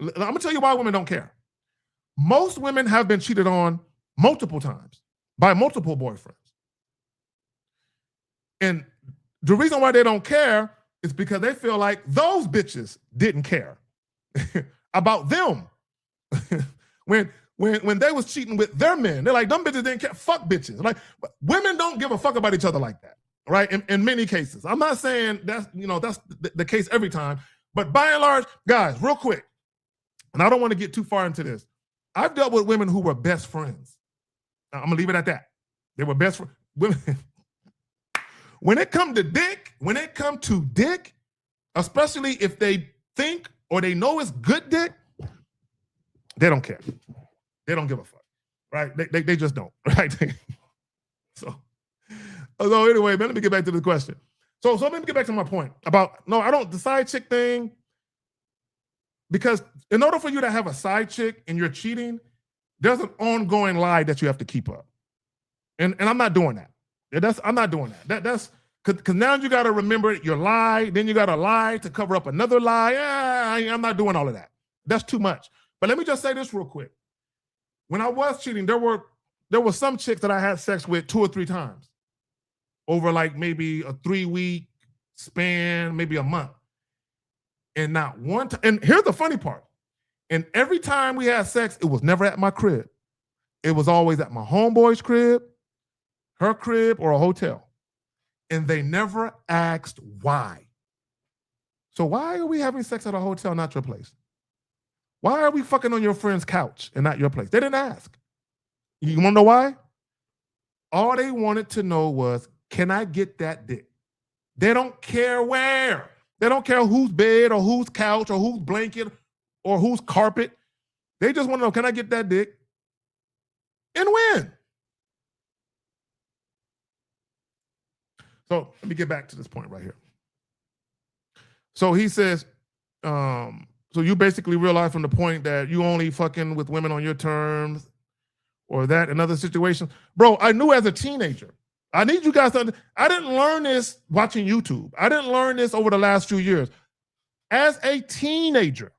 I'm gonna tell you why women don't care. Most women have been cheated on multiple times by multiple boyfriends. And the reason why they don't care is because they feel like those bitches didn't care about them. When they was cheating with their men, they're like, them bitches didn't care. Fuck bitches. Like, women don't give a fuck about each other like that, right? In many cases. I'm not saying that's the case every time, but by and large, guys, real quick, and I don't want to get too far into this. I've dealt with women who were best friends. I'm gonna leave it at that. They were best friends. Women. When it comes to dick, especially if they think or they know it's good dick, they don't care. They don't give a fuck, right? They just don't, right? So anyway, man, let me get back to the question. So let me get back to my point about, the side chick thing, because in order for you to have a side chick and you're cheating, there's an ongoing lie that you have to keep up. And I'm not doing that. I'm not doing that. That's because now you got to remember your lie, then you got to lie to cover up another lie. I'm not doing all of that. That's too much. But let me just say this real quick. When I was cheating, there were some chicks that I had sex with 2 or 3 times over like maybe a 3-week span, maybe a month. And not one time. And here's the funny part. And every time we had sex, it was never at my crib. It was always at my homeboy's crib, her crib, or a hotel. And they never asked why. So why are we having sex at a hotel, not your place? Why are we fucking on your friend's couch and not your place? They didn't ask. You want to know why? All they wanted to know was, can I get that dick? They don't care where. They don't care whose bed or whose couch or whose blanket or whose carpet. They just want to know, can I get that dick? And when? So let me get back to this point right here. So he says, so you basically realize from the point that you only fucking with women on your terms or that in other situations. Bro, I knew as a teenager. I need you guys to I didn't learn this watching YouTube. I didn't learn this over the last few years. As a teenager,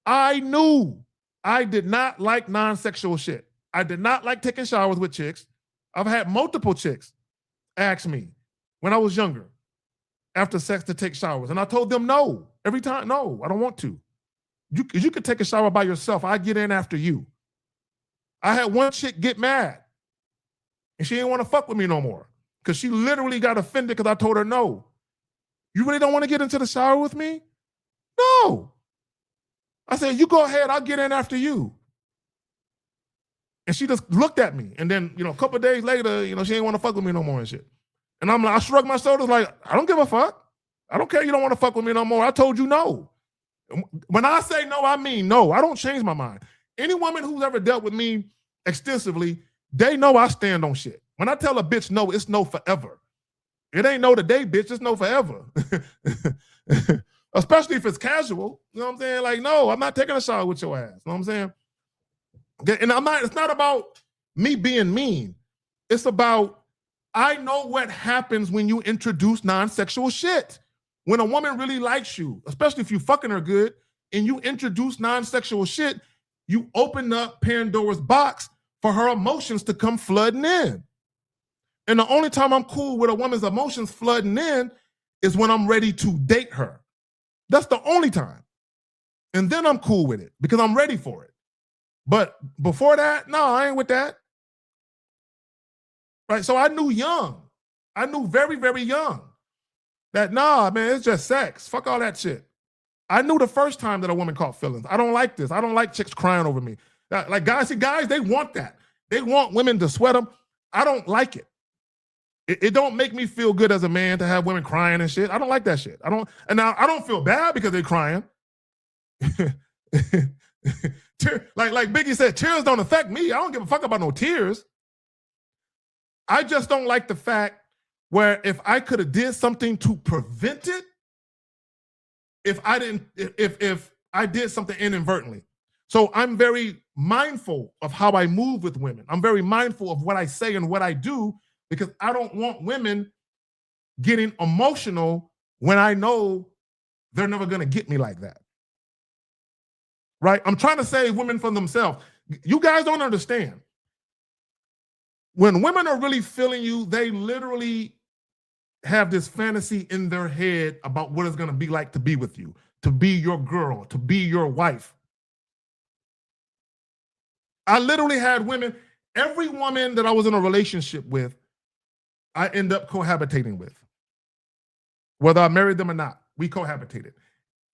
I knew I did not like non-sexual shit. I did not like taking showers with chicks. I've had multiple chicks ask me when I was younger after sex to take showers. And I told them no. Every time, no, I don't want to. You could take a shower by yourself. I get in after you. I had one chick get mad. And she didn't want to fuck with me no more. Because she literally got offended because I told her no. You really don't want to get into the shower with me? No. I said, you go ahead, I'll get in after you. And she just looked at me. And then, a couple of days later, she didn't want to fuck with me no more and shit. And I'm like, I shrugged my shoulders like, I don't give a fuck. I don't care you don't want to fuck with me no more. I told you no. When I say no, I mean no. I don't change my mind. Any woman who's ever dealt with me extensively They know I stand on shit. When I tell a bitch no, it's no forever. It ain't no today, bitch. It's no forever. Especially if it's casual. You know what I'm saying? Like, no, I'm not taking a shower with your ass. You know what I'm saying? And it's not about me being mean. It's about, I know what happens when you introduce non-sexual shit. When a woman really likes you, especially if you fucking her good, and you introduce non-sexual shit, you open up Pandora's box for her emotions to come flooding in. And the only time I'm cool with a woman's emotions flooding in is when I'm ready to date her. That's the only time. And then I'm cool with it because I'm ready for it. But before that, no, I ain't with that. Right? So I knew young. I knew very, very young that, nah, man, it's just sex. Fuck all that shit. I knew the first time that a woman caught feelings. I don't like this. I don't like chicks crying over me. Like guys, they want that. They want women to sweat them. I don't like it. It don't make me feel good as a man to have women crying and shit. I don't like that shit. And now I don't feel bad because they're crying. like Biggie said, tears don't affect me. I don't give a fuck about no tears. I just don't like the fact where if I could have did something to prevent it, if I did something inadvertently. So I'm very mindful of how I move with women. I'm very mindful of what I say and what I do, because I don't want women getting emotional when I know they're never going to get me like that. Right? I'm trying to save women from themselves. You guys don't understand. When women are really feeling you, they literally have this fantasy in their head about what it's going to be like to be with you, to be your girl, to be your wife. I literally had women, every woman that I was in a relationship with, I end up cohabitating with. Whether I married them or not, we cohabitated.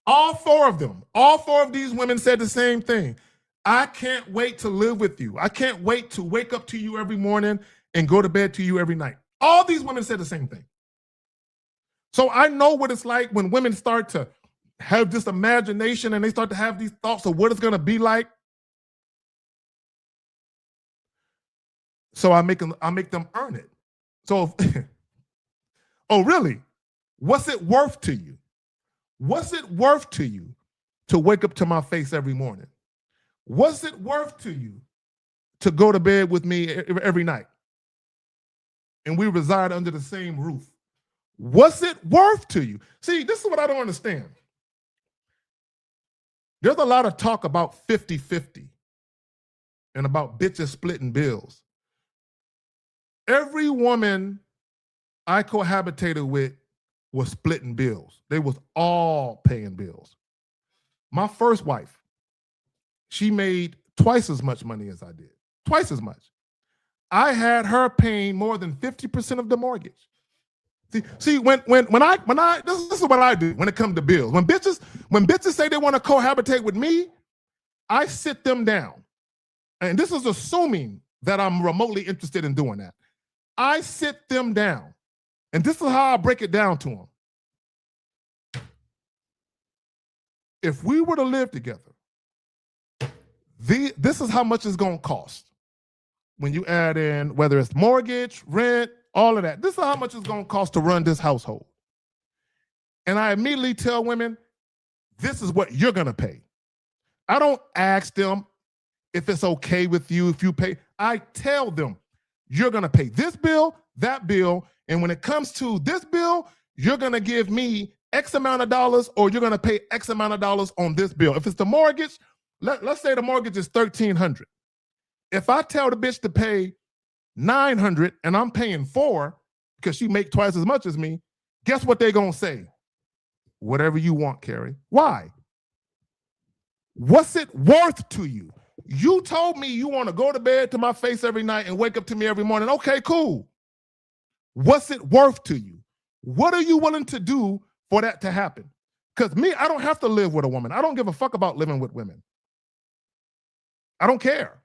All four of these women said the same thing. I can't wait to live with you. I can't wait to wake up to you every morning and go to bed to you every night. All these women said the same thing. So I know what it's like when women start to have this imagination and they start to have these thoughts of what it's going to be like. So I make them earn it. So, oh, really? What's it worth to you? What's it worth to you to wake up to my face every morning? What's it worth to you to go to bed with me every night? And we reside under the same roof. What's it worth to you? See, this is what I don't understand. There's a lot of talk about 50-50 and about bitches splitting bills. Every woman I cohabitated with was splitting bills. They was all paying bills. My first wife, she made twice as much money as I did. Twice as much. I had her paying more than 50% of the mortgage. See, when I this is what I do when it comes to bills. When bitches say they want to cohabitate with me, I sit them down. And this is assuming that I'm remotely interested in doing that. I sit them down. And this is how I break it down to them. If we were to live together, this is how much it's going to cost. When you add in whether it's mortgage, rent, all of that. This is how much it's going to cost to run this household. And I immediately tell women, this is what you're going to pay. I don't ask them if it's okay with you if you pay. I tell them, you're going to pay this bill, that bill, and when it comes to this bill, you're going to give me X amount of dollars or you're going to pay X amount of dollars on this bill. If it's the mortgage, let's say the mortgage is $1,300. If I tell the bitch to pay $900 and I'm paying $400 because she make twice as much as me, guess what they're going to say? Whatever you want, Carrie. Why? What's it worth to you? You told me you want to go to bed to my face every night and wake up to me every morning. Okay, cool. What's it worth to you? What are you willing to do for that to happen? Because me, I don't have to live with a woman. I don't give a fuck about living with women. I don't care,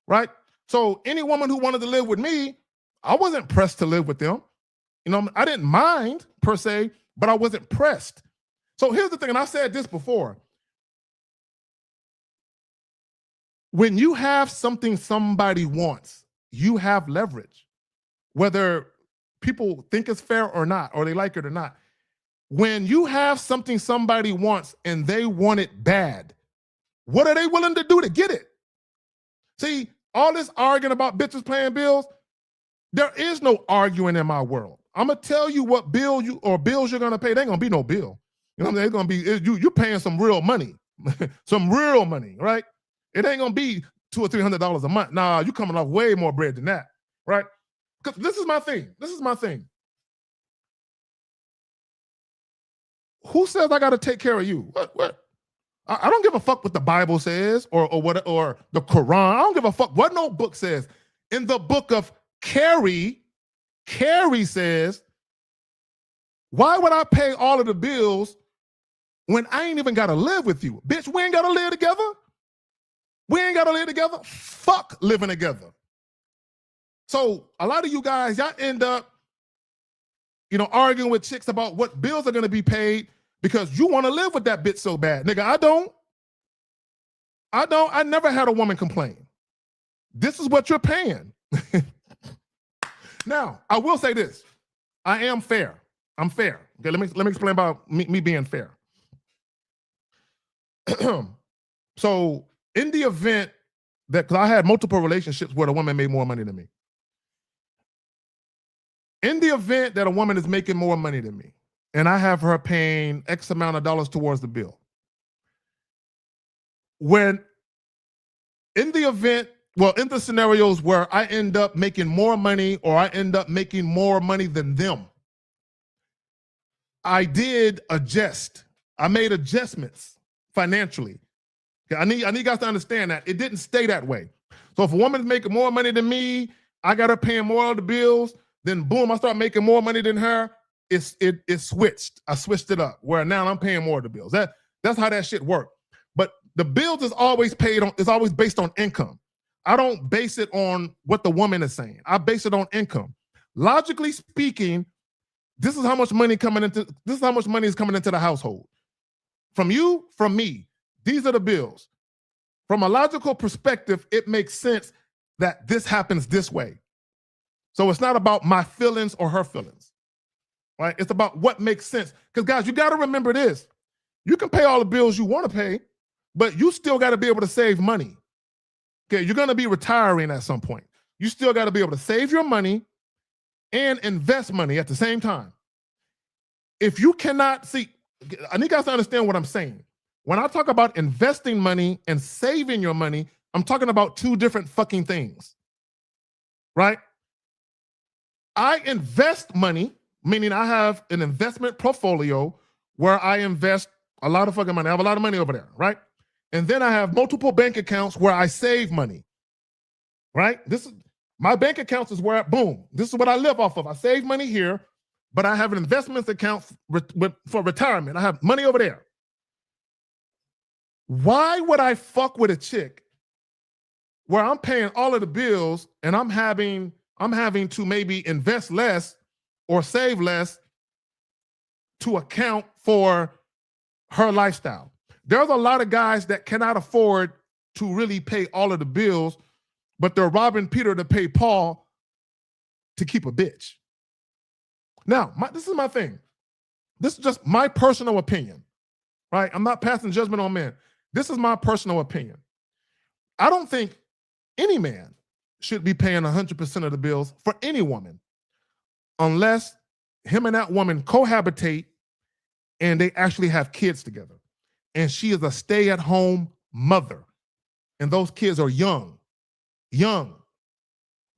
right? So any woman who wanted to live with me, I wasn't pressed to live with them. You know, I didn't mind per se, but I wasn't pressed. So here's the thing, and I've said this before. When you have something somebody wants you have leverage, whether people think it's fair or not, or they like it or not. When you have something somebody wants and they want it bad, what are they willing to do to get it? See, all this arguing about bitches paying bills, there is no arguing in my world. I'm gonna tell you what bills you're gonna pay. There ain't gonna be no bill. You know what I'm saying? It's gonna be you paying some real money, some real money, right? It ain't gonna be $200 or $300 a month. Nah, you coming off way more bread than that, right? Because this is my thing. This is my thing. Who says I got to take care of you? What? I don't give a fuck what the Bible says or the Quran. I don't give a fuck what no book says. In the book of Carrie says, why would I pay all of the bills when I ain't even got to live with you? Bitch, we ain't got to live together. We ain't got to live together. Fuck living together. So a lot of you guys, y'all end up, arguing with chicks about what bills are going to be paid because you want to live with that bitch so bad. Nigga, I don't. I never had a woman complain. This is what you're paying. Now, I will say this. I am fair. I'm fair. Okay, let me explain about me being fair. So in the event that, because I had multiple relationships where the woman made more money than me. In the event that a woman is making more money than me, and I have her paying X amount of dollars towards the bill, in the scenarios where I end up making more money or I end up making more money than them, I did adjust. I made adjustments financially. I need you guys to understand that. It didn't stay that way. So if a woman's making more money than me, I got her paying more of the bills, then boom, I start making more money than her. It switched. I switched it up where now I'm paying more of the bills. That's how that shit worked. But the bills is always based on income. I don't base it on what the woman is saying. I base it on income. Logically speaking, this is how much money is coming into the household. From you, from me. These are the bills. From a logical perspective, it makes sense that this happens this way. So it's not about my feelings or her feelings, right? It's about what makes sense. Because guys, you got to remember this. You can pay all the bills you want to pay, but you still got to be able to save money. Okay, you're going to be retiring at some point. You still got to be able to save your money and invest money at the same time. If you cannot see, I need you guys to understand what I'm saying. When I talk about investing money and saving your money, I'm talking about two different fucking things, right? I invest money, meaning I have an investment portfolio where I invest a lot of fucking money. I have a lot of money over there, right? And then I have multiple bank accounts where I save money, right? My bank accounts is where, boom, this is what I live off of. I save money here, but I have an investments account for retirement. I have money over there. Why would I fuck with a chick where I'm paying all of the bills and I'm having to maybe invest less or save less to account for her lifestyle? There's a lot of guys that cannot afford to really pay all of the bills, but they're robbing Peter to pay Paul to keep a bitch. Now, this is my thing. This is just my personal opinion, right? I'm not passing judgment on men. This is my personal opinion. I don't think any man should be paying 100% of the bills for any woman unless him and that woman cohabitate and they actually have kids together. And she is a stay-at-home mother. And those kids are young,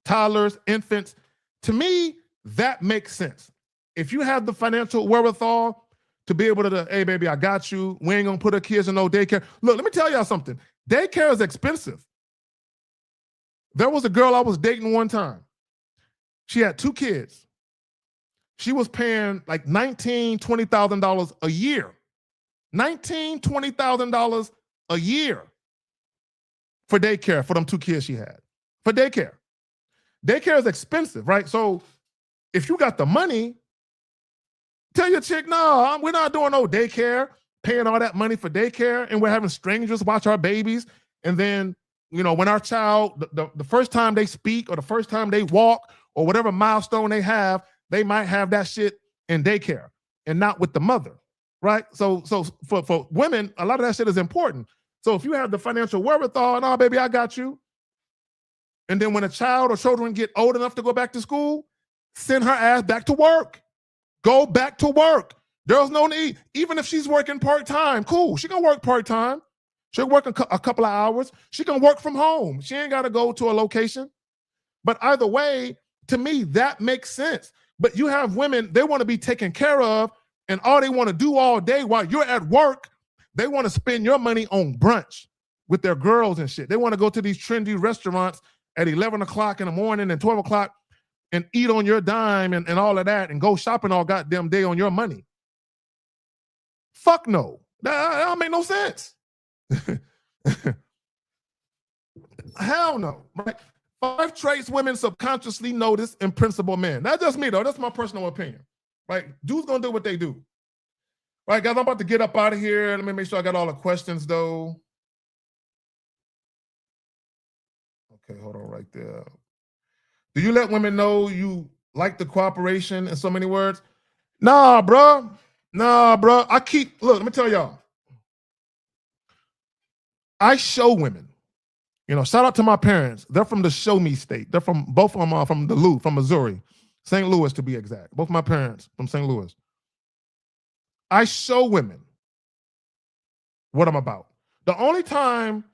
toddlers, infants. To me, that makes sense. If you have the financial wherewithal to be able to, hey, baby, I got you. We ain't going to put our kids in no daycare. Look, let me tell y'all something. Daycare is expensive. There was a girl I was dating one time. She had 2 kids. She was paying like $19,000, $20,000 a year. $19,000, $20,000 a year for daycare for them 2 kids she had. For daycare. Daycare is expensive, right? So if you got the money, tell your chick, no, we're not doing no daycare, paying all that money for daycare, and we're having strangers watch our babies, and then when our child, the first time they speak or the first time they walk or whatever milestone they have, they might have that shit in daycare and not with the mother, right? So for women, a lot of that shit is important. So if you have the financial wherewithal, no, baby, I got you. And then when a child or children get old enough to go back to school, send her ass back to work. Go back to work. There's no need. Even if she's working part-time, cool. She can work part-time. She'll work a couple of hours. She can work from home. She ain't got to go to a location. But either way, to me, that makes sense. But you have women, they want to be taken care of, and all they want to do all day while you're at work, they want to spend your money on brunch with their girls and shit. They want to go to these trendy restaurants at 11 o'clock in the morning and 12 o'clock and eat on your dime and all of that and go shopping all goddamn day on your money. Fuck no. That don't make no sense. Hell no. Right? 5 traits women subconsciously notice in principal men. That's just me, though. That's my personal opinion. Right? Dudes gonna do what they do. Right, guys, I'm about to get up out of here. Let me make sure I got all the questions, though. Okay, hold on right there. Do you let women know you like the cooperation in so many words? Nah, bro. Nah, bro. Look, let me tell y'all. I show women. Shout out to my parents. They're from the Show Me state. They're both of them are from from Missouri, St. Louis to be exact. Both my parents from St. Louis. I show women what I'm about. The only time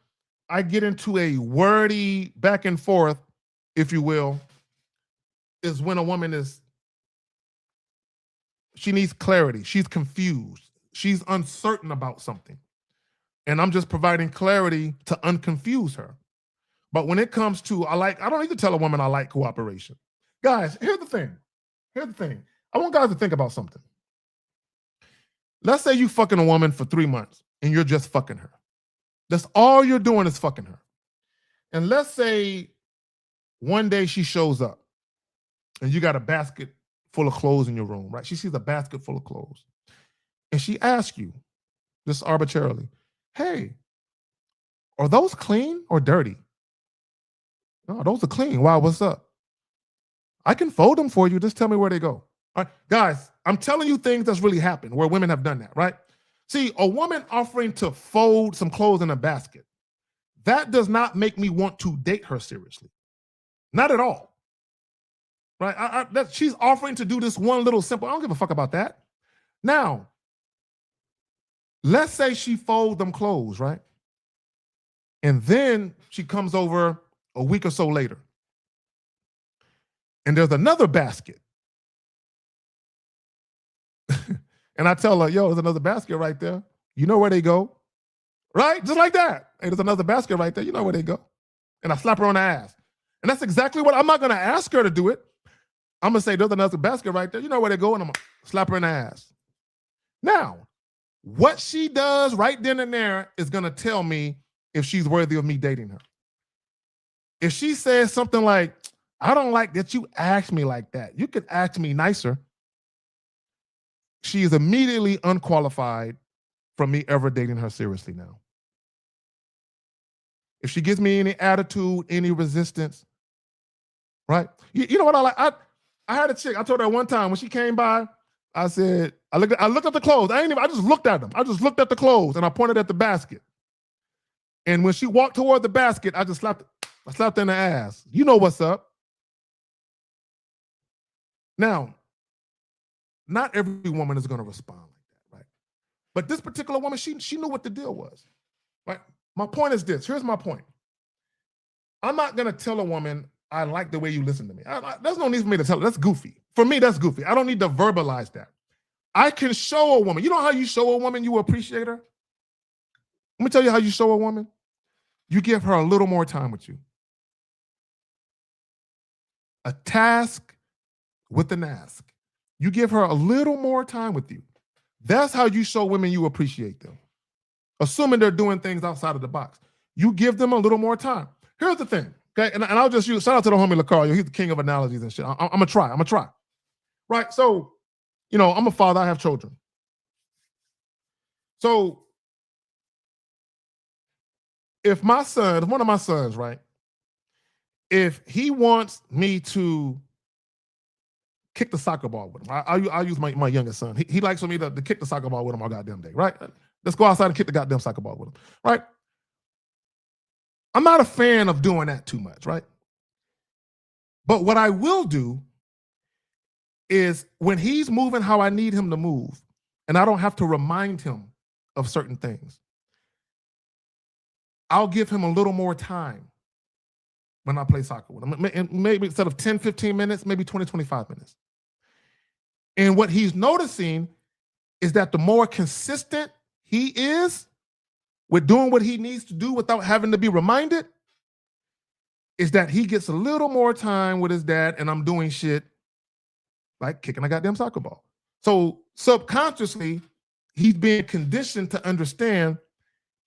I get into a wordy back and forth, if you will, is when a woman she needs clarity. She's confused. She's uncertain about something. And I'm just providing clarity to unconfuse her. But when it comes to, I don't need to tell a woman I like cooperation. Guys, here's the thing. I want guys to think about something. Let's say you fucking a woman for 3 months and you're just fucking her. That's all you're doing is fucking her. And let's say one day she shows up and you got a basket full of clothes in your room, right? She sees a basket full of clothes. And she asks you, just arbitrarily, hey, are those clean or dirty? No, those are clean. Wow, what's up? I can fold them for you. Just tell me where they go. All right, guys, I'm telling you things that's really happened where women have done that, right? See, a woman offering to fold some clothes in a basket, that does not make me want to date her seriously. Not at all. Right? She's offering to do this one little simple, I don't give a fuck about that. Now, let's say she folds them clothes, right? And then she comes over a week or so later. And there's another basket. And I tell her, yo, there's another basket right there. You know where they go? Right? Just like that. Hey, there's another basket right there. You know where they go. And I slap her on the ass. And that's exactly what, I'm not going to ask her to do it. I'm going to say, there's another basket right there. You know where they go. And I'm going to slap her in the ass. Now, what she does right then and there is going to tell me if she's worthy of me dating her. If she says something like, I don't like that you asked me like that. You could ask me nicer. She is immediately unqualified from me ever dating her seriously now. If she gives me any attitude, any resistance, right? You know what I like? I had a chick, I told her one time when she came by, I said, I looked at the clothes. I just looked at them. I just looked at the clothes and I pointed at the basket. And when she walked toward the basket, I slapped her in the ass. You know what's up. Now, not every woman is going to respond like that, right? But this particular woman, she knew what the deal was, right? My point is this. Here's my point. I'm not going to tell a woman, I like the way you listen to me. There's no need for me to tell her. That's goofy. For me, that's goofy. I don't need to verbalize that. I can show a woman. You know how you show a woman you appreciate her? Let me tell you how you show a woman. You give her a little more time with you. A task with an ask. You give her a little more time with you. That's how you show women you appreciate them. Assuming they're doing things outside of the box. You give them a little more time. Here's the thing, okay? And I'll just use, shout out to the homie LaCario. He's the king of analogies and shit. I'm gonna try. Right, so, I'm a father, I have children. So, if my son, one of my sons, right, if he wants me to kick the soccer ball with him, I'll use my youngest son. He likes for me to kick the soccer ball with him all goddamn day, right? Let's go outside and kick the goddamn soccer ball with him, right? I'm not a fan of doing that too much, right? But what I will do is when he's moving how I need him to move, and I don't have to remind him of certain things, I'll give him a little more time when I play soccer with him. And maybe instead of 10, 15 minutes, maybe 20, 25 minutes. And what he's noticing is that the more consistent he is with doing what he needs to do without having to be reminded, is that he gets a little more time with his dad, and I'm doing shit like kicking a goddamn soccer ball. So subconsciously, he's being conditioned to understand,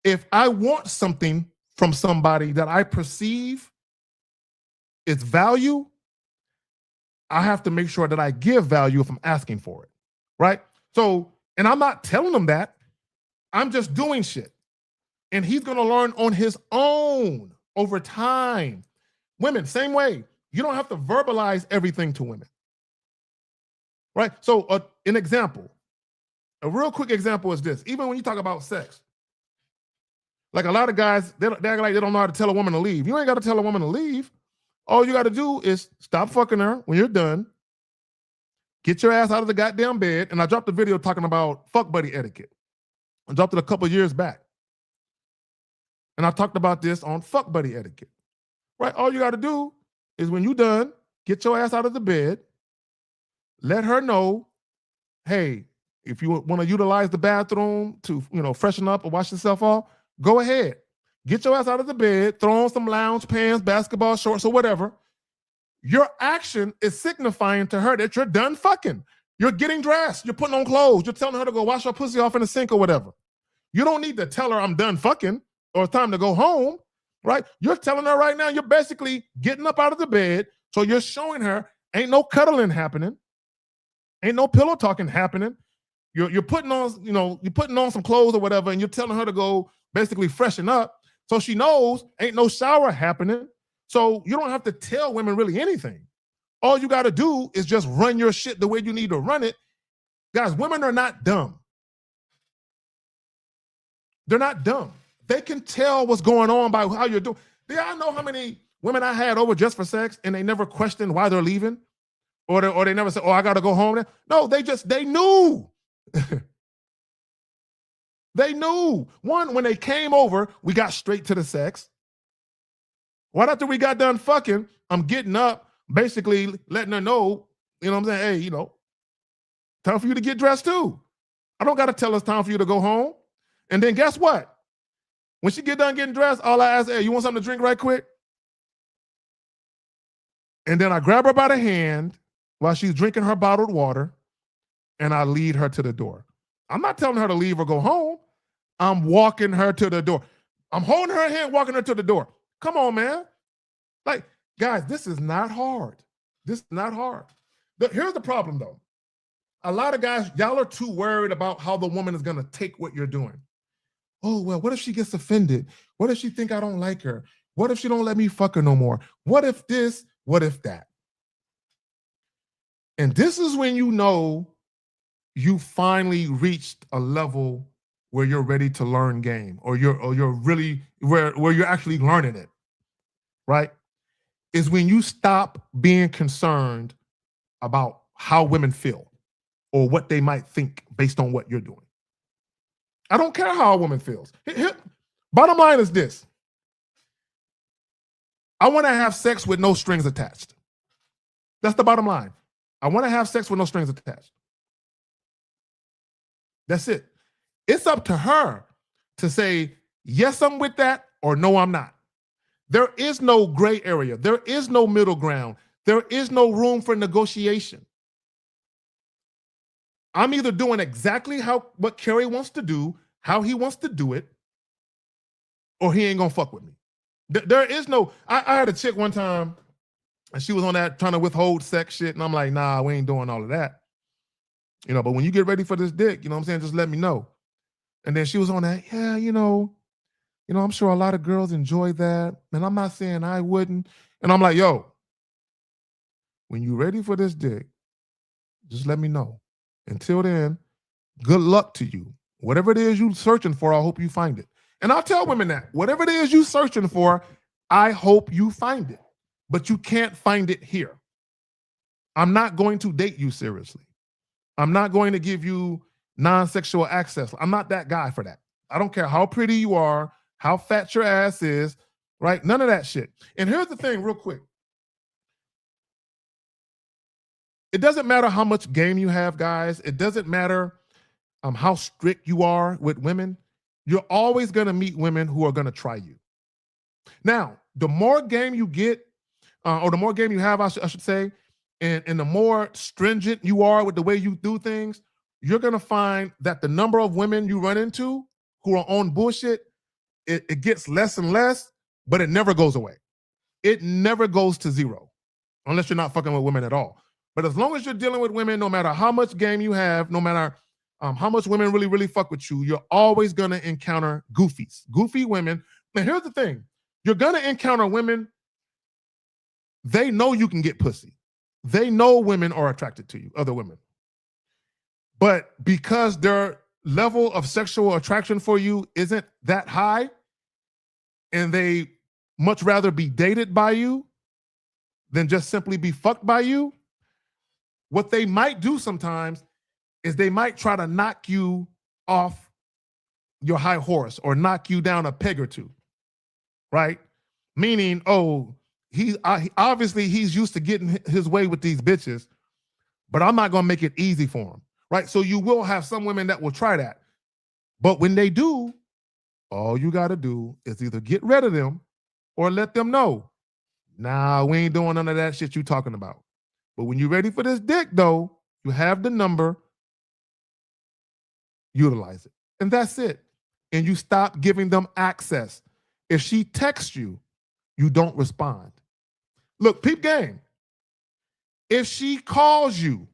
if I want something from somebody that I perceive its value, I have to make sure that I give value if I'm asking for it, right? So, and I'm not telling him that. I'm just doing shit. And he's going to learn on his own over time. Women, same way. You don't have to verbalize everything to women, right? So an example, a real quick example is this. Even when you talk about sex, like a lot of guys, they act like they don't know how to tell a woman to leave. You ain't got to tell a woman to leave. All you got to do is stop fucking her when you're done. Get your ass out of the goddamn bed. And I dropped a video talking about fuck buddy etiquette. I dropped it a couple years back. And I talked about this on fuck buddy etiquette. Right? All you got to do is when you're done, get your ass out of the bed. Let her know, hey, if you want to utilize the bathroom to, freshen up or wash yourself off, go ahead. Get your ass out of the bed, throw on some lounge pants, basketball shorts, or whatever. Your action is signifying to her that you're done fucking. You're getting dressed. You're putting on clothes. You're telling her to go wash her pussy off in the sink or whatever. You don't need to tell her I'm done fucking or it's time to go home, right? You're telling her right now, you're basically getting up out of the bed. So you're showing her ain't no cuddling happening. Ain't no pillow talking happening. You're putting on, you're putting on some clothes or whatever, and you're telling her to go basically freshen up. So she knows ain't no shower happening. So you don't have to tell women really anything. All you got to do is just run your shit the way you need to run it. Guys, women are not dumb. They're not dumb. They can tell what's going on by how you're doing. Do y'all know how many women I had over just for sex and they never questioned why they're leaving? Or they never said, oh, I got to go home. No, they knew. They knew. One, when they came over, we got straight to the sex. Right after we got done fucking, I'm getting up, basically letting her know, I'm saying, hey, time for you to get dressed too. I don't got to tell her it's time for you to go home. And then guess what? When she get done getting dressed, all I ask, hey, you want something to drink right quick? And then I grab her by the hand while she's drinking her bottled water, and I lead her to the door. I'm not telling her to leave or go home. I'm walking her to the door. I'm holding her hand, walking her to the door. Come on, man. Like, guys, this is not hard. This is not hard. Here's the problem, though. A lot of guys, y'all are too worried about how the woman is going to take what you're doing. Oh, well, what if she gets offended? What if she think I don't like her? What if she don't let me fuck her no more? What if this? What if that? And this is when you know you finally reached a level where you're ready to learn game, or you're really where you're actually learning it, right? Is when you stop being concerned about how women feel or what they might think based on what you're doing. I don't care how a woman feels. Bottom line is this. I want to have sex with no strings attached. That's the bottom line. I want to have sex with no strings attached. That's it. It's up to her to say, yes, I'm with that, or no, I'm not. There is no gray area. There is no middle ground. There is no room for negotiation. I'm either doing exactly what Kerry wants to do, how he wants to do it, or he ain't gonna fuck with me. There is no, I had a chick one time, and she was on that trying to withhold sex shit, and I'm like, nah, we ain't doing all of that. But when you get ready for this dick, what I'm saying, just let me know. And then she was on that, yeah, I'm sure a lot of girls enjoy that. And I'm not saying I wouldn't. And I'm like, yo, when you're ready for this dick, just let me know. Until then, good luck to you. Whatever it is you're searching for, I hope you find it. And I'll tell women that. Whatever it is you're searching for, I hope you find it. But you can't find it here. I'm not going to date you seriously. I'm not going to give you non-sexual access. I'm not that guy for that. I don't care how pretty you are, how fat your ass is, right? None of that shit. And here's the thing, real quick. It doesn't matter how much game you have, guys. It doesn't matter how strict you are with women. You're always going to meet women who are going to try you. Now, the more game you get, or the more game you have, I should say, and the more stringent you are with the way you do things, you're going to find that the number of women you run into who are on bullshit, it gets less and less, but it never goes away. It never goes to zero, unless you're not fucking with women at all. But as long as you're dealing with women, no matter how much game you have, no matter how much women really, really fuck with you, you're always going to encounter goofies, goofy women. Now, here's the thing. You're going to encounter women, they know you can get pussy. They know women are attracted to you, other women. But because their level of sexual attraction for you isn't that high, and they much rather be dated by you than just simply be fucked by you, what they might do sometimes is they might try to knock you off your high horse or knock you down a peg or two, right? Meaning, oh, obviously he's used to getting his way with these bitches, but I'm not going to make it easy for him, right? So you will have some women that will try that. But when they do, all you got to do is either get rid of them or let them know, nah, we ain't doing none of that shit you talking about. But when you're ready for this dick, though, you have the number, utilize it. And that's it. And you stop giving them access. If she texts you, you don't respond. Look, peep game. If she calls you,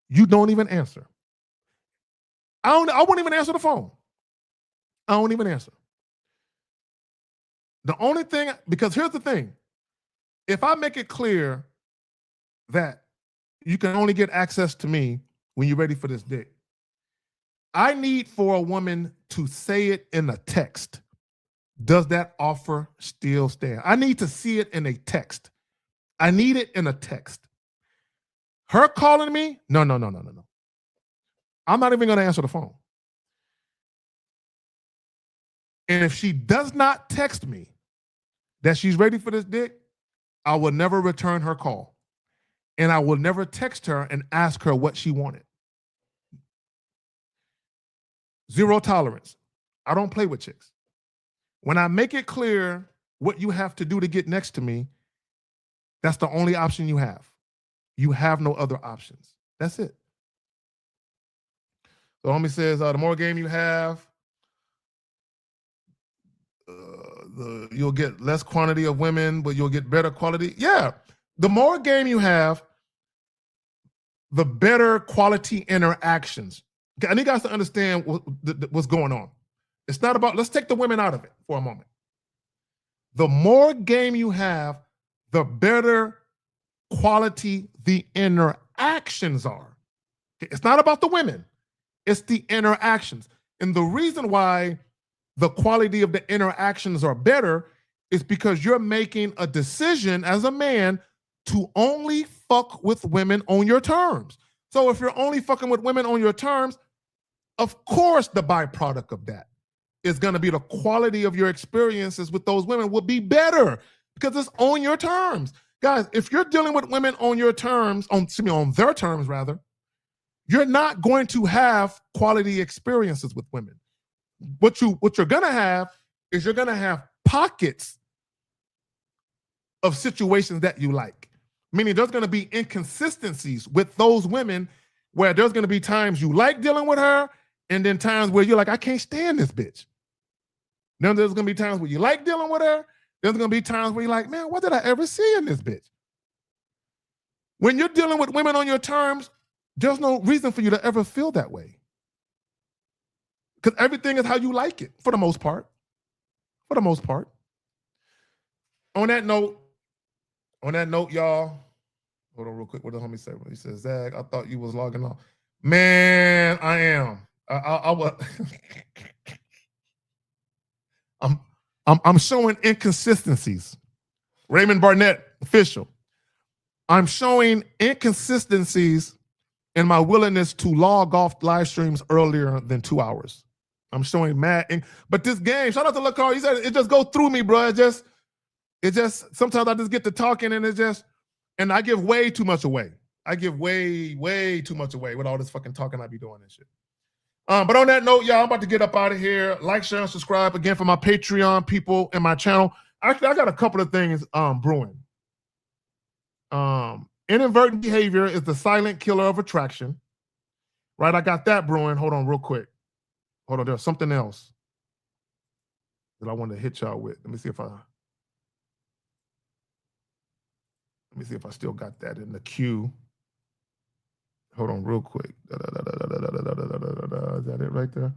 you don't even answer. I won't even answer the phone. I won't even answer. The only thing, because here's the thing. If I make it clear that you can only get access to me when you're ready for this dick, I need for a woman to say it in a text. Does that offer still stand? I need to see it in a text. I need it in a text. Her calling me? No. I'm not even going to answer the phone. And if she does not text me that she's ready for this dick, I will never return her call. And I will never text her and ask her what she wanted. Zero tolerance. I don't play with chicks. When I make it clear what you have to do to get next to me, that's the only option you have. You have no other options. That's it. The homie says, the more game you have, you'll get less quantity of women, but you'll get better quality. Yeah, the more game you have, the better quality interactions. I need guys to understand what's going on. It's not about, let's take the women out of it for a moment. The more game you have, the better quality the interactions are. It's not about the women. It's the interactions. And the reason why the quality of the interactions are better is because you're making a decision as a man to only fuck with women on your terms. So if you're only fucking with women on your terms, of course the byproduct of that is going to be the quality of your experiences with those women will be better because it's on your terms. Guys, if you're dealing with women on your terms, on their terms rather, you're not going to have quality experiences with women. What you're going to have is you're going to have pockets of situations that you like. Meaning there's going to be inconsistencies with those women where there's going to be times you like dealing with her and then times where you're like, I can't stand this bitch. Then there's going to be times where you like dealing with her. There's going to be times where you're like, man, what did I ever see in this bitch? When you're dealing with women on your terms, there's no reason for you to ever feel that way. Because everything is how you like it, for the most part. for the most part. On that note, y'all, hold on real quick. What the homie say? He says, Zach, I thought you was logging off. Man, I am. I was. I'm showing inconsistencies. Raymond Barnett, official. I'm showing inconsistencies in my willingness to log off live streams earlier than 2 hours. I'm showing but this game, shout out to LaCar, he said it just go through me, bro. It just sometimes I just get to talking and I give way too much away. I give way too much away with all this fucking talking I be doing and shit. But on that note, y'all, I'm about to get up out of here. Like, share, and subscribe again for my Patreon people and my channel. Actually, I got a couple of things brewing. Inadvertent behavior is the silent killer of attraction. Right, I got that brewing. Hold on real quick. Hold on, there's something else that I want to hit y'all with. Let me see if I still got that in the queue. Hold on real quick. Is that it right there?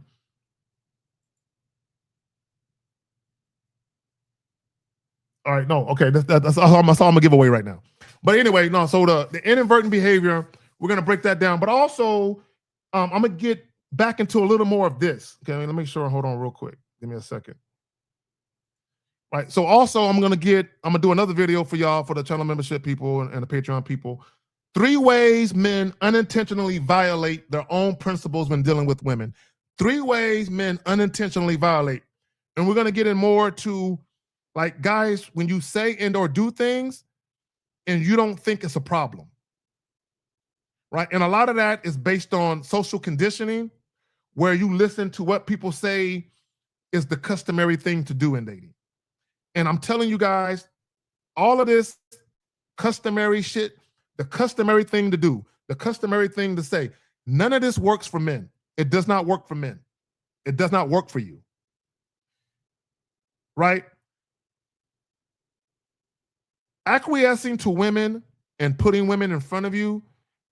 All right, no, okay, that's all I'm gonna give away right now. But anyway, no, so the inadvertent behavior, we're gonna break that down. But also, I'm gonna get back into a little more of this. Okay, let me make sure. Hold on real quick. Give me a second. Right, so also I'm gonna do another video for y'all, for the channel membership people and the Patreon people. 3 ways men unintentionally violate their own principles when dealing with women. 3 ways men unintentionally violate. And we're going to get in more to, like, guys, when you say and or do things and you don't think it's a problem. Right? And a lot of that is based on social conditioning, where you listen to what people say is the customary thing to do in dating. And I'm telling you guys, all of this customary shit, the customary thing to do, the customary thing to say, none of this works for men. It does not work for men. It does not work for you. Right? Acquiescing to women and putting women in front of you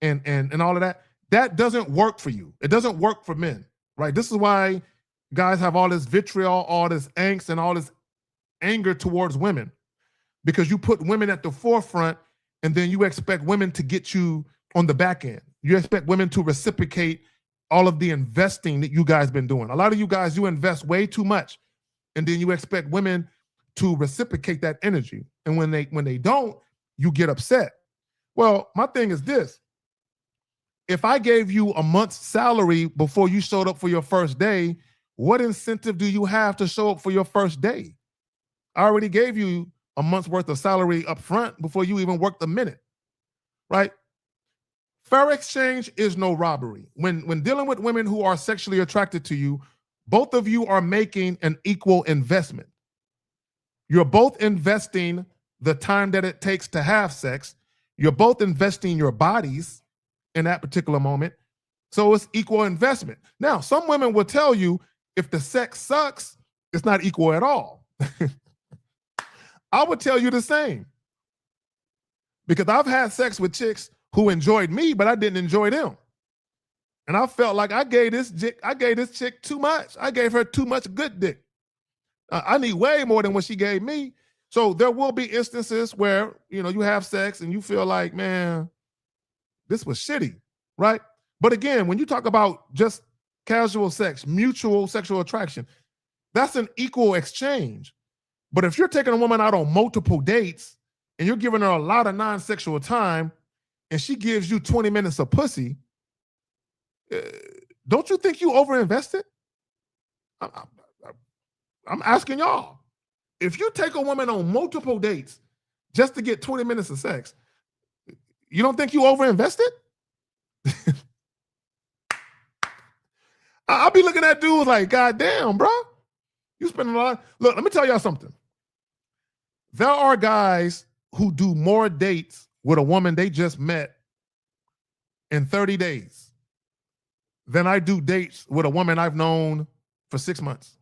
and all of that doesn't work for you. It doesn't work for men. Right? This is why guys have all this vitriol, all this angst, and all this anger towards women, because you put women at the forefront and then you expect women to get you on the back end. You expect women to reciprocate all of the investing that you guys been doing. A lot of you guys, you invest way too much, and then you expect women to reciprocate that energy. And when they don't, you get upset. Well, my thing is this. If I gave you a month's salary before you showed up for your first day, what incentive do you have to show up for your first day? I already gave you a month's worth of salary up front before you even worked a minute, right? Fair exchange is no robbery. When dealing with women who are sexually attracted to you, both of you are making an equal investment. You're both investing the time that it takes to have sex. You're both investing your bodies in that particular moment. So it's equal investment. Now, some women will tell you if the sex sucks, it's not equal at all. I would tell you the same, because I've had sex with chicks who enjoyed me, but I didn't enjoy them. And I felt like I gave this chick too much. I gave her too much good dick. I need way more than what she gave me. So there will be instances where, you have sex and you feel like, man, this was shitty, right? But again, when you talk about just casual sex, mutual sexual attraction, that's an equal exchange. But if you're taking a woman out on multiple dates and you're giving her a lot of non-sexual time and she gives you 20 minutes of pussy, don't you think you overinvested? I'm asking y'all. If you take a woman on multiple dates just to get 20 minutes of sex, you don't think you overinvested? I'll be looking at dudes like, God damn, bro. You spending a lot. Look, let me tell y'all something. There are guys who do more dates with a woman they just met in 30 days than I do dates with a woman I've known for 6 months.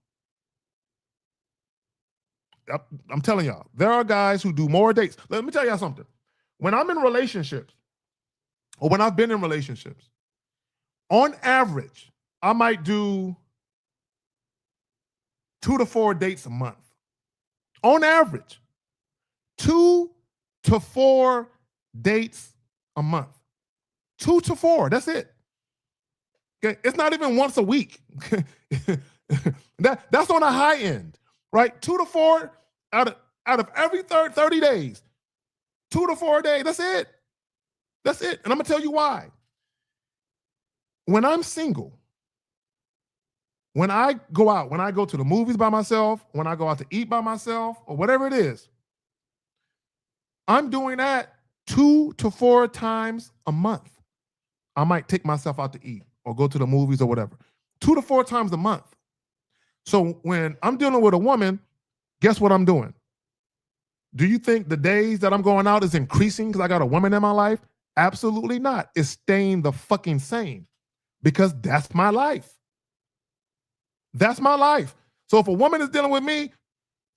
I'm telling y'all, there are guys who do more dates. Let me tell y'all something. When I'm in relationships, or when I've been in relationships, on average, I might do 2 to 4 dates a month. On average, 2 to 4 dates a month. 2 to 4, that's it. Okay, it's not even once a week. That's on the high end, right? 2 to 4 out of every 30 days. 2 to 4 days, that's it. That's it. And I'm gonna tell you why. When I'm single, when I go out, when I go to the movies by myself, when I go out to eat by myself, or whatever it is, I'm doing that 2 to 4 times a month. I might take myself out to eat or go to the movies or whatever. 2 to 4 times a month. So when I'm dealing with a woman, guess what I'm doing? Do you think the days that I'm going out is increasing because I got a woman in my life? Absolutely not. It's staying the fucking same because that's my life. That's my life. So if a woman is dealing with me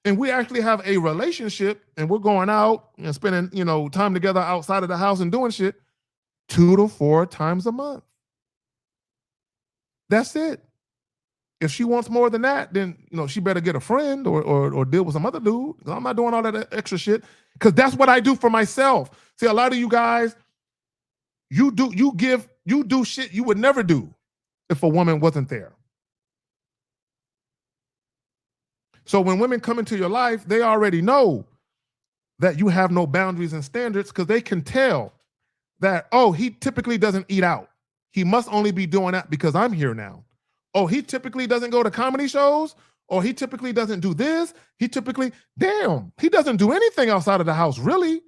and we actually have a relationship and we're going out and spending, time together outside of the house and doing shit, 2 to 4 times a month. That's it. If she wants more than that, then she better get a friend or deal with some other dude. I'm not doing all that extra shit because that's what I do for myself. See, a lot of you guys, you do shit you would never do if a woman wasn't there. So when women come into your life, they already know that you have no boundaries and standards because they can tell that, oh, he typically doesn't eat out. He must only be doing that because I'm here now. Oh, he typically doesn't go to comedy shows, or he typically doesn't do this. He doesn't do anything outside of the house, really.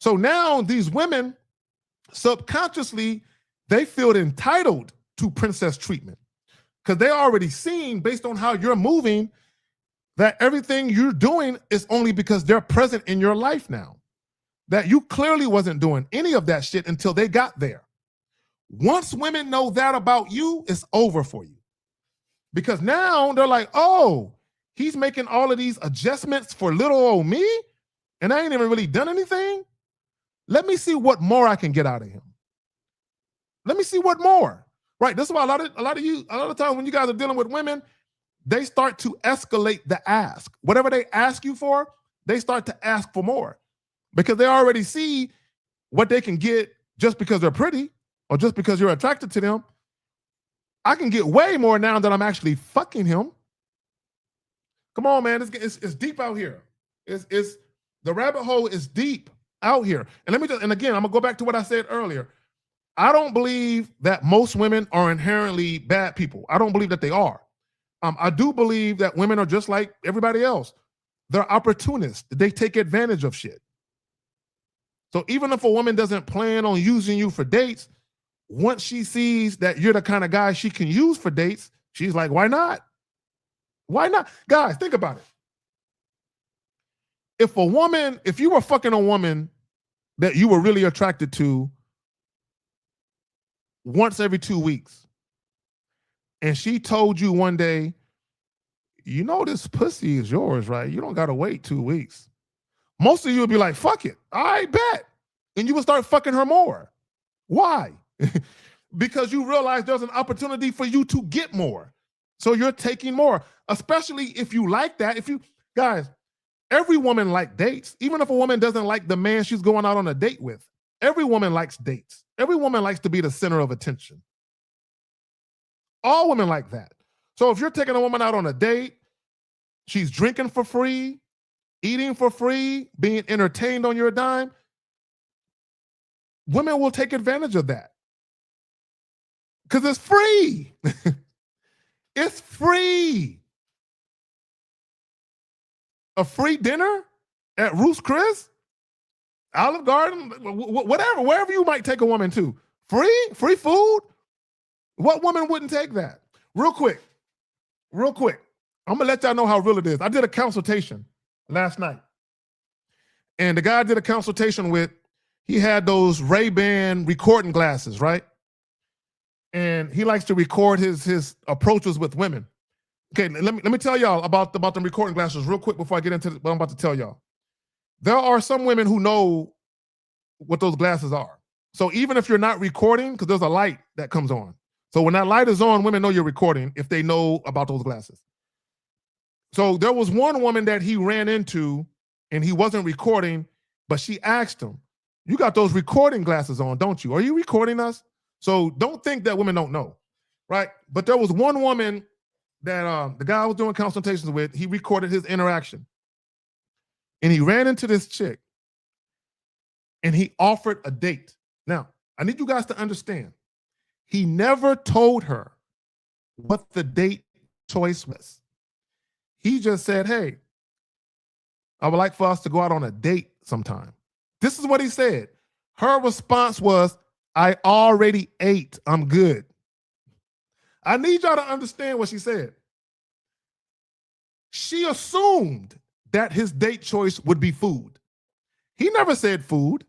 So now these women, subconsciously, they feel entitled to princess treatment because they already seen, based on how you're moving, that everything you're doing is only because they're present in your life now. That you clearly wasn't doing any of that shit until they got there. Once women know that about you, it's over for you. Because now they're like, oh, he's making all of these adjustments for little old me, and I ain't even really done anything. Let me see what more I can get out of him. Let me see what more. Right? This is why a lot of times when you guys are dealing with women, they start to escalate the ask. Whatever they ask you for, they start to ask for more. Because they already see what they can get just because they're pretty or just because you're attracted to them. I can get way more now that I'm actually fucking him. Come on, man. It's deep out here. It's the rabbit hole is deep out here. And again, I'm gonna go back to what I said earlier. I don't believe that most women are inherently bad people. I don't believe that they are. I do believe that women are just like everybody else. They're opportunists. They take advantage of shit. So even if a woman doesn't plan on using you for dates, once she sees that you're the kind of guy she can use for dates, she's like, why not? Why not? Guys, think about it. If you were fucking a woman that you were really attracted to once every 2 weeks, and she told you one day, this pussy is yours, right? You don't got to wait 2 weeks. Most of you would be like, fuck it. I bet. And you would start fucking her more. Why? Because you realize there's an opportunity for you to get more. So you're taking more, especially if you like that. Guys, every woman likes dates. Even if a woman doesn't like the man she's going out on a date with, every woman likes dates. Every woman likes to be the center of attention. All women like that. So if you're taking a woman out on a date, she's drinking for free, eating for free, being entertained on your dime, women will take advantage of that. Because it's free. It's free. A free dinner at Ruth's Chris, Olive Garden, whatever, wherever you might take a woman to. Free food? What woman wouldn't take that? Real quick. I'm gonna let y'all know how real it is. I did a consultation last night. And the guy I did a consultation with, he had those Ray-Ban recording glasses, right? And he likes to record his approaches with women. Okay, let me tell y'all about the recording glasses real quick before I get into what I'm about to tell y'all. There are some women who know what those glasses are. So even if you're not recording, because there's a light that comes on. So when that light is on, women know you're recording if they know about those glasses. So there was one woman that he ran into and he wasn't recording, but she asked him, you got those recording glasses on, don't you? Are you recording us? So don't think that women don't know, right? But there was one woman that the guy I was doing consultations with, he recorded his interaction. And he ran into this chick and he offered a date. Now, I need you guys to understand, he never told her what the date choice was. He just said, hey, I would like for us to go out on a date sometime. This is what he said. Her response was, I already ate. I'm good. I need y'all to understand what she said. She assumed that his date choice would be food. He never said food.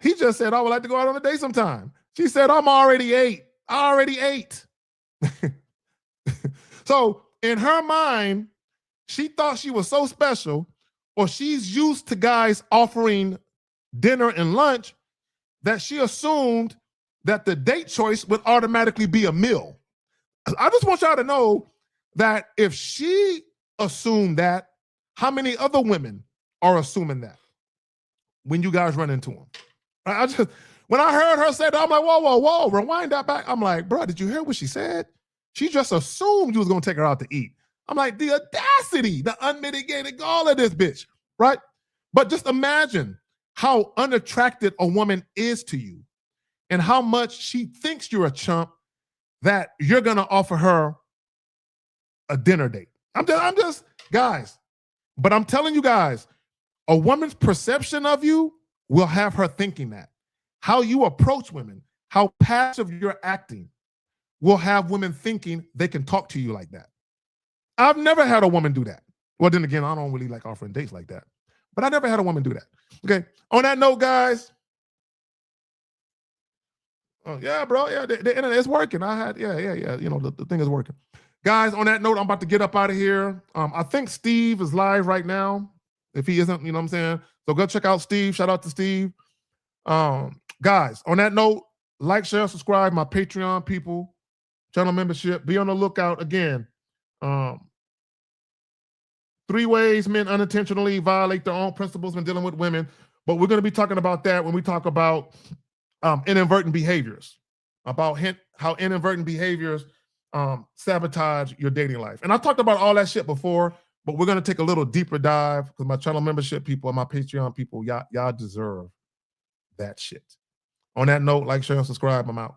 He just said, I would like to go out on a date sometime. She said, I'm already ate. I already ate. So in her mind, she thought she was so special, or she's used to guys offering dinner and lunch, that she assumed that the date choice would automatically be a meal. I just want y'all to know that if she assumed that, how many other women are assuming that when you guys run into them? When I heard her say that, I'm like, whoa, rewind that back. I'm like, bro, did you hear what she said? She just assumed you was gonna take her out to eat. I'm like, the audacity, the unmitigated gall of this bitch, right? But just imagine how unattracted a woman is to you and how much she thinks you're a chump that you're gonna offer her a dinner date. I'm just, guys, but I'm telling you guys, a woman's perception of you will have her thinking that. How you approach women, how passive you're acting, will have women thinking they can talk to you like that. I've never had a woman do that. Well, then again, I don't really like offering dates like that. But I never had a woman do that. Okay. On that note, guys. Oh, yeah, bro. Yeah, the internet is working. Yeah. You know, the thing is working. Guys, on that note, I'm about to get up out of here. I think Steve is live right now. If he isn't, you know what I'm saying? So go check out Steve. Shout out to Steve. Guys, on that note, like, share, subscribe, my Patreon people, channel membership. Be on the lookout again. 3 ways men unintentionally violate their own principles when dealing with women. But we're going to be talking about that when we talk about inadvertent behaviors, about how inadvertent behaviors sabotage your dating life. And I talked about all that shit before, but we're going to take a little deeper dive because my channel membership people and my Patreon people, y'all deserve that shit. On that note, like, share, and subscribe. I'm out.